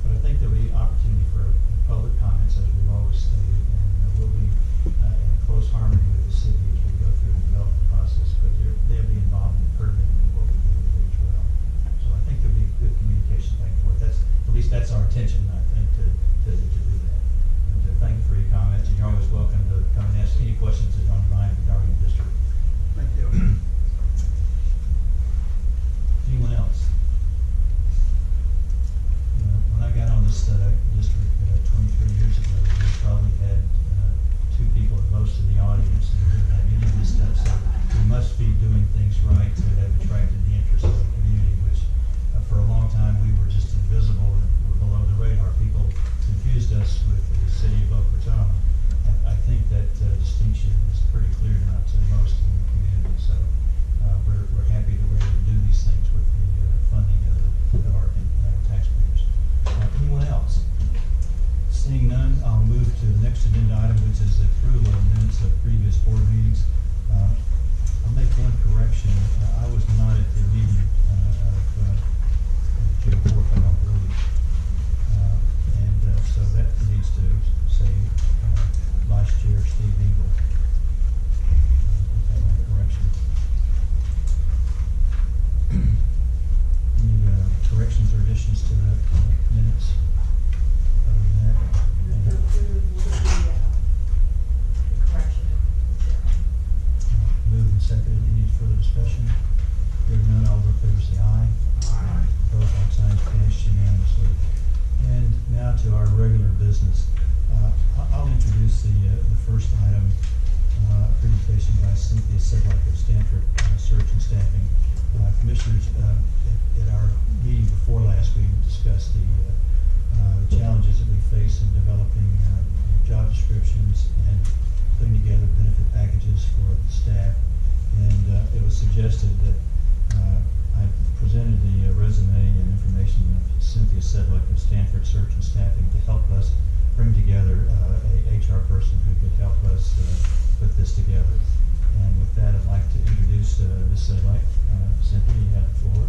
[SPEAKER 1] But I think there'll be opportunity for public comments, as we've always stated, and we'll be in close harmony with the city as we go through the development process. But they'll be involved in the permitting of what we do with it as well. So I think there'll be good communication back and forth. At least that's our intention, I think, to do that. And to thank you for your comments, and you're always welcome to come and ask any questions that are on your mind regarding the district.
[SPEAKER 9] Thank you.
[SPEAKER 1] Anyone else? When I got on this district 23 years ago, we probably had 2 people at most in the audience and didn't have any of this stuff. So we must be doing things right to have attracted the interest of the community, which for a long time we were just invisible and were below the radar. People confused us with the city of Boca Raton. I think that distinction is pretty clear now to most in the community. So we're happy that we're able to do these things with the funding of our taxpayers. Anyone else? Seeing none, I'll move to the next agenda item, which is the approval of minutes of previous board meetings. I'll make one correction. I was not at the meeting of June 4th, I don't believe. So that needs to say Vice Chair Steve Engel. Make that correction. Any corrections or additions to the minutes? Other than that?
[SPEAKER 2] Move to approve with the correction of Mr.
[SPEAKER 1] Moved and seconded. Any further discussion? Hearing none, all those in favor say aye.
[SPEAKER 9] Aye.
[SPEAKER 1] Opposed, like sign, passed unanimously. And now to our regular business. I'll introduce the first item, presentation by Cynthia Sedlak of Stanford Search and Staffing. Commissioners, at our meeting before last, we discussed the challenges that we face in developing job descriptions and putting together benefit packages for the staff. And it was suggested that I presented the resume and information of Cynthia Sedlak of Stanford Search and Staffing to help us bring together a HR person who could help us put this together. And with that, I'd like to introduce Ms. Sedlak. Cynthia, you have the floor.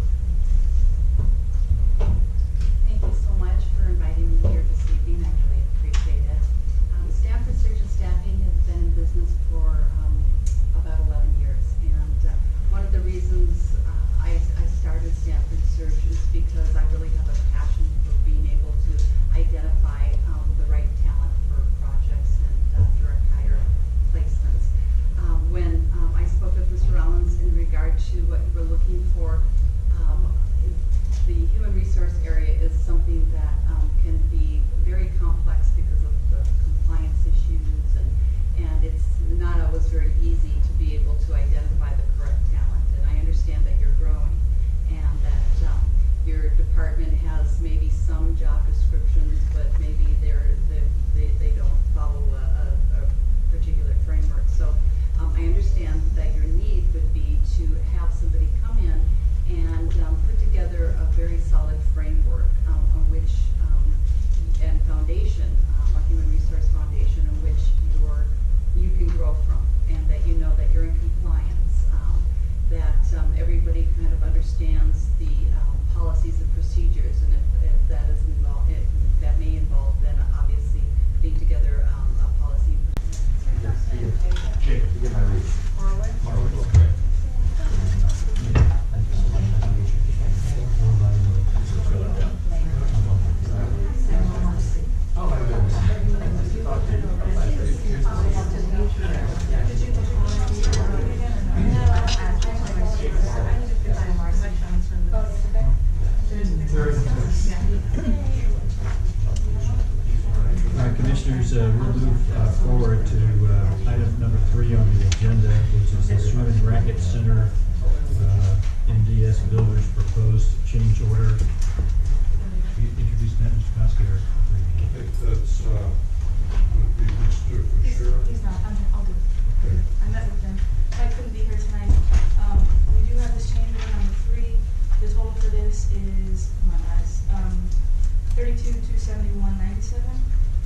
[SPEAKER 10] $32,271.97.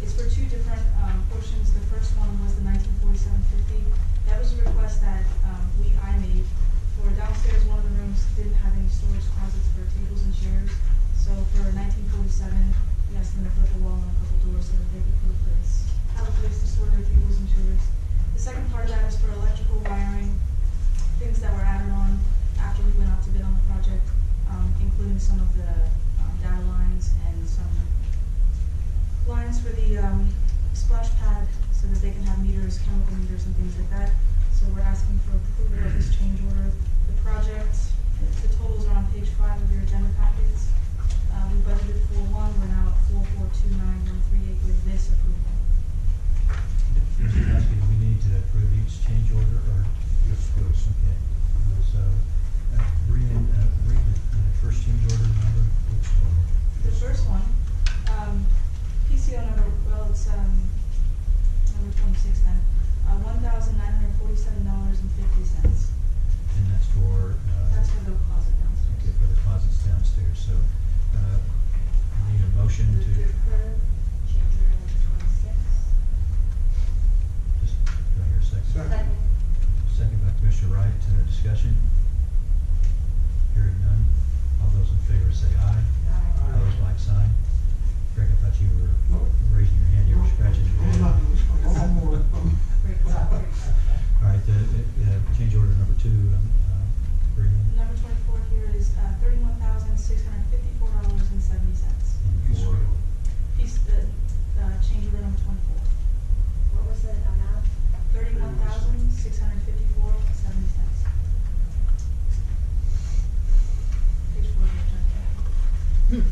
[SPEAKER 10] It's for two different portions. The first one was the 1947-50. That was a request that I made for downstairs. One of the rooms didn't have any storage closets for tables and chairs. So for 1947, we asked them to put a wall and a couple doors so that they could have a place to store their tables and chairs. The second part of that is for electrical wiring, things that were added on after we went out to bid on the project, including some of the data lines and some lines for the splash pad so that they can have meters, chemical meters and things like that. So we're asking for approval of this change order. The project, the totals are on page 5 of your agenda packets. We budgeted for 1, we're now at 4,429,138 with this approval.
[SPEAKER 7] Mr. Kowski, do we need to approve each change order, or?
[SPEAKER 8] Yes, please.
[SPEAKER 7] Okay, so, Brian, read the first change order number.
[SPEAKER 10] The first one, PCO number, well, it's number 26 then, $1,947.50.
[SPEAKER 7] And that's for?
[SPEAKER 10] That's for the closet downstairs.
[SPEAKER 7] Okay, for the closets downstairs, so, I need a motion
[SPEAKER 2] Move
[SPEAKER 7] to,
[SPEAKER 2] to approve change order number 26.
[SPEAKER 7] just, do I hear a second?
[SPEAKER 9] Second.
[SPEAKER 7] Second by Commissioner Wright, discussion? Hearing none, all those in favor say aye.
[SPEAKER 2] Aye.
[SPEAKER 7] Opposed, like sign. Greg, I thought you were raising your hand, you were scratching your head. All right, change order number 2, Brian.
[SPEAKER 10] Number 24 here is $31,654.70.
[SPEAKER 7] And for,
[SPEAKER 10] Piece, change order number 24.
[SPEAKER 2] What was the amount?
[SPEAKER 10] $31,654.70. Page 4 of your agenda.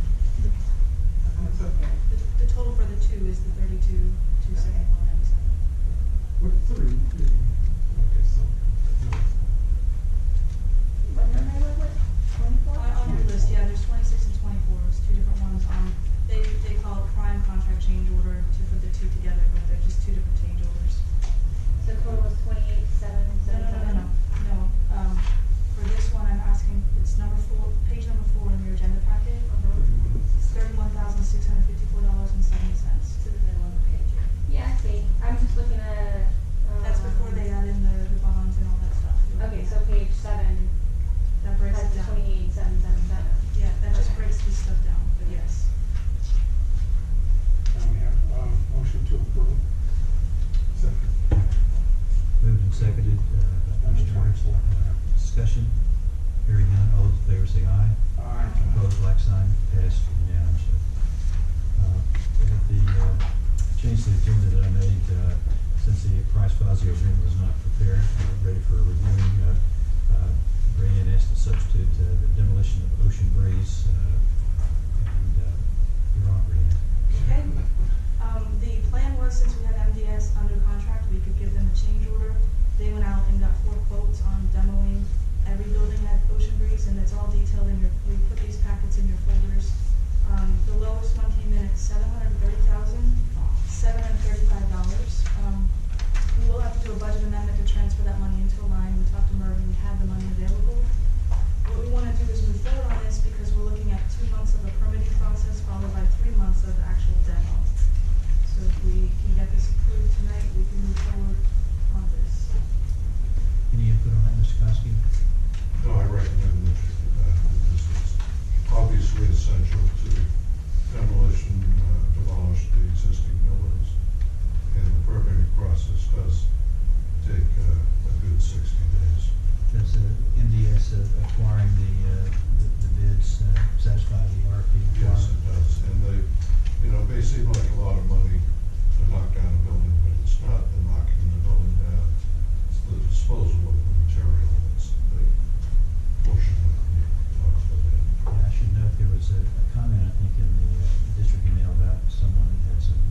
[SPEAKER 6] That's okay.
[SPEAKER 10] The total for the 2 is the $32,271.97.
[SPEAKER 6] What 3? Okay, so.
[SPEAKER 10] What number was it? 24? On your list, yeah, there's 26 and 24, it's 2 different ones. They call it prime contract change order to put the 2 together, but they're just 2 different change orders.
[SPEAKER 2] So total was 28,777?
[SPEAKER 10] No. For this one, I'm asking, it's number 4, page number 4 in your agenda packet. It's $31,654.70.
[SPEAKER 2] To the middle of the page here. Yeah, I see. I'm just looking at.
[SPEAKER 10] That's before they add in the bonds and all that stuff.
[SPEAKER 2] Okay, so page 7
[SPEAKER 10] That breaks
[SPEAKER 2] has
[SPEAKER 10] it
[SPEAKER 2] the
[SPEAKER 10] down.
[SPEAKER 2] 28,777.
[SPEAKER 10] Yeah, that just
[SPEAKER 2] Okay.
[SPEAKER 10] breaks this stuff down, but yes.
[SPEAKER 9] And we have, motion to approve.
[SPEAKER 6] Second.
[SPEAKER 7] moved and seconded, by
[SPEAKER 9] Number
[SPEAKER 7] Commissioner Ernst.
[SPEAKER 9] 24.
[SPEAKER 7] Discussion? Hearing none, all those in favor say aye.
[SPEAKER 9] Aye.
[SPEAKER 7] Opposed, like sign, passed unanimously. The change to the agenda that I made, since the Price-Fazio agreement was not prepared, ready for reviewing, Brian asked to substitute the demolition of Ocean Breeze, and you're on, Brian.
[SPEAKER 10] Okay. The plan was, since we had MDS under contract, we could give them a change order. They went out and got 4 quotes on demoing every building at Ocean Breeze, and it's all detailed in your, we put these packets in your folders. The lowest one came in at $730,735. We will have to do a budget amendment to transfer that money into a line. We talked to Mervyn, we have the money available. What we want to do is move forward on this because we're looking at 2 months of a permitting process followed by 3 months of actual demo. So if we can get this approved tonight, we can move forward on this.
[SPEAKER 7] Any input on that, Mr. Kowski?
[SPEAKER 8] No, I recommend that you do that. This is obviously essential to demolish the existing buildings. And the permitting process does take a good 60 days.
[SPEAKER 7] Does MDS acquiring the bids satisfy the RFP
[SPEAKER 8] Yes,
[SPEAKER 7] requirement?
[SPEAKER 8] it does. And they may seem like a lot of money to knock down a building, but it's not the knocking the building down. It's the disposal of the material that's the big portion of the
[SPEAKER 7] And I should note there was a comment, I think, in the district email about someone that had some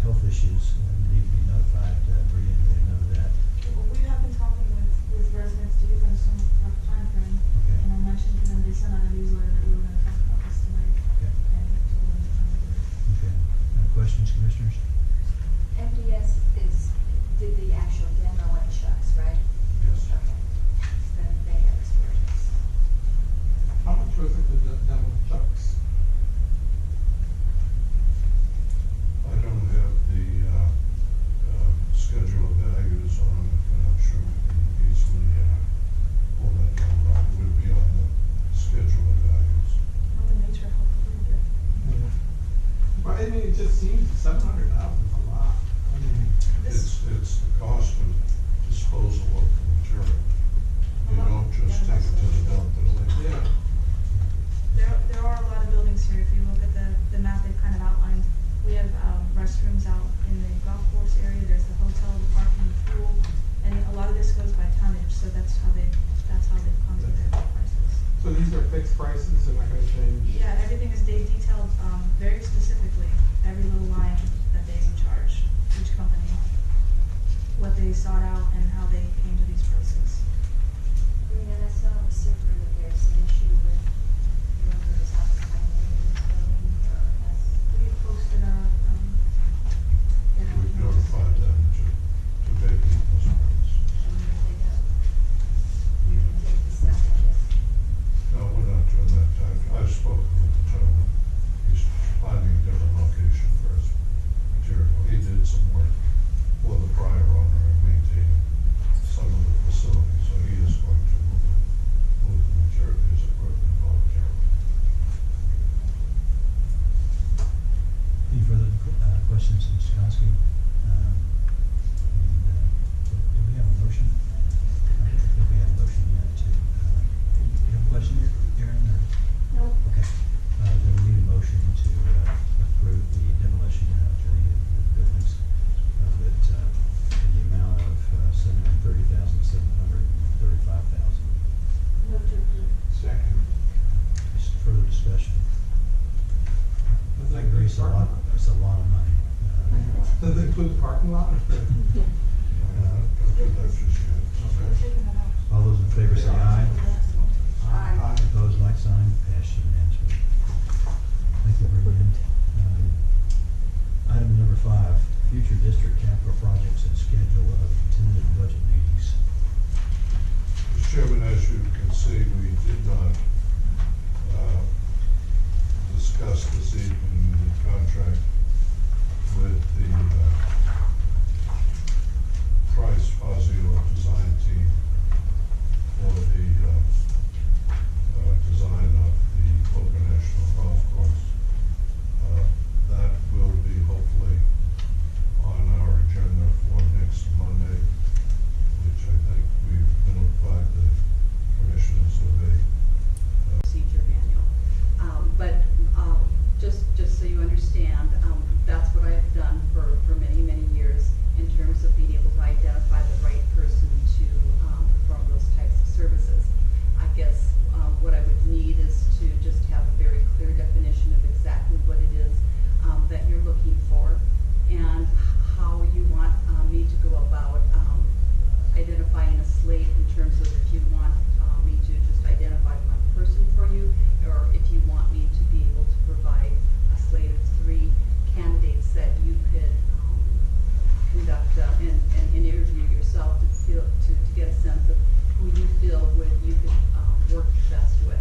[SPEAKER 7] health issues and needed to be notified. Brian, you may know that.
[SPEAKER 10] We have been talking with residents to give them some time frame.
[SPEAKER 7] Okay.
[SPEAKER 10] And I mentioned to them, they sent out a newsletter that we were going to talk about this tonight.
[SPEAKER 7] Okay.
[SPEAKER 10] And told them to come over.
[SPEAKER 7] Okay. Questions, commissioners?
[SPEAKER 2] MDS did the actual demo at Chuck's, right?
[SPEAKER 8] Yes.
[SPEAKER 2] Okay. Then they have experience.
[SPEAKER 6] How much was it to demo Chuck's? these are fixed prices, they're not gonna change?
[SPEAKER 10] Yeah, everything is detailed, very specifically, every little line that they charge, each company, what they sought out and how they came to these prices.
[SPEAKER 2] Rena, I saw on the server that there's an issue with whoever is occupying the building or has.
[SPEAKER 10] We posted a,
[SPEAKER 8] We've notified them to vacate those premises.
[SPEAKER 2] And if they don't, you can take the stuff and just.
[SPEAKER 8] No, we're not doing that. I've spoken with the gentleman. He's finding a different location for his material. He did some work for the prior owner in maintaining some of the facilities, so he is going to move the material, his equipment voluntarily.
[SPEAKER 7] Any further questions, Mr. Kosky? Do we have a motion? I don't think we have a motion yet to, you have a question here, Aaron, or?
[SPEAKER 10] No.
[SPEAKER 7] Okay, then we need a motion to approve the demolition of the buildings that in the amount of $730,735,000.
[SPEAKER 2] Move to approve.
[SPEAKER 9] Second.
[SPEAKER 7] Just further discussion. I agree, it's a lot of money.
[SPEAKER 6] Does it include the parking lot?
[SPEAKER 8] Don't do that just yet.
[SPEAKER 7] All those in favor say aye.
[SPEAKER 6] Aye.
[SPEAKER 7] Opposed, like sign, passed unanimously. Thank you very much. Item number 5, future district capital projects and schedule of tentative budget meetings.
[SPEAKER 8] Mr. Chairman, as you can see, we did not discuss this evening the contract with the Price Fazio design team for the design of the Boca National Golf Course. That will be hopefully on our agenda for next Monday, which I think we've notified the commissioners of a
[SPEAKER 3] Procedure manual. Just so you understand, that's what I've done for many, many years in terms of being able to identify the right person to perform those types of services. I guess what I would need is to just have a very clear definition of exactly what it is that you're looking for and how you want me to go about identifying a slate in terms of if you want me to just identify one person for you, or if you want me to be able to provide a slate of 3 candidates that you could conduct an interview yourself to get a sense of who you feel you could work best with.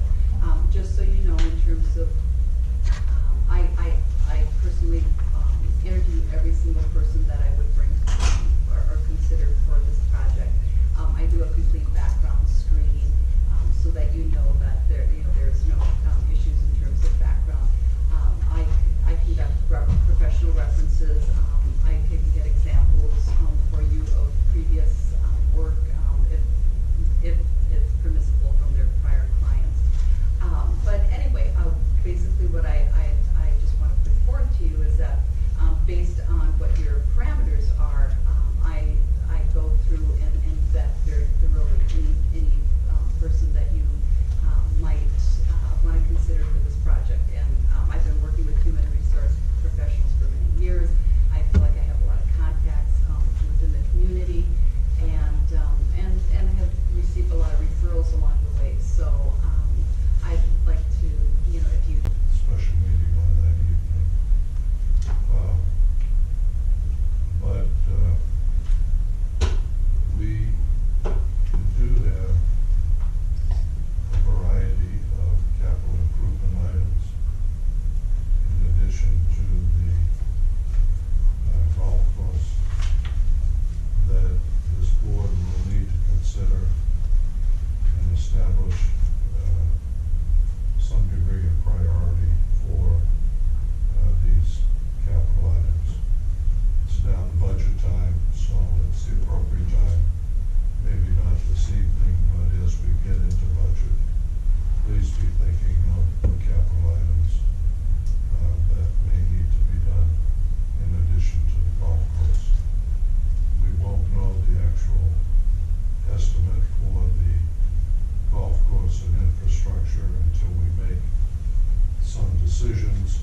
[SPEAKER 8] decisions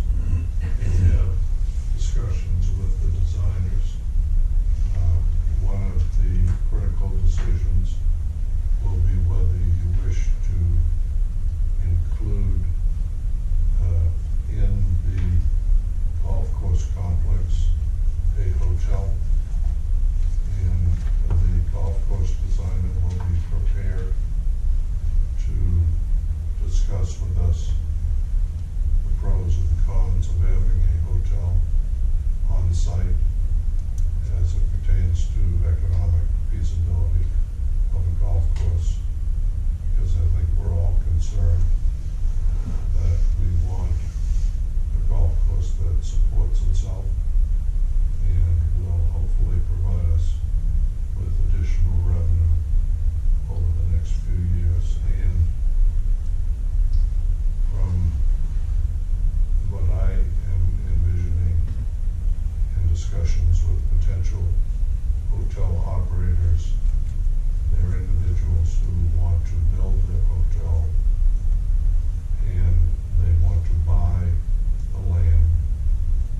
[SPEAKER 8] and have discussions with the designers. One of the critical decisions will be whether you wish to include in the golf course complex a hotel. And the golf course designer will be prepared to discuss with us the pros and cons of having a hotel on site as it pertains to economic feasibility of a golf course. Because I think we're all concerned that we want a golf course that supports itself and will hopefully provide us with additional revenue over the next few years. And from what I am envisioning in discussions with potential hotel operators, they're individuals who want to build their hotel and they want to buy the land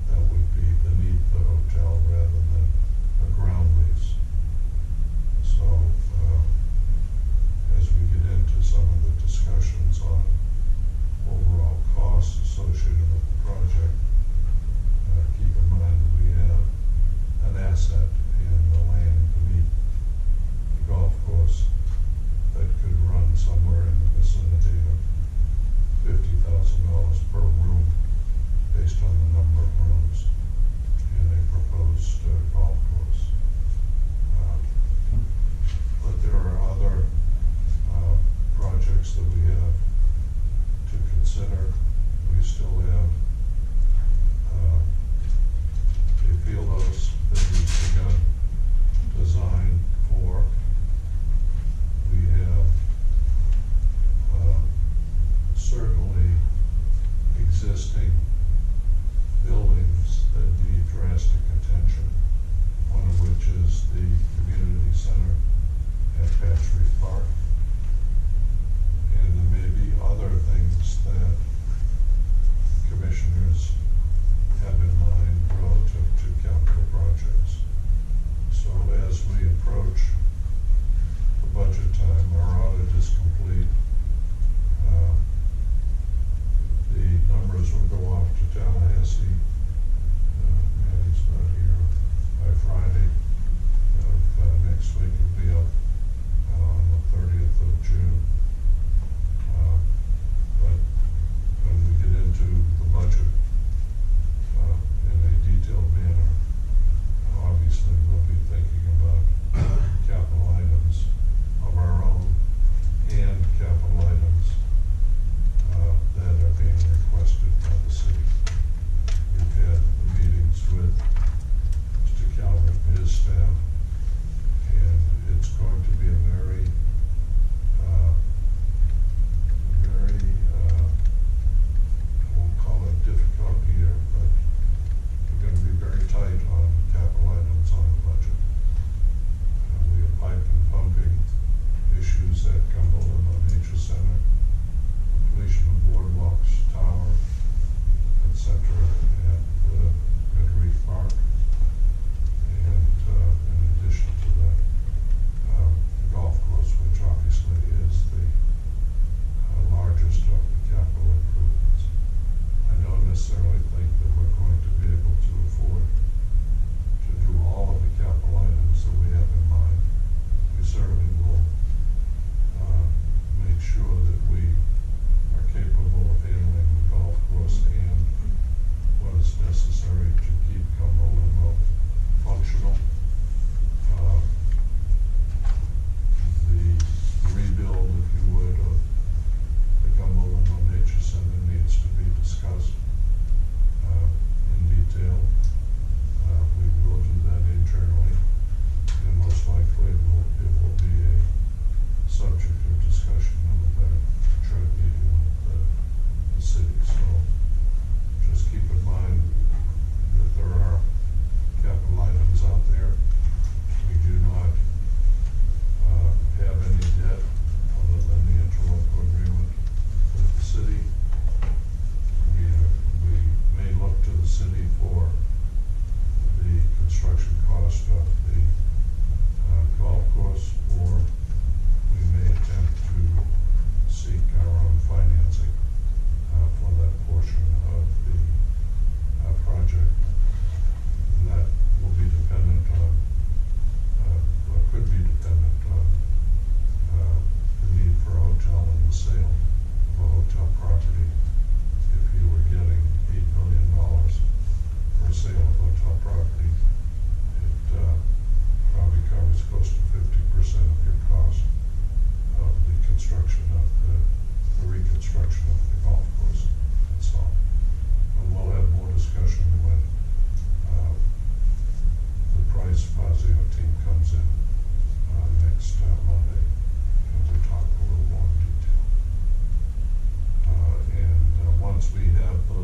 [SPEAKER 8] that would be beneath the hotel rather than a ground lease. So, as we get into some of the discussions on overall costs associated with the project, keep in mind that we have an asset in the land beneath the golf course that could run somewhere in the vicinity of $50,000 per room based on the number of rooms in a proposed golf course. But there are other projects that we have to consider. We still have a field house that we've begun design for. We have certainly existing buildings that need drastic attention, one of which is the community center at Patchogue Park. And there may be other things that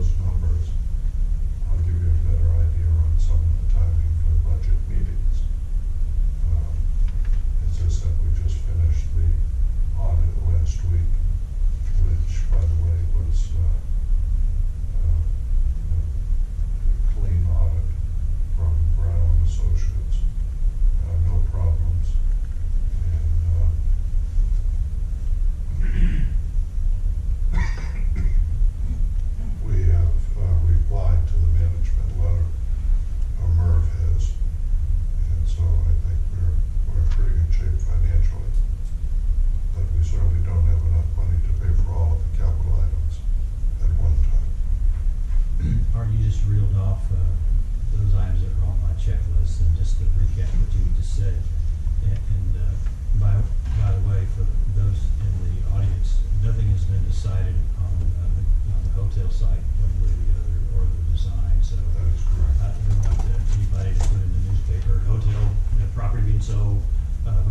[SPEAKER 8] those numbers, I'll give you a better idea on some of the timing for budget meetings. As I said, we just finished the audit last week, which, by the way, was a clean audit from Brown Associates. No problems. And we have replied to the management letter, or Merv has, and so I think we're in pretty good shape financially. But we certainly don't have enough money to pay for all of the capital items at one time.
[SPEAKER 7] Art, you just reeled off those items that were on my checklist, and just to recap what you just said, and by the way, for those in the audience, nothing has been decided on the hotel site one way or the other, or the design, so
[SPEAKER 8] That is correct.
[SPEAKER 7] I don't want anybody to put in the newspaper, hotel, property being sold,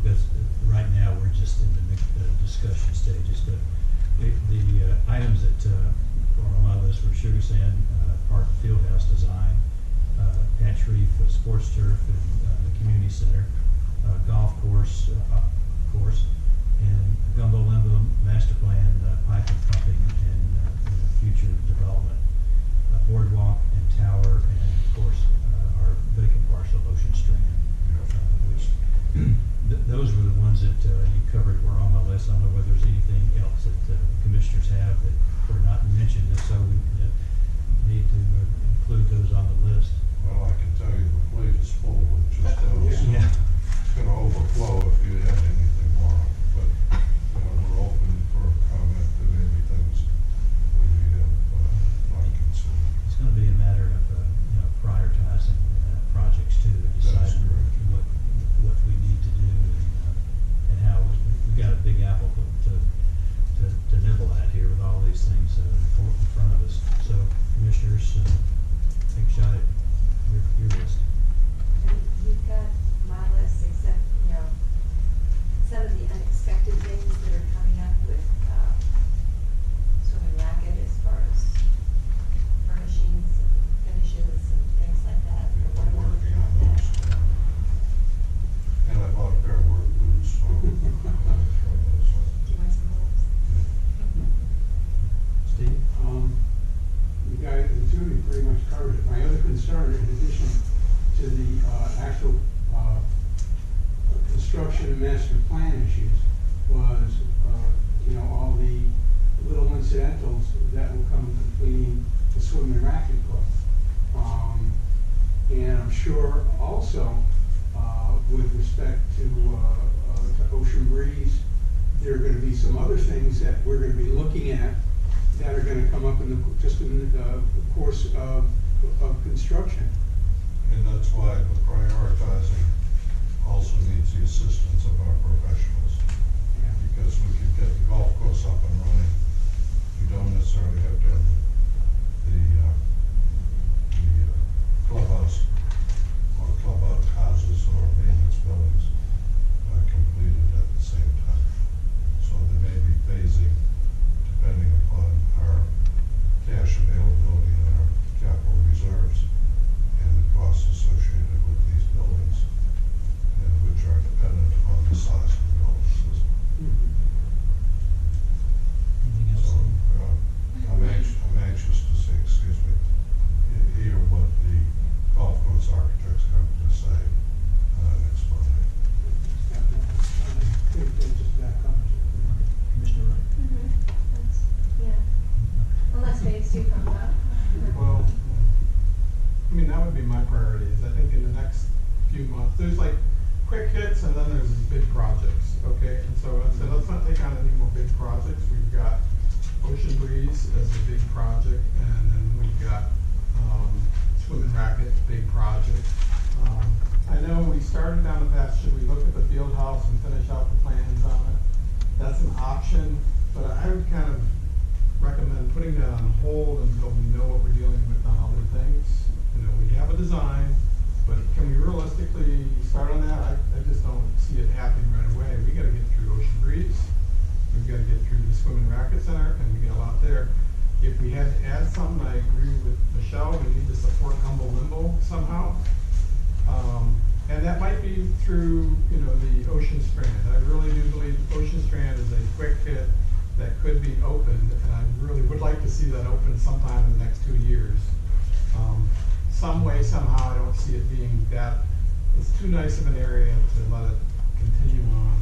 [SPEAKER 7] because right now we're just in the discussion stages, but the items that were on my list were Sugar Sand Park Fieldhouse design, Patch Reef Sports Turf and the Community Center, golf course, and Gumbo Limbo Master Plan, pipe and pumping, and future development, boardwalk and tower, and of course our vacant parcel Ocean Strand, which those were the ones that you covered were on my list. I don't know whether there's anything else that commissioners have that were not mentioned, if so we need to include those on the list.
[SPEAKER 8] Well, I can tell you the plate is full with just those.
[SPEAKER 7] Yeah.
[SPEAKER 8] It's gonna overflow if you add anything more, but, we're open for comment to maybe things we have not considered.
[SPEAKER 7] It's gonna be a matter of, prioritizing projects too, and
[SPEAKER 8] That is
[SPEAKER 7] deciding
[SPEAKER 8] correct.
[SPEAKER 7] what we need to do, and how we've got a big apple to nibble at here with all these things in front of us. So, commissioners, take a shot at your list.
[SPEAKER 2] You've got my list, except, some of the unexpected things that are coming up with, swimming racket as far as furnishings and finishes and things like that.
[SPEAKER 8] We're working on those. And I bought a pair of work boots, so I'm gonna throw those on.
[SPEAKER 2] Do you want some hopes?
[SPEAKER 7] Steve?
[SPEAKER 9] You guys, Judy pretty much covered it. My other concern, in addition to the actual construction and master plan issues, was, all the little incidentals that will come to completing the swim and racket club. And I'm sure also, with respect to Ocean Breeze, there are gonna be some other things that we're gonna be looking at that are gonna come up in the course of construction.
[SPEAKER 8] And that's why the prioritizing also needs the assistance of our professionals. Because we can get the golf course up and running. You don't necessarily have to have the clubhouse or clubhouse houses or maintenance buildings completed at the same time. So there may be phasing depending upon our cash availability and our capital reserves and the costs associated with these buildings, and which are dependent upon the size of the building system.
[SPEAKER 7] Anything else?
[SPEAKER 8] So, I'm anxious to see, hear what the golf course architects have to say, next Monday.
[SPEAKER 7] Commissioner Wright?
[SPEAKER 2] Unless phase two comes up.
[SPEAKER 6] Well, that would be my priority, is I think in the next few months, there's like quick hits and then there's these big projects, okay? And so I said, let's not take on any more big projects. We've got Ocean Breeze as a big project, and then we've got Swim and Racket, big project. I know we started down the path, should we look at the field house and finish out the plans on it? That's an option, but I would kind of recommend putting that on hold until we know what we're dealing with on other things. We have a design, but can we realistically start on that? I just don't see it happening right away. We gotta get through Ocean Breeze, we've gotta get through the Swim and Racket Center, and we got a lot there. If we had to add that's something I agree with Michelle, we need to support Gumbo Limbo somehow. And that might be through, you know, the Ocean Strand. I really do believe Ocean Strand is a quick hit that could be opened, and I really would like to see that open sometime in the next 2 years. Some way, somehow, I don't see it being that, it's too nice of an area to let it continue on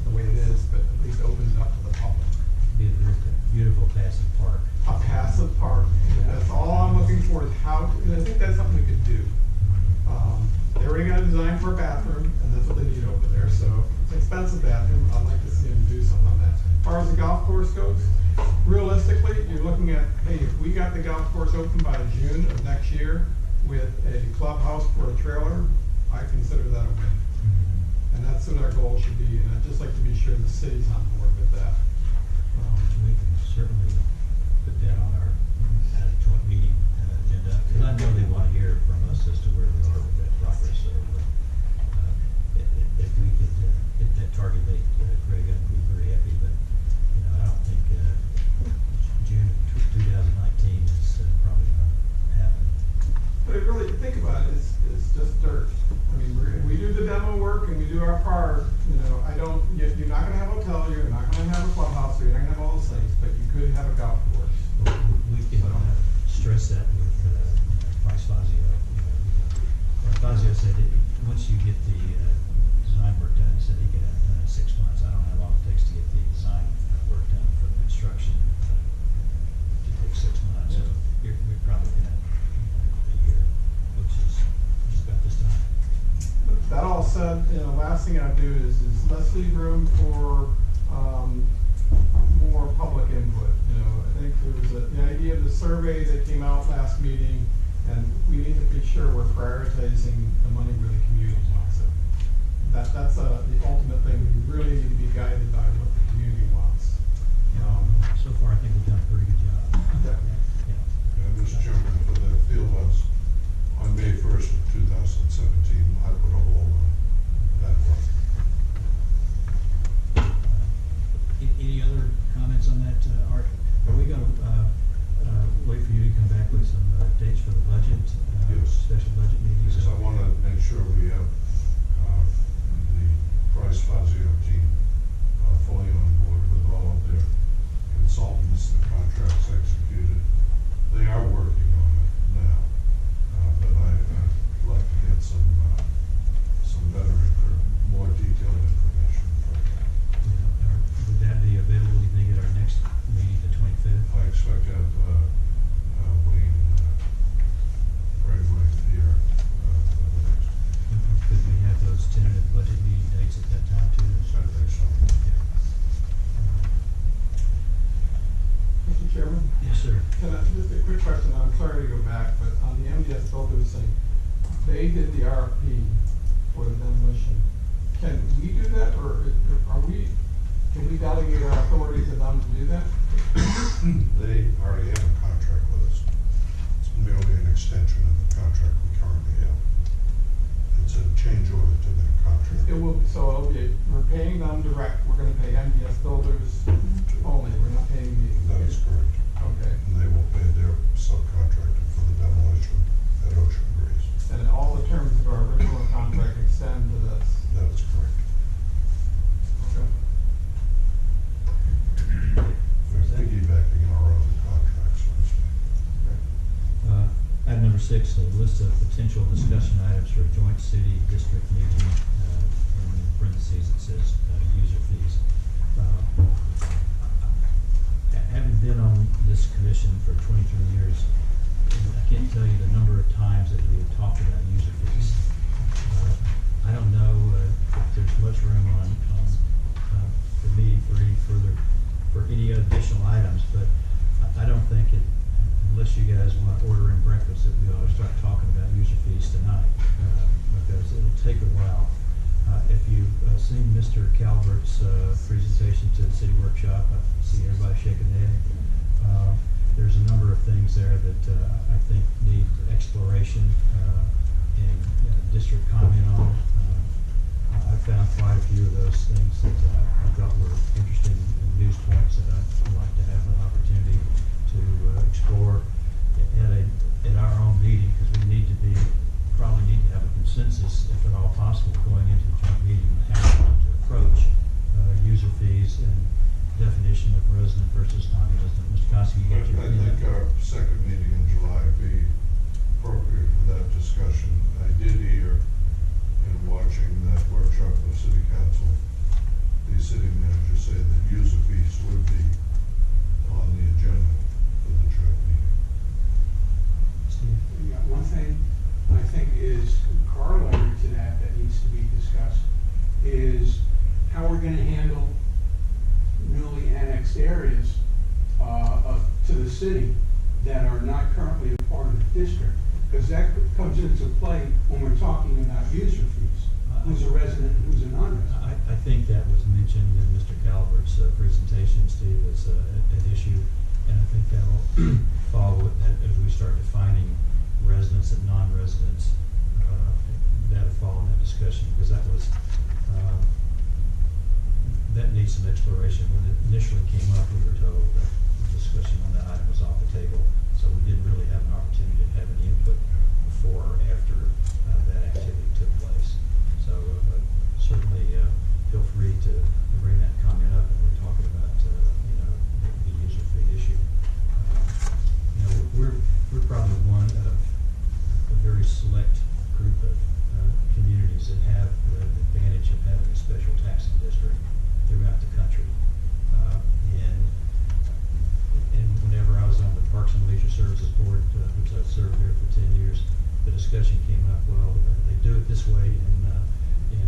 [SPEAKER 6] the way it is, but at least opens it up to the public.
[SPEAKER 7] Be a beautiful passive park.
[SPEAKER 6] A passive park, that's all I'm looking for is how, and I think that's something we could do. They already got a design for a bathroom, and that's what they need over there, so it's an expensive bathroom, I'd like to see them do something on that. As far as the golf course goes, realistically, you're looking at, hey, if we got the golf course open by June of next year with a clubhouse for a trailer, I consider that a win. And that's what our goal should be, and I'd just like to be sure the city's on board with that.
[SPEAKER 7] We can certainly put that on our joint meeting agenda, because I know they want to hear from us as to where we are with that progress. So if we could hit that target date, Greg, I'd be very happy. But you know, I don't think June of 2019 is probably going to happen.
[SPEAKER 6] But if really think about it, it's just dirt. I mean, we do the demo work and we do our part, you know, you're not gonna have a hotel, you're not gonna have a clubhouse, you're not gonna have all those things, but you could have a golf course.
[SPEAKER 7] We can stress that with Vice Fazio. Fazio said that once you get the design work done, he said he could have it done in 6 months. I don't know how long it takes to get the design work done for the construction. It takes 6 months, so we're probably gonna a year, which is just about this time.
[SPEAKER 6] That all said, you know, last thing I'd do is let's leave room for more public input. You know, I think there was the idea of the survey that came out last meeting, and we need to be sure we're prioritizing the money where the community wants it. That's the ultimate thing. We really need to be guided by what the community wants.
[SPEAKER 7] So far, I think we've done a pretty good job.
[SPEAKER 6] Definitely.
[SPEAKER 8] Yeah, Mr. Chairman, for the field house, on May 1st of 2017, I put a hold on that work.
[SPEAKER 7] Any other comments on that, Art? Are we going to wait for you to come back with some dates for the budget,
[SPEAKER 8] Yes.
[SPEAKER 7] special budget meetings?
[SPEAKER 8] Because I want to make sure we have the Price Fazio team fully on board with all of their consultants, the contracts executed. They are working on it now, but I'd like to get some better, more detailed information from that.
[SPEAKER 7] Would that be available, you think, at our next meeting, the 25th?
[SPEAKER 8] I expect to have Wayne Braithwaite here for the next.
[SPEAKER 7] Could we have those tentative budget meeting dates at that time too?
[SPEAKER 8] I think so.
[SPEAKER 6] Mr. Chairman?
[SPEAKER 7] Yes, sir.
[SPEAKER 6] Can I, just a quick question, I'm sorry to go back, but on the MDS builders thing, they did the RFP for the demolition. Can we do that, or can we delegate our authority to them to do that?
[SPEAKER 8] They already have a contract with us. It's merely an extension of the contract we currently have. It's a change order to their contract.
[SPEAKER 6] We're paying them direct, we're gonna pay MDS builders only, we're not paying the.
[SPEAKER 8] That is correct.
[SPEAKER 6] Okay.
[SPEAKER 8] And they will pay their subcontractor for the demolition at Ocean Breeze.
[SPEAKER 6] And all the terms of our original contract extend to this.
[SPEAKER 8] That is correct.
[SPEAKER 6] Okay.
[SPEAKER 8] We're piggybacking our own contracts, so to speak.
[SPEAKER 7] Item number 6, a list of potential discussion items for a joint city district meeting. In parentheses, it says user fees. Having been on this commission for 23 years, I can't tell you the number of times that we have talked about user fees. I don't know if there's much room on the meeting for any additional items, but I don't think it, unless you guys want to order in breakfast, that we ought to start talking about user fees tonight, because it'll take a while. If you've seen Mr. Calvert's presentation to the city workshop, I see everybody shaking their head. There's a number of things there that I think need exploration and district comment on. I found quite a few of those things that I thought were interesting news points that I'd like to have an opportunity to explore.
[SPEAKER 9] the city that are not currently a part of the district? Because that comes into play when we're talking about user fees, who's a resident and who's a non-resident.
[SPEAKER 7] I think that was mentioned in Mr. Calvert's presentation, Steve, as an issue, and I think that will follow as we start defining residents and non-residents. That'll follow in that discussion, because that was that needs some exploration. When it initially came up, we were told that the discussion on that item was off the table, so we didn't really have an opportunity to have any input before or after that activity took place. So certainly feel free to bring that comment up when we're talking about the user fee issue. We're probably one of a very select group of communities that have the advantage of having a special taxing district throughout the country. And whenever I was on the Parks and Leisure Services Board, which I served there for 10 years, the discussion came up, well, they do it this way in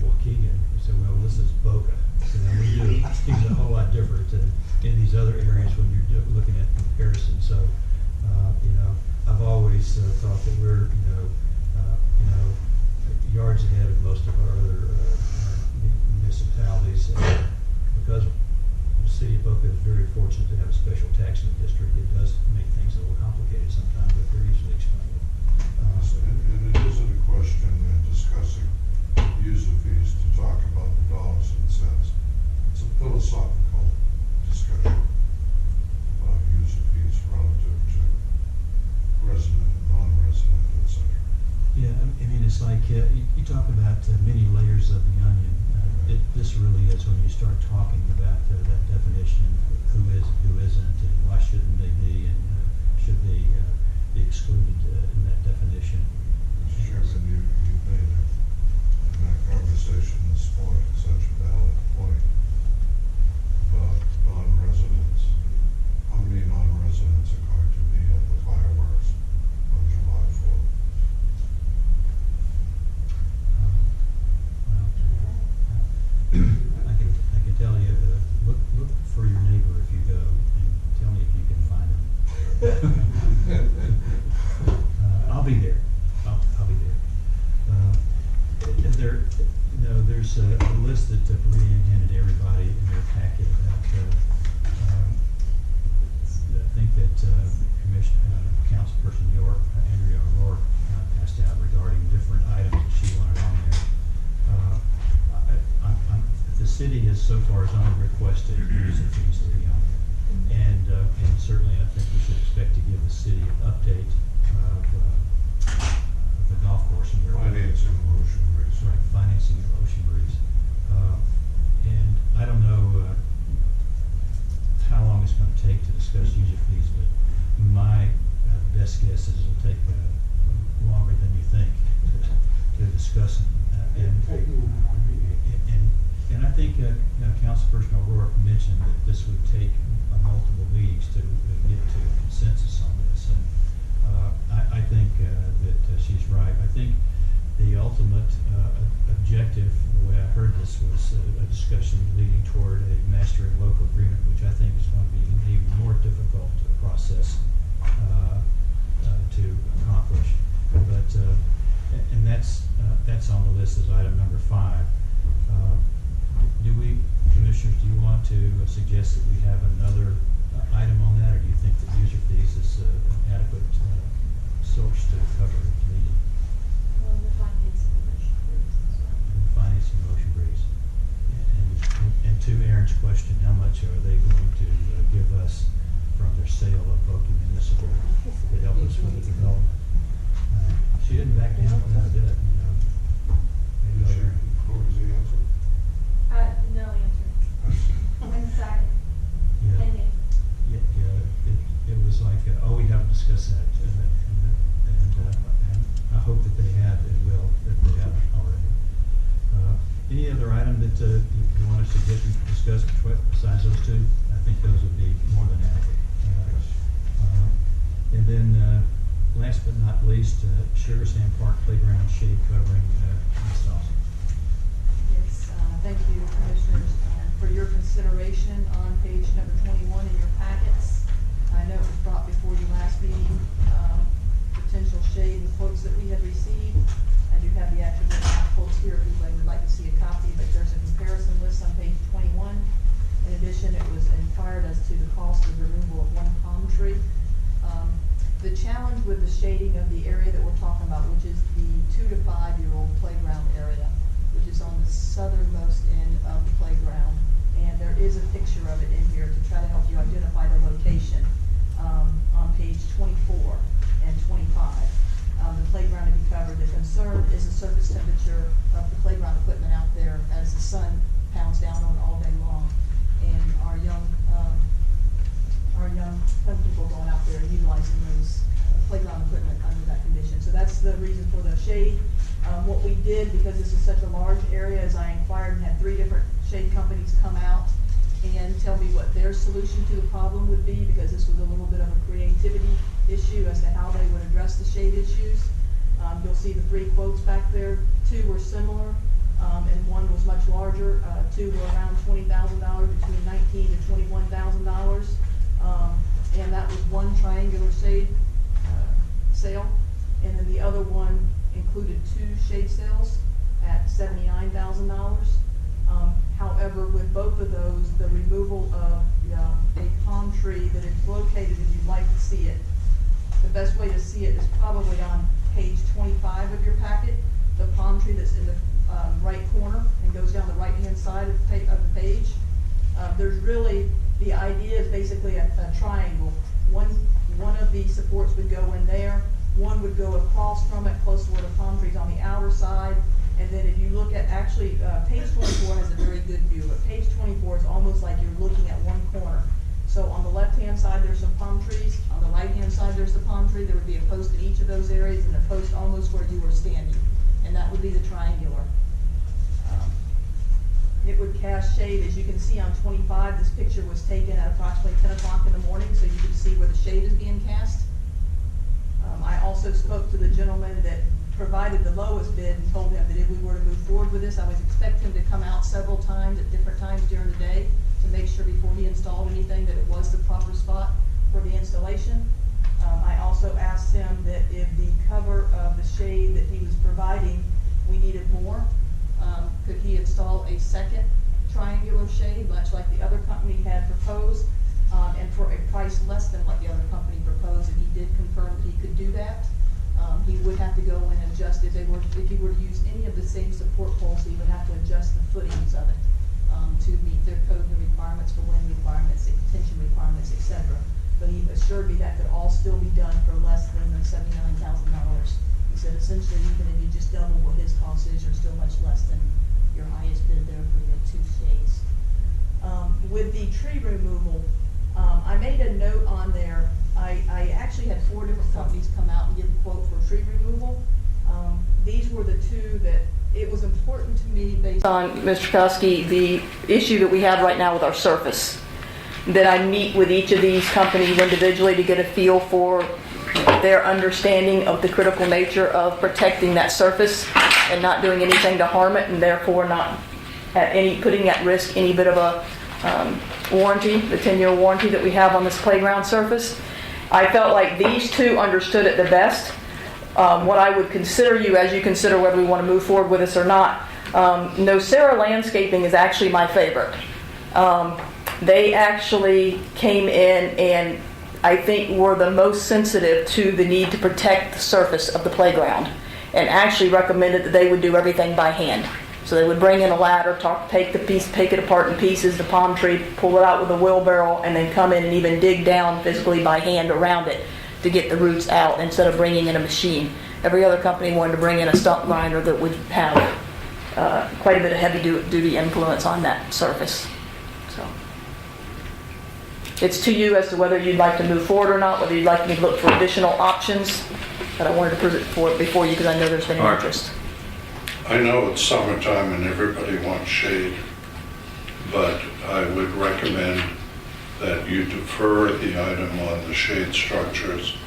[SPEAKER 7] Waukegan. We said, well, this is Boca. So we do things a whole lot different than in these other areas when you're looking at comparison. So, I've always thought that we're, yards ahead of most of our other municipalities, because the city of Boca is very fortunate to have a special taxing district. It does make things a little complicated sometimes, but they're easily explained.
[SPEAKER 8] And it isn't a question in discussing user fees to talk about the dollars and cents. It's a philosophical discussion about user fees relative to resident and non-resident, etc.
[SPEAKER 7] Yeah, I mean, it's like you talk about many layers of the onion. This really is when you start talking about that definition of who is and who isn't, and why shouldn't they be, and should they be excluded in that definition.
[SPEAKER 8] Mr. Chairman, you made it in that conversation this morning such a valid point about non-residents. How many non-residents are going to be at the fireworks on July 4th?
[SPEAKER 7] I can tell you, look for your neighbor if you go, and tell me if you can find him. I'll be there. I'll be there. There's a list that Brianne handed everybody in their packet about. I think that Councilperson York, Andrea O'Rourke, passed out regarding different items that she wanted on there. The city has so far has only requested user fees to be on there, and certainly I think we should expect to give the city an update of the golf course and where
[SPEAKER 8] financing of Ocean Breeze.
[SPEAKER 7] Right, financing of Ocean Breeze, and I don't know how long it's going to take to discuss user fees, but my best guess is it'll take longer than you think to discuss them. And I think Councilperson O'Rourke mentioned that this would take multiple meetings to get to consensus on this, and I think that she's right. I think the ultimate objective, the way I heard this, was a discussion leading toward a master and local agreement, which I think is going to be an even more difficult process to accomplish. But and that's on the list as item number 5. Commissioners, do you want to suggest that we have another item on that, or do you think that user fees is an adequate source to cover the meeting?
[SPEAKER 2] Well, the financing of Ocean Breeze as well.
[SPEAKER 7] And the financing of Ocean Breeze. And to Aaron's question, how much are they going to give us from their sale of Boca Municipal to help us with the development? She didn't back down from that a bit.
[SPEAKER 8] What was the answer?
[SPEAKER 10] No answer. Undecided.
[SPEAKER 7] Yeah.
[SPEAKER 10] Pending.
[SPEAKER 7] It was like, oh, we haven't discussed that, and I hope that they have and will, if they haven't already. Any other item that you want us to discuss besides those two? I think those would be more than adequate. And then, last but not least, Sugar Sand Park Playground shade covering, Ms. Dawson.
[SPEAKER 19] Yes, thank you, Commissioners, for your consideration on page number 21 in your packets. challenge with the shading of the area that we're talking about, which is the 2 to 5-year-old playground area, which is on the southernmost end of the playground. And there is a picture of it in here to try to help you identify the location on page 24 and 25. The playground to be covered. The concern is the surface temperature of the playground equipment out there as the sun pounds down on it all day long. And our young fun people going out there and utilizing those playground equipment under that condition. So that's the reason for the shade. What we did, because this is such a large area, is I inquired and had 3 different shade companies come out and tell me what their solution to the problem would be, because this was a little bit of a creativity issue as to how they would address the shade issues. You'll see the 3 quotes back there. 2 were similar, and 1 was much larger. 2 were around $20,000, between $19,000 to $21,000. And that was 1 triangular shade sale, and then the other one included 2 shade sales at $79,000. However, with both of those, the removal of a palm tree that is located, if you'd like to see it, the best way to see it is probably on page 25 of your packet. The palm tree that's in the right corner and goes down the right-hand side of the page. There's really, the idea is basically a triangle. One of the supports would go in there, one would go across from it, close to where the palm tree's on the outer side, and then if you look at, actually, page 24 has a very good view, but page 24 is almost like you're looking at one corner. So on the left-hand side, there's some palm trees. On the right-hand side, there's the palm tree. There would be a post in each of those areas and a post almost where you were standing, and that would be the triangular. It would cast shade, as you can see on 25. This picture was taken at approximately 10 o'clock in the morning, so you can see where the shade is being cast. I also spoke to the gentleman that provided the lowest bid and told him that if we were to move forward with this, I was expecting him to come out several times at different times during the day to make sure before he installed anything that it was the proper spot for the installation. I also asked him that if the cover of the shade that he was providing, we needed more, could he install a second triangular shade, much like the other company had proposed, and for a price less than what the other company proposed, and he did confirm that he could do that. He would have to go in and adjust, if he were to use any of the same support poles, he would have to adjust the footings of it to meet their code and requirements for wind requirements, tension requirements, etc. But he assured me that could all still be done for less than the $79,000. He said essentially even if you just double what his cost is, you're still much less than your highest bid there for your 2 shades. With the tree removal, I made a note on there. I actually had 4 different companies come out and give a quote for tree removal. These were the 2 that it was important to me based on, Mr. Kowski, the issue that we have right now with our surface. That I meet with each of these companies individually to get a feel for their understanding of the critical nature of protecting that surface and not doing anything to harm it, and therefore not putting at risk any bit of a warranty, the 10-year warranty that we have on this playground surface. I felt like these 2 understood it the best. What I would consider you, as you consider whether we want to move forward with this or not, Nocera Landscaping is actually my favorite. They actually came in and I think were the most sensitive to the need to protect the surface of the playground, and actually recommended that they would do everything by hand. So they would bring in a ladder, take it apart in pieces, the palm tree, pull it out with a wheelbarrow, and then come in and even dig down physically by hand around it to get the roots out instead of bringing in a machine. Every other company wanted to bring in a stump grinder that would have quite a bit of heavy-duty influence on that surface. So it's to you as to whether you'd like to move forward or not, whether you'd like me to look for additional options. But I wanted to put it forward before you because I know there's been an interest.
[SPEAKER 8] I know it's summertime and everybody wants shade, but I would recommend that you defer the item on the shade structures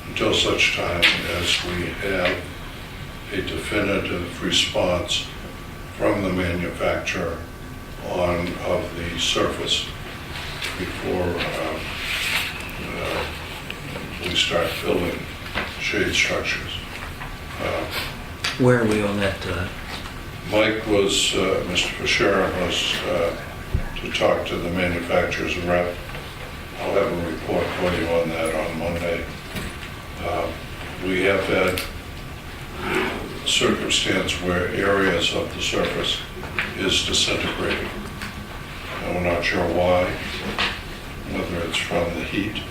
[SPEAKER 8] until such time as we have a definitive response from the manufacturer of the surface before we start building shade structures.
[SPEAKER 20] Where are we on that?
[SPEAKER 8] Mike was, Mr. Fischera was to talk to the manufacturer's rep. I'll have a report for you on that on Monday. we have had circumstance where areas of the surface is disintegrating. And we're not sure why, whether it's from the heat.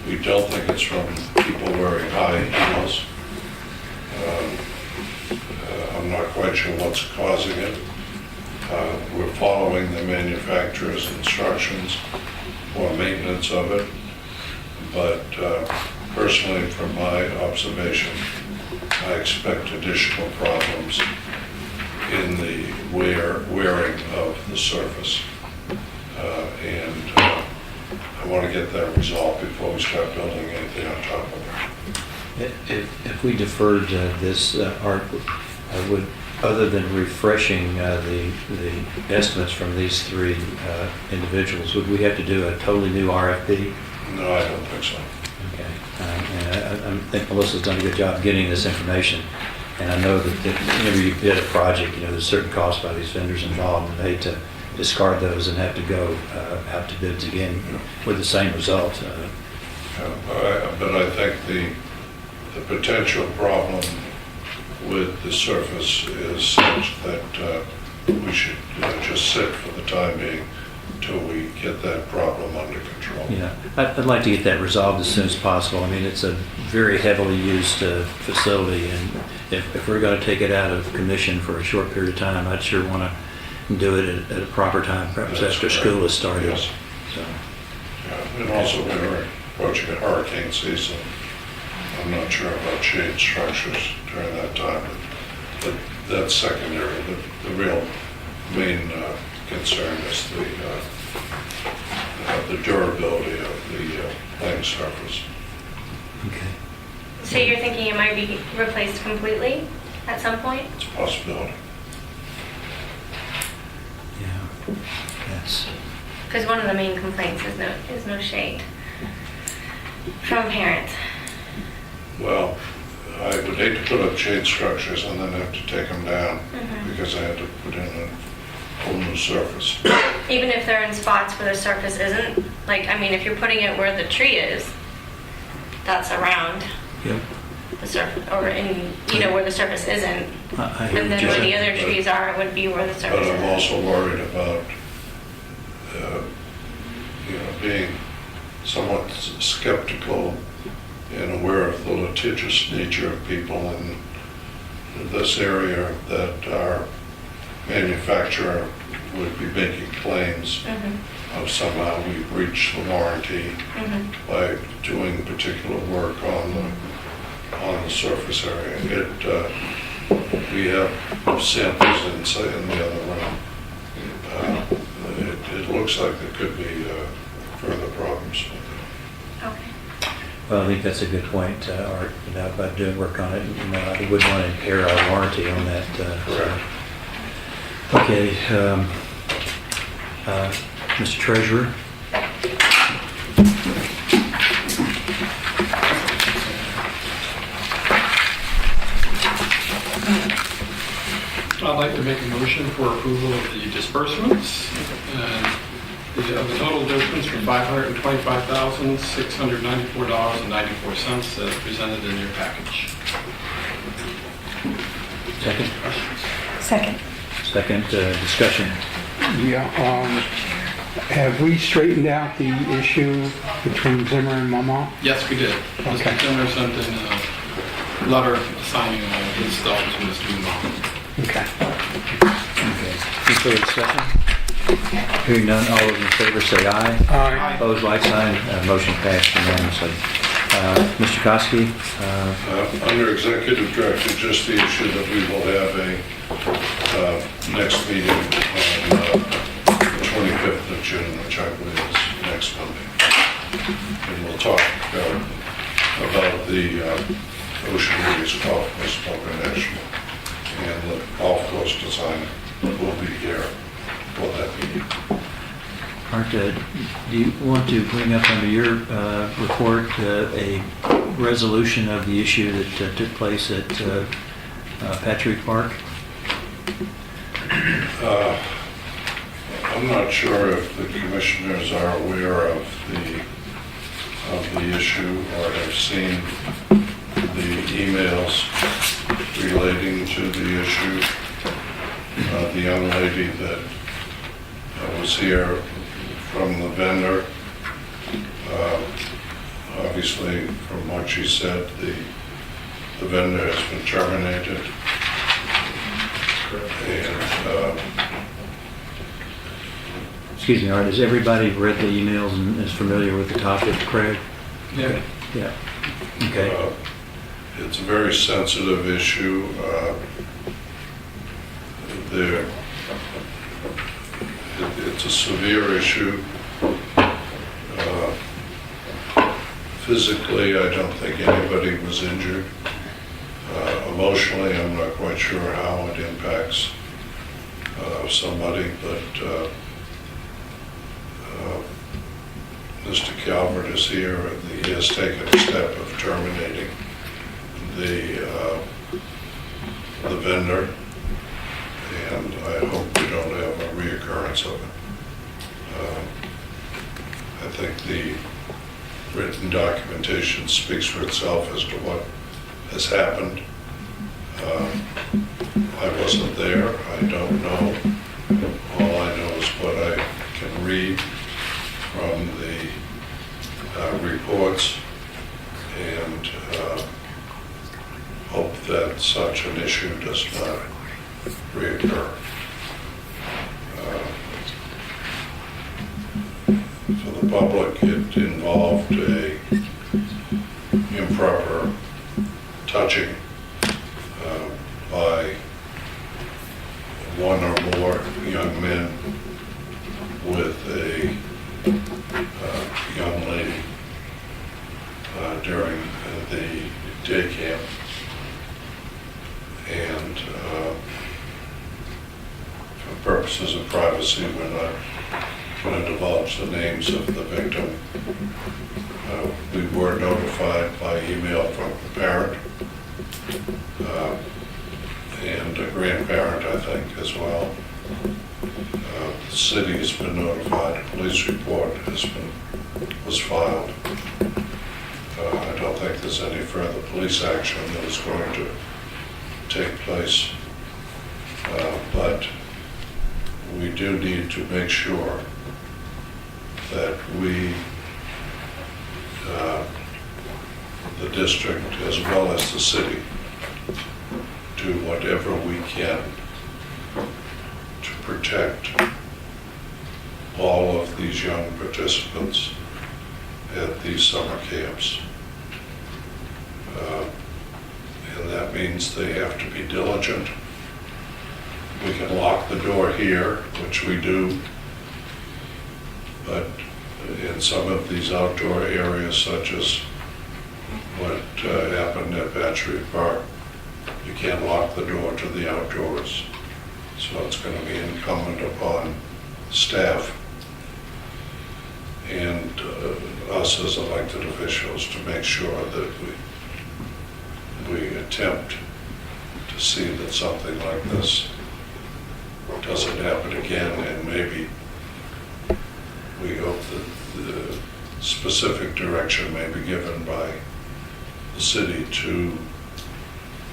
[SPEAKER 8] We don't think it's from people wearing high heels. I'm not quite sure what's causing it. We're following the manufacturer's instructions for maintenance of it, but personally, from my observation, I expect additional problems in the wearing of the surface. And I want to get that resolved before we start building anything on top of it.
[SPEAKER 20] If we deferred this, Art, I would, other than refreshing the estimates from these three individuals, would we have to do a totally new RFP?
[SPEAKER 8] No, I don't think so.
[SPEAKER 20] Okay. And I think Melissa's done a good job getting this information. And I know that whenever you bid a project, there's certain costs by these vendors involved, and I hate to discard those and have to go out to bids again with the same result.
[SPEAKER 8] But I think the potential problem with the surface is such that we should just sit for the time being until we get that problem under control.
[SPEAKER 20] Yeah, I'd like to get that resolved as soon as possible. I mean, it's a very heavily used facility, and if we're going to take it out of commission for a short period of time, I'd sure want to do it at a proper time, perhaps
[SPEAKER 8] That's
[SPEAKER 20] after
[SPEAKER 8] correct.
[SPEAKER 20] school has started.
[SPEAKER 8] Yes.
[SPEAKER 20] So,
[SPEAKER 8] Yeah, and also we're approaching a hurricane season. I'm not sure about shade structures during that time, but that's secondary. The real main concern is the durability of the playing surface.
[SPEAKER 20] okay.
[SPEAKER 21] So you're thinking it might be replaced completely at some point?
[SPEAKER 8] It's a possibility.
[SPEAKER 20] Yeah, that's.
[SPEAKER 21] Because one of the main complaints is no shade from parents.
[SPEAKER 8] Well, I would hate to put up shade structures and then have to take them down because I had to put in a whole new surface.
[SPEAKER 21] Even if they're in spots where the surface isn't, if you're putting it where the tree is, that's around
[SPEAKER 20] Yep.
[SPEAKER 21] the surface, or in, where the surface isn't.
[SPEAKER 20] I hear
[SPEAKER 21] And
[SPEAKER 20] what
[SPEAKER 21] then
[SPEAKER 20] you're
[SPEAKER 21] where the
[SPEAKER 20] saying,
[SPEAKER 21] other trees are, it would be where the
[SPEAKER 8] But
[SPEAKER 21] surface
[SPEAKER 8] I'm
[SPEAKER 21] isn't.
[SPEAKER 8] also worried about, being somewhat skeptical and aware of the litigious nature of people in this area, that our manufacturer would be making claims of somehow we breached the warranty by doing particular work on the surface area. We have samples in the other room. It looks like there could be further problems with it.
[SPEAKER 21] Okay.
[SPEAKER 20] Well, I think that's a good point, Art, about doing work on it. I wouldn't want to impair our warranty on that.
[SPEAKER 8] Correct.
[SPEAKER 20] Okay, Mr. Treasurer?
[SPEAKER 22] I'd like to make a motion for approval of the disbursements, and the total disbursements for $525,694.94 as presented in your package.
[SPEAKER 20] Second?
[SPEAKER 21] Second.
[SPEAKER 20] Second, discussion.
[SPEAKER 9] Yeah, have we straightened out the issue between Zimmer and Mama?
[SPEAKER 22] Yes, we did.
[SPEAKER 9] Okay.
[SPEAKER 22] Mr. Zimmer sent in a letter assigning his stuff to Mr. Mama.
[SPEAKER 9] Okay.
[SPEAKER 20] Okay. Any further discussion? Hearing none, all those in favor say aye.
[SPEAKER 9] Aye.
[SPEAKER 20] Opposed, like sign. Motion passed unanimously. Mr. Koski?
[SPEAKER 8] Under executive director, just the issue that we will have a next meeting on the 25th of June, which I believe is next Monday. And we'll talk about the Ocean Breeze Golf Course Poker National. And the golf course design will be here for that meeting.
[SPEAKER 20] Art, do you want to bring up under your report a resolution of the issue that took place at Patrick Park?
[SPEAKER 8] I'm not sure if the commissioners are aware of the issue or have seen the emails relating to the issue. The young lady that was here from the vendor, obviously from what she said, the vendor has been terminated. And
[SPEAKER 20] Excuse me, Art, has everybody read the emails and is familiar with the topic, Craig?
[SPEAKER 8] Yeah.
[SPEAKER 20] Yeah. Okay.
[SPEAKER 8] It's a very sensitive issue. It's a severe issue. Physically, I don't think anybody was injured. Emotionally, I'm not quite sure how it impacts somebody, but Mr. Calvert is here, and he has taken a step of terminating the vendor, and I hope we don't have a reoccurrence of it. I think the written documentation speaks for itself as to what has happened. I wasn't there, I don't know. All I know is what I can read from the reports, and hope that such an issue does not reoccur. For the public, it involved a improper touching by one or more young men with a young lady during the day camp. And for purposes of privacy, we're not going to divulge the names of the victim. We were notified by email from the parent and a grandparent, I think, as well. The city has been notified, a police report was filed. I don't think there's any further police action that is going to take place, but we do need to make sure that we, the district as well as the city, do whatever we can to protect all of these young participants at these summer camps. And that means they have to be diligent. We can lock the door here, which we do, but in some of these outdoor areas, such as what happened at Battery Park, you can't lock the door to the outdoors. So it's going to be incumbent upon staff and us as elected officials to make sure that we attempt to see that something like this doesn't happen again, and maybe we hope that the specific direction may be given by the city to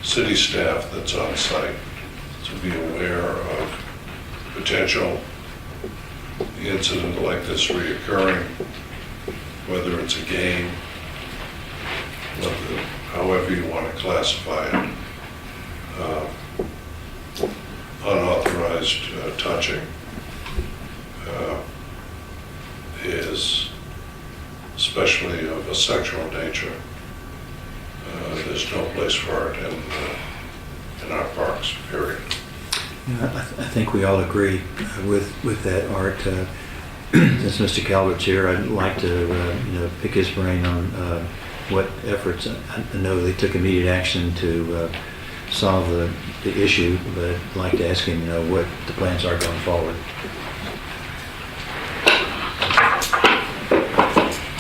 [SPEAKER 8] city staff that's on site to be aware of potential incident like this reoccurring, whether it's a game, however you want to classify it, unauthorized touching is, especially of a sexual nature, there's no place for it in our parks, period.
[SPEAKER 20] Yeah, I think we all agree with that, Art. Since Mr. Calvert's here, I'd like to pick his brain on what efforts. I know they took immediate action to solve the issue, but I'd like to ask him, what the plans are going forward.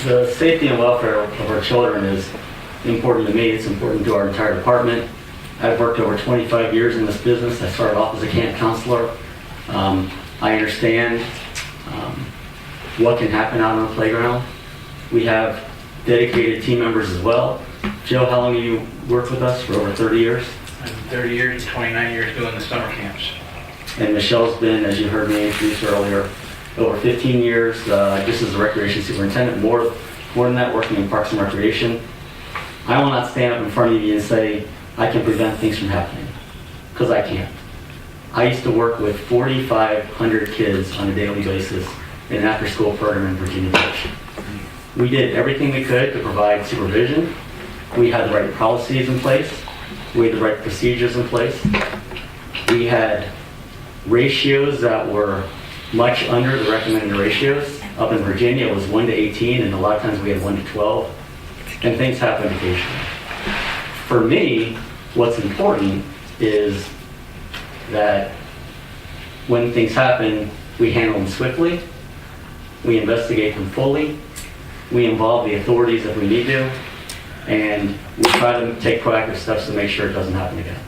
[SPEAKER 14] The safety and welfare of our children is important to me. It's important to our entire department. I've worked over 25 years in this business. I started off as a camp counselor. I understand what can happen out on the playground. We have dedicated team members as well. Joe, how long have you worked with us? For over 30 years?
[SPEAKER 4] 30 years and 29 years doing the summer camps.
[SPEAKER 14] And Michelle's been, as you heard me introduce earlier, over 15 years just as a recreation superintendent, more than that working in Parks and Recreation. I will not stand up in front of you and say I can prevent things from happening, because I can't. I used to work with 4,500 kids on a daily basis in an after-school program in Virginia Beach. We did everything we could to provide supervision. We had the right policies in place. We had the right procedures in place. We had ratios that were much under the recommended ratios. Up in Virginia, it was 1 to 18, and a lot of times we had 1 to 12. And things happen occasionally. For me, what's important is that when things happen, we handle them swiftly, we investigate them fully, we involve the authorities if we need to, and we try to take proactive steps to make sure it doesn't happen again.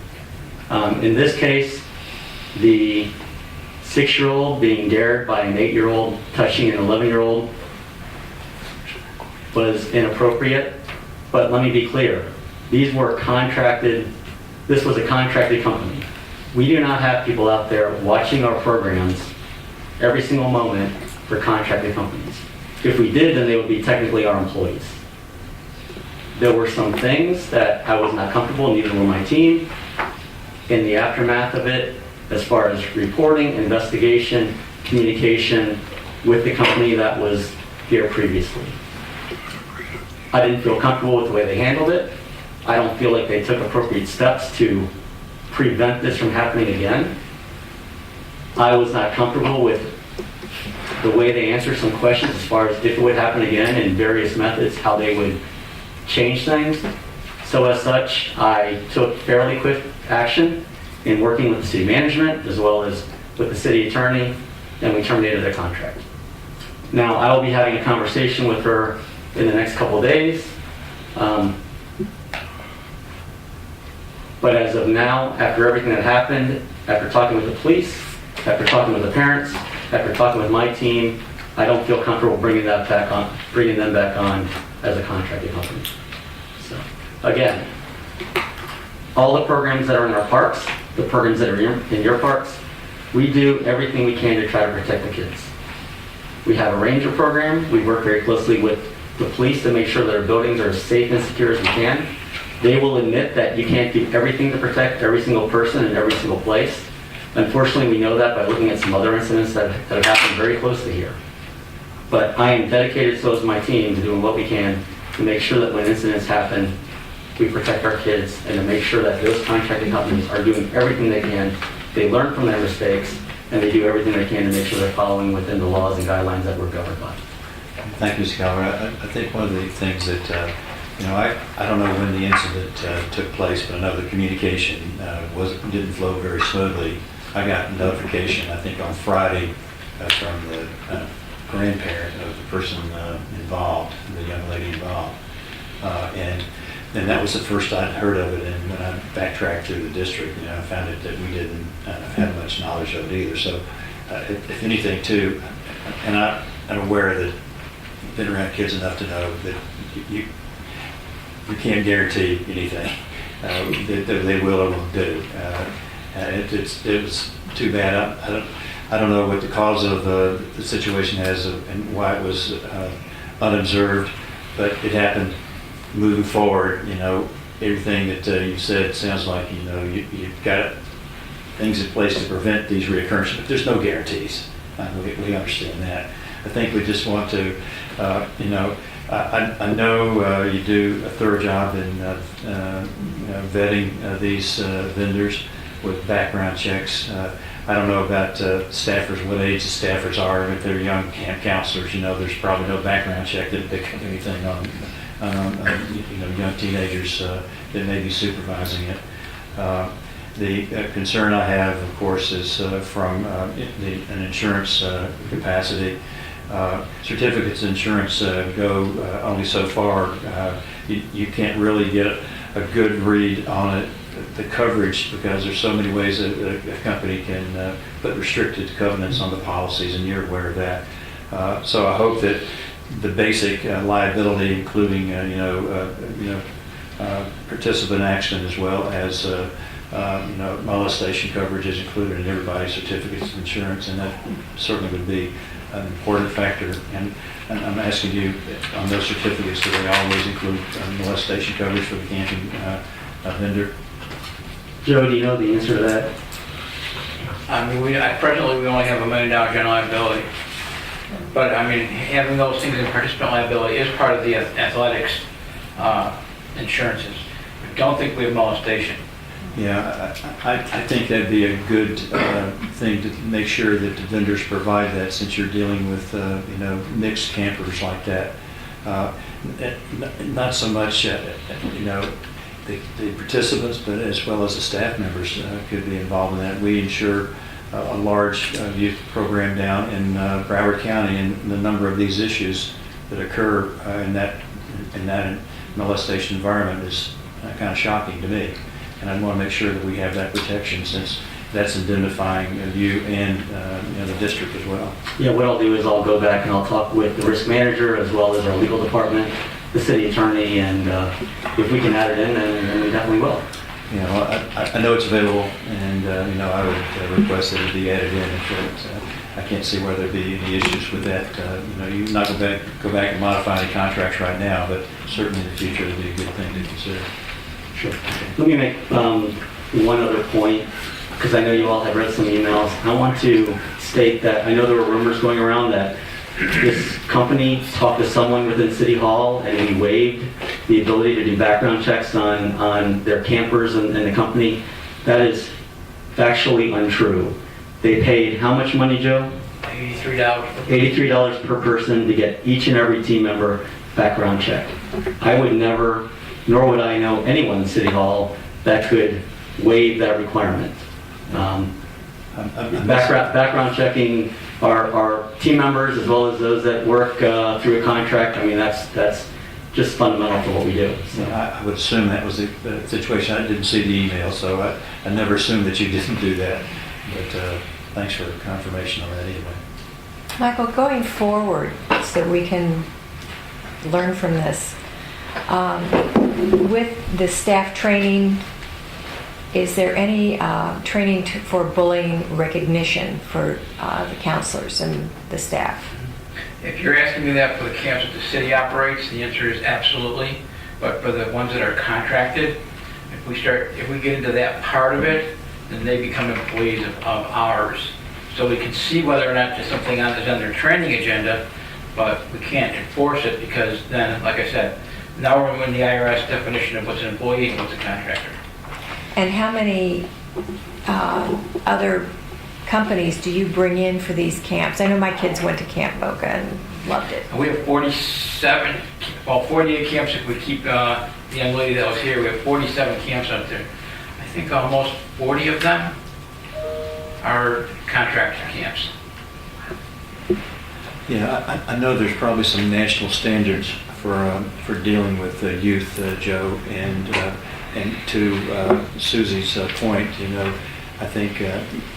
[SPEAKER 14] In this case, the 6-year-old being dared by an 8-year-old touching an 11-year-old was inappropriate, but let me be clear. These were contracted, this was a contracted company. We do not have people out there watching our programs every single moment for contracted companies. If we did, then they would be technically our employees. There were some things that I was not comfortable, neither were my team. In the aftermath of it, as far as reporting, investigation, communication with the company that was here previously. I didn't feel comfortable with the way they handled it. I don't feel like they took appropriate steps to prevent this from happening again. I was not comfortable with the way they answered some questions as far as if it would happen again and various methods, how they would change things. So as such, I took fairly quick action in working with the city management as well as with the city attorney, and we terminated their contract. Now, I will be having a conversation with her in the next couple of days. But as of now, after everything that happened, after talking with the police, after talking with the parents, after talking with my team, I don't feel comfortable bringing them back on as a contracted company. So, again, all the programs that are in our parks, the programs that are in your parks, we do everything we can to try to protect the kids. We have a ranger program. We work very closely with the police to make sure that our buildings are as safe and secure as we can. They will admit that you can't do everything to protect every single person in every single place. Unfortunately, we know that by looking at some other incidents that have happened very close to here. But I am dedicated, so is my team, to doing what we can to make sure that when incidents happen, we protect our kids and to make sure that those contracting companies are doing everything they can. They learn from their mistakes, and they do everything they can to make sure they're following within the laws and guidelines that we're governed by.
[SPEAKER 20] Thank you, Mr. Calvert. I think one of the things that, I don't know when the incident took place, but I know the communication didn't flow very smoothly. I got notification, I think on Friday, from the grandparent of the person involved, the young lady involved. And that was the first I'd heard of it, and when I backtracked through the district, I found it that we didn't have much knowledge of it either. So if anything too, and I'm aware that I've been around kids enough to know that you can't guarantee anything that they will or won't do. It was too bad. I don't know what the cause of the situation is and why it was unobserved, but it happened. Moving forward, everything that you said sounds like you've got things in place to prevent these reoccurrences, but there's no guarantees. We understand that. I think we just want to, I know you do a thorough job in vetting these vendors with background checks. I don't know about staffers, what age the staffers are. If they're young camp counselors, there's probably no background check that pick up anything on young teenagers that may be supervising it. The concern I have, of course, is from an insurance capacity. Certificates of insurance go only so far. You can't really get a good read on it, the coverage, because there's so many ways that a company can put restricted covenants on the policies, and you're aware of that. So I hope that the basic liability, including participant accident as well as molestation coverage is included in everybody's certificates of insurance, and that certainly would be an important factor. And I'm asking you, on those certificates, do they always include molestation coverage for the camping vendor?
[SPEAKER 14] Joe, do you know the answer to that?
[SPEAKER 4] I mean, presently we only have $1 million general liability. But I mean, having those things in participant liability is part of the athletics insurances. I don't think we have molestation.
[SPEAKER 20] Yeah, I think that'd be a good thing to make sure that the vendors provide that, since you're dealing with mixed campers like that. Not so much the participants, but as well as the staff members could be involved in that. We insure a large youth program down in Broward County, and the number of these issues that occur in that molestation environment is kind of shocking to me. And I want to make sure that we have that protection, since that's indemnifying you and the district as well.
[SPEAKER 14] Yeah, what I'll do is I'll go back and I'll talk with the risk manager as well as our legal department, the city attorney, and if we can add it in, then we definitely will.
[SPEAKER 20] I know it's available, and I would request that it be added in. I can't see where there'd be any issues with that. You not go back and modify any contracts right now, but certainly in the future it'd be a good thing to consider.
[SPEAKER 14] Sure. Let me make one other point, because I know you all have read some emails. I want to state that I know there were rumors going around that this company talked to someone within City Hall and we waived the ability to do background checks on their campers and the company. That is factually untrue. They paid how much money, Joe?
[SPEAKER 4] $83.
[SPEAKER 14] $83 per person to get each and every team member background checked. I would never, nor would I know anyone in City Hall that could waive that requirement. Background checking our team members as well as those that work through a contract. I mean, that's just fundamental for what we do. So.
[SPEAKER 20] I would assume that was the situation. I didn't see the email, so I never assumed that you didn't do that. But thanks for confirmation on that anyway.
[SPEAKER 11] Michael, going forward, so we can learn from this, with the staff training, is there any training for bullying recognition for the counselors and the staff?
[SPEAKER 4] If you're asking me that for the camps that the city operates, the answer is absolutely. But for the ones that are contracted, if we get into that part of it, then they become employees of ours. So we can see whether or not there's something on their training agenda, but we can't enforce it, because then, like I said, now we're in the IRS definition of what's an employee and what's a contractor.
[SPEAKER 11] And how many other companies do you bring in for these camps? I know my kids went to Camp Boca and loved it.
[SPEAKER 4] We have 48 camps if we keep the young lady that was here. We have 47 camps out there. I think almost 40 of them are contractor camps.
[SPEAKER 20] Yeah, I know there's probably some national standards for dealing with youth, Joe, and to Susie's point, I think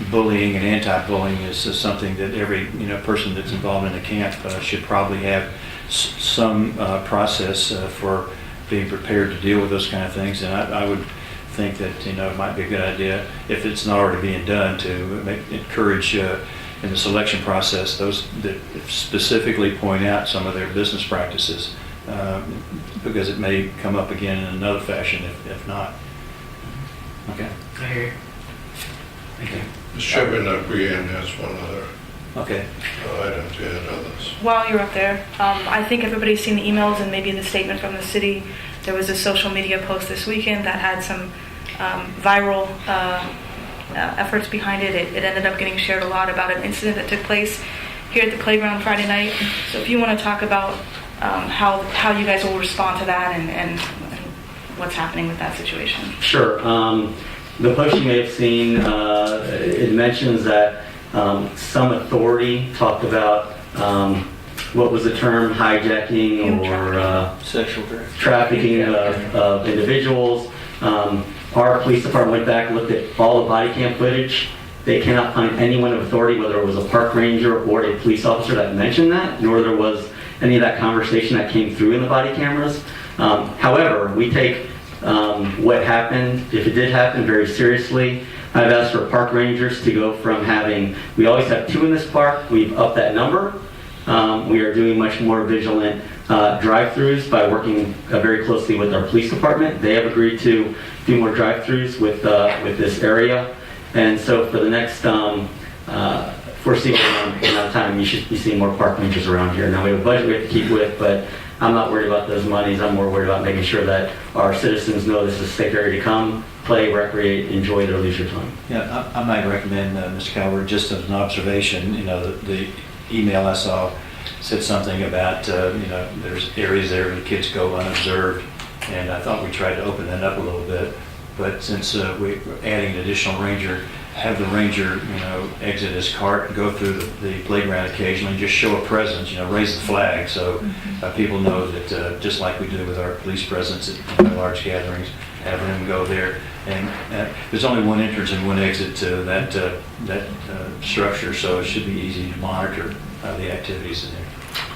[SPEAKER 20] bullying and anti-bullying is something that every person that's involved in a camp should probably have some process for being prepared to deal with those kind of things. And I would think that it might be a good idea, if it's not already being done, to encourage in the selection process those that specifically point out some of their business practices, because it may come up again in another fashion if not. Okay.
[SPEAKER 4] I hear you. Thank you.
[SPEAKER 8] Ms. Shipman, Brianne has one other item to add others.
[SPEAKER 10] While you're up there, I think everybody's seen the emails and maybe the statement from the city. There was a social media post this weekend that had some viral efforts behind it. It ended up getting shared a lot about an incident that took place here at the playground Friday night. So if you want to talk about how you guys will respond to that and what's happening with that situation.
[SPEAKER 14] Sure. The post you may have seen, it mentions that some authority talked about what was the term, hijacking or
[SPEAKER 20] sexual
[SPEAKER 14] trafficking of individuals. Our police department went back and looked at all the body cam footage. They cannot find anyone of authority, whether it was a park ranger or a police officer, that mentioned that, nor there was any of that conversation that came through in the body cameras. However, we take
[SPEAKER 12] what happened, if it did happen, very seriously. I've asked for park rangers to go from having, we always have 2 in this park, we've upped that number. We are doing much more vigilant drive-throughs by working very closely with our police department. They have agreed to do more drive-throughs with this area. And so for the next foreseeable amount of time, you should be seeing more park rangers around here. Now, we have a budget we have to keep with, but I'm not worried about those monies. I'm more worried about making sure that our citizens know this is a safe area to come, play, recreate, enjoy their leisure time.
[SPEAKER 20] Yeah, I might recommend, Mr. Calvert, just as an observation, the email I saw said something about, there's areas there where the kids go unobserved, and I thought we tried to open that up a little bit. But since we're adding an additional ranger, have the ranger, exit his cart and go through the playground occasionally, just show a presence, raise the flag, so people know that just like we do with our police presence at large gatherings, have them go there. And there's only one entrance and one exit to that structure, so it should be easy to monitor the activities in there.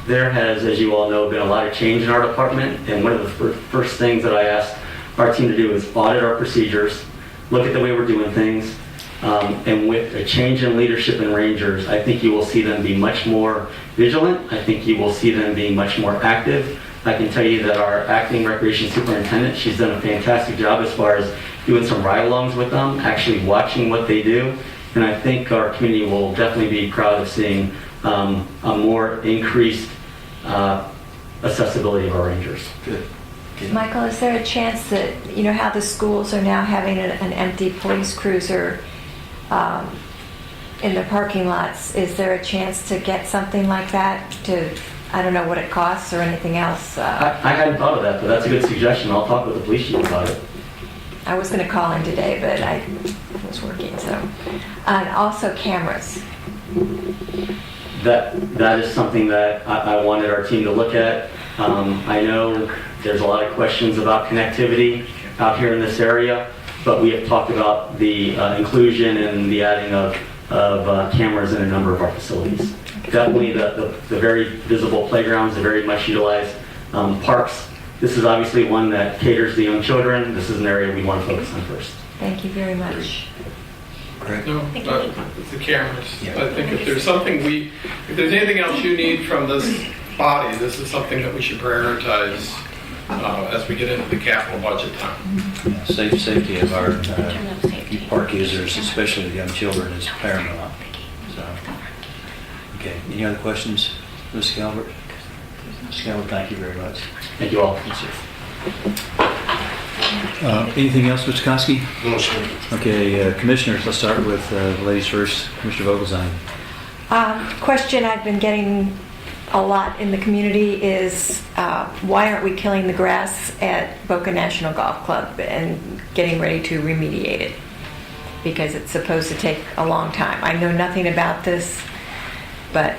[SPEAKER 12] There has, as you all know, been a lot of change in our department, and one of the first things that I asked our team to do is audit our procedures, look at the way we're doing things, and with a change in leadership in Rangers, I think you will see them be much more vigilant. I think you will see them being much more active. I can tell you that our acting recreation superintendent, she's done a fantastic job as far as doing some ride-alongs with them, actually watching what they do, and I think our community will definitely be proud of seeing a more increased accessibility of our Rangers.
[SPEAKER 20] Good.
[SPEAKER 11] Michael, is there a chance that, how the schools are now having an empty police cruiser in the parking lots, is there a chance to get something like that to, I don't know what it costs or anything else?
[SPEAKER 12] I hadn't thought of that, but that's a good suggestion. I'll talk with the police chief about it.
[SPEAKER 11] I was going to call in today, but I was working, so. And also cameras.
[SPEAKER 12] That is something that I wanted our team to look at. I know there's a lot of questions about connectivity out here in this area, but we have talked about the inclusion and the adding of cameras in a number of our facilities. Definitely the very visible playgrounds, the very much utilized parks. This is obviously one that caters to young children. This is an area we want to focus on first.
[SPEAKER 11] Thank you very much.
[SPEAKER 22] No, the cameras. I think if there's something if there's anything else you need from this body, this is something that we should prioritize as we get into the capital budget time.
[SPEAKER 20] Yeah, safety of our park users, especially the young children, is paramount. So, okay. Any other questions, Ms. Calvert? Ms. Calvert, thank you very much.
[SPEAKER 12] Thank you all.
[SPEAKER 20] Yes, sir. Anything else, Mr. Koski?
[SPEAKER 8] No, sir.
[SPEAKER 20] Okay, commissioners, let's start with ladies first. Commissioner Vogelsang.
[SPEAKER 11] Question I've been getting a lot in the community is why aren't we killing the grass at Boca National Golf Club and getting ready to remediate it? Because it's supposed to take a long time. I know nothing about this, but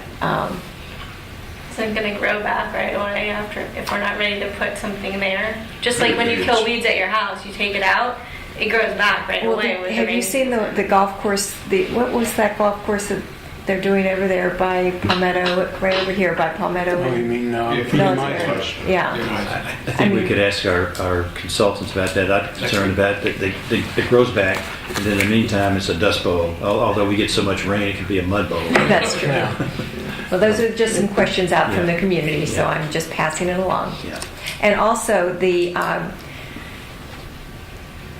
[SPEAKER 21] It's not going to grow back right away after if we're not ready to put something there. Just like when you kill weeds at your house, you take it out, it grows back right away. With
[SPEAKER 11] have you seen the golf course? What was that golf course that they're doing over there by Palmetto, right over here by Palmetto?
[SPEAKER 22] Oh, you mean
[SPEAKER 11] military? Yeah.
[SPEAKER 20] I think we could ask our consultants about that. I'm concerned about that it grows back, and then in the meantime, it's a dust bowl. Although we get so much rain, it can be a mud bowl.
[SPEAKER 11] That's true. Well, those are just some questions out from the community, so I'm just passing it along.
[SPEAKER 20] Yeah.
[SPEAKER 11] And also the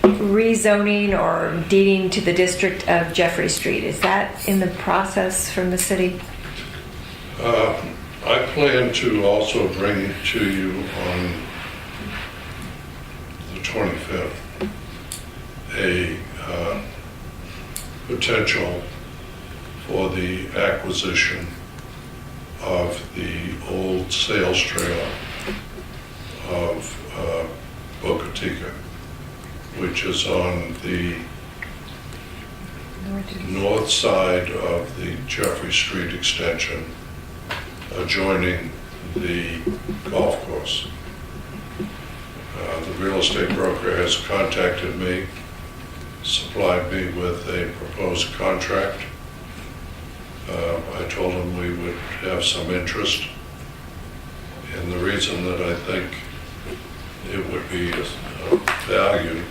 [SPEAKER 11] rezoning or deeding to the district of Jeffrey Street, is that in the process from the city?
[SPEAKER 8] I plan to also bring to you on the 25th a potential for the acquisition of the old sales trailer of Boca Chica, which is on the north side of the Jeffrey Street extension, adjoining the golf course. The real estate broker has contacted me, supplied me with a proposed contract. I told him we would have some interest, and the reason that I think it would be value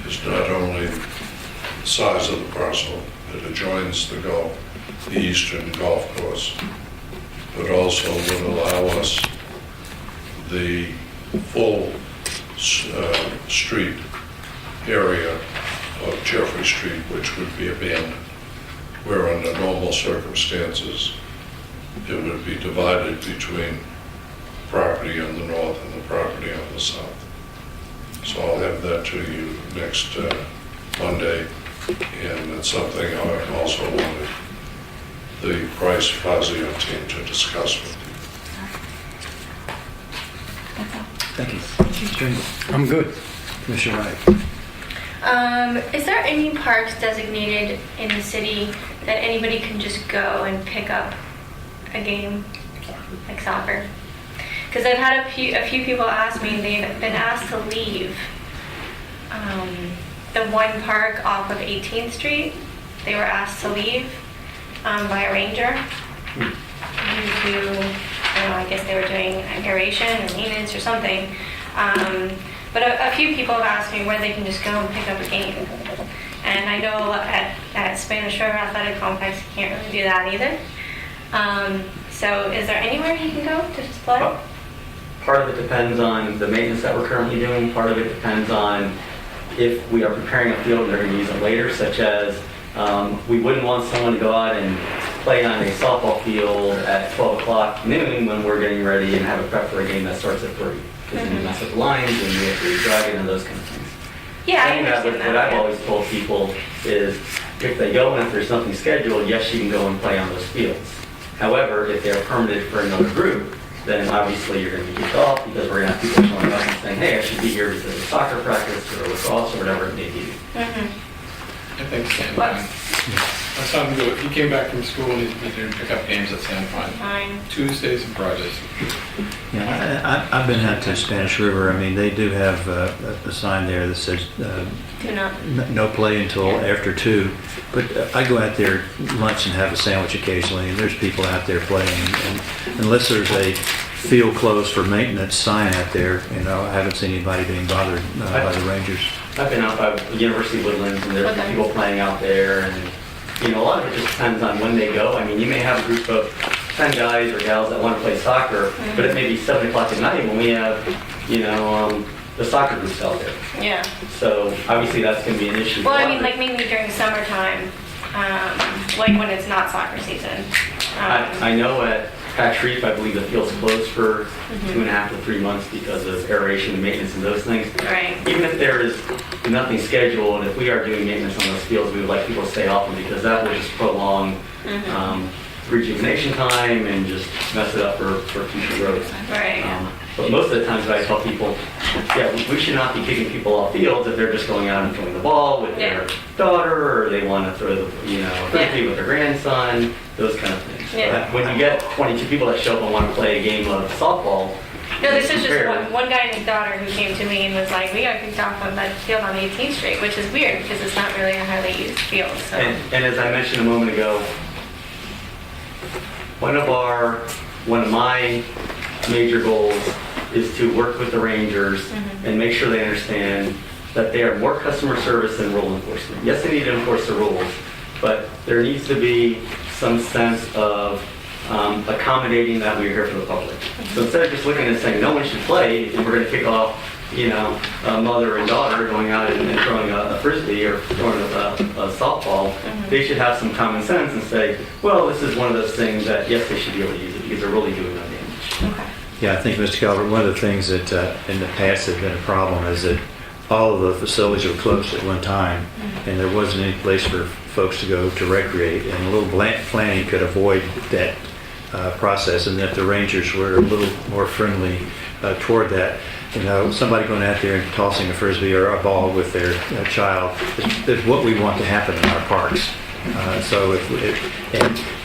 [SPEAKER 8] is not only the size of the parcel that adjoins the eastern golf course, but also would allow us the full street area of Jeffrey Street, which would be abandoned, where under normal circumstances, it would be divided between property on the north and the property on the south. So I'll have that to you next Monday, and it's something I also wanted the Price Fazio team to discuss with you.
[SPEAKER 20] Thank you.
[SPEAKER 13] I'm good.
[SPEAKER 20] Commissioner Wright.
[SPEAKER 21] Is there any parks designated in the city that anybody can just go and pick up a game, like soccer? Because I've had a few people ask me, they've been asked to leave the one park off of 18th Street. They were asked to leave by a ranger due to, I guess they were doing aeration and maintenance or something. But a few people have asked me where they can just go and pick up a game. And I know at Spanish River Athletic Complex you can't really do that either. So is there anywhere you can go to just play?
[SPEAKER 12] Part of it depends on the maintenance that we're currently doing. Part of it depends on if we are preparing a field and they're going to use it later, such as we wouldn't want someone to go out and play on a softball field at 12 o'clock noon when we're getting ready and have a prep for a game that starts at 3. Because then you mess up the lines and you have to drag it and those kind of things.
[SPEAKER 21] Yeah, I understand
[SPEAKER 12] What
[SPEAKER 21] that.
[SPEAKER 12] I've always told people is if they go and if there's something scheduled, yes, you can go and play on those fields. However, if they're permitted for another group, then obviously you're going to be kicked off because we're going to have people showing up and saying, hey, I should be here because of soccer practice or lacrosse or whatever it may be.
[SPEAKER 22] I think San My son, he came back from school and he's been doing pickup games at San Juan. Tuesdays and Fridays.
[SPEAKER 20] Yeah, I've been out to Spanish River. I mean, they do have a sign there that says
[SPEAKER 21] Do not.
[SPEAKER 20] no play until after 2. But I go out there lunch and have a sandwich occasionally, and there's people out there playing. And unless there's a field closed for maintenance sign out there, I haven't seen anybody being bothered by the Rangers.
[SPEAKER 12] I've been out by University Woodlands and there's people playing out there, and a lot of it just depends on when they go. I mean, you may have a group of 10 guys or gals that want to play soccer, but it may be 7 o'clock at night when we have, the soccer groups out there.
[SPEAKER 21] Yeah.
[SPEAKER 12] So obviously that's going to be an issue.
[SPEAKER 21] Well, I mean, like maybe during summertime, like when it's not soccer season.
[SPEAKER 12] I know at Patch Reef, I believe the field's closed for 2.5 to 3 months because of aeration and maintenance and those things.
[SPEAKER 21] Right.
[SPEAKER 12] Even if there is nothing scheduled, if we are doing maintenance on those fields, we would like people to stay off them because that will just prolong rejuvenation time and just mess it up for future growth.
[SPEAKER 21] Right.
[SPEAKER 12] But most of the times I tell people, we should not be kicking people off fields if they're just going out and throwing the ball with their daughter, or they want to throw the frisbee with their grandson, those kind of things.
[SPEAKER 21] Yeah.
[SPEAKER 12] When you get 22 people that show up and want to play a game of softball,
[SPEAKER 21] No, this is just one guy and his daughter who came to me and was like, we got kicked off on that field on 18th Street, which is weird because it's not really a highly used field. So.
[SPEAKER 12] And as I mentioned a moment ago, one of my major goals is to work with the Rangers and make sure they understand that they are more customer service than rule enforcement. Yes, they need to enforce the rules, but there needs to be some sense of accommodating that we're here for the public. So instead of just looking and saying no one should play, and we're going to kick off, a mother and daughter going out and throwing a frisbee or throwing a softball, they should have some common sense and say, well, this is one of those things that yes, they should be able to use it because they're really doing no damage.
[SPEAKER 21] Okay.
[SPEAKER 20] Yeah, I think, Mr. Calvert, one of the things that in the past has been a problem is that all of the facilities were closed at one time, and there wasn't any place for folks to go to recreate, and a little planning could avoid that process, and that the Rangers were a little more friendly toward that. Somebody going out there and tossing a frisbee or a ball with their child is what we want to happen in our parks. So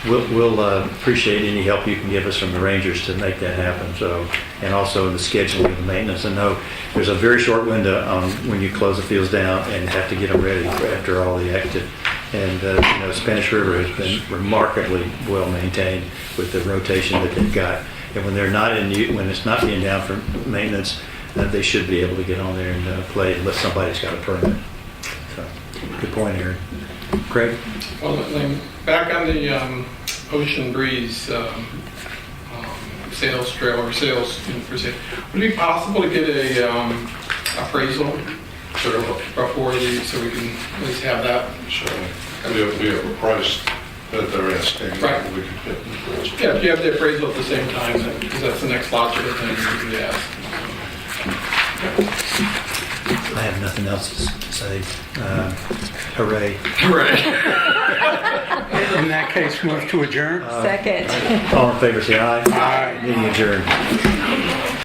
[SPEAKER 20] we'll appreciate any help you can give us from the Rangers to make that happen. So, and also in the scheduling of the maintenance. I know there's a very short window on when you close the fields down and have to get them ready after all the active. And Spanish River has been remarkably well maintained with the rotation that they've got. And when they're not when it's not being down for maintenance, they should be able to get on there and play unless somebody's got a permit. So, good point, Aaron. Craig?
[SPEAKER 22] Well, then, back on the Ocean Breeze sales trail or sales for sale, would it be possible to get a appraisal sort of before so we can at least have that?
[SPEAKER 8] So, we have a price that they're asking.
[SPEAKER 22] Right.
[SPEAKER 8] We could get.
[SPEAKER 22] Yeah, if you have the appraisal at the same time, then, because that's the next logical thing you could ask.
[SPEAKER 20] I have nothing else to say. Hooray.
[SPEAKER 22] Hooray.
[SPEAKER 9] In that case, move to adjourn.
[SPEAKER 11] Second.
[SPEAKER 20] All in favor, say aye.
[SPEAKER 9] Aye.
[SPEAKER 20] Meeting adjourned.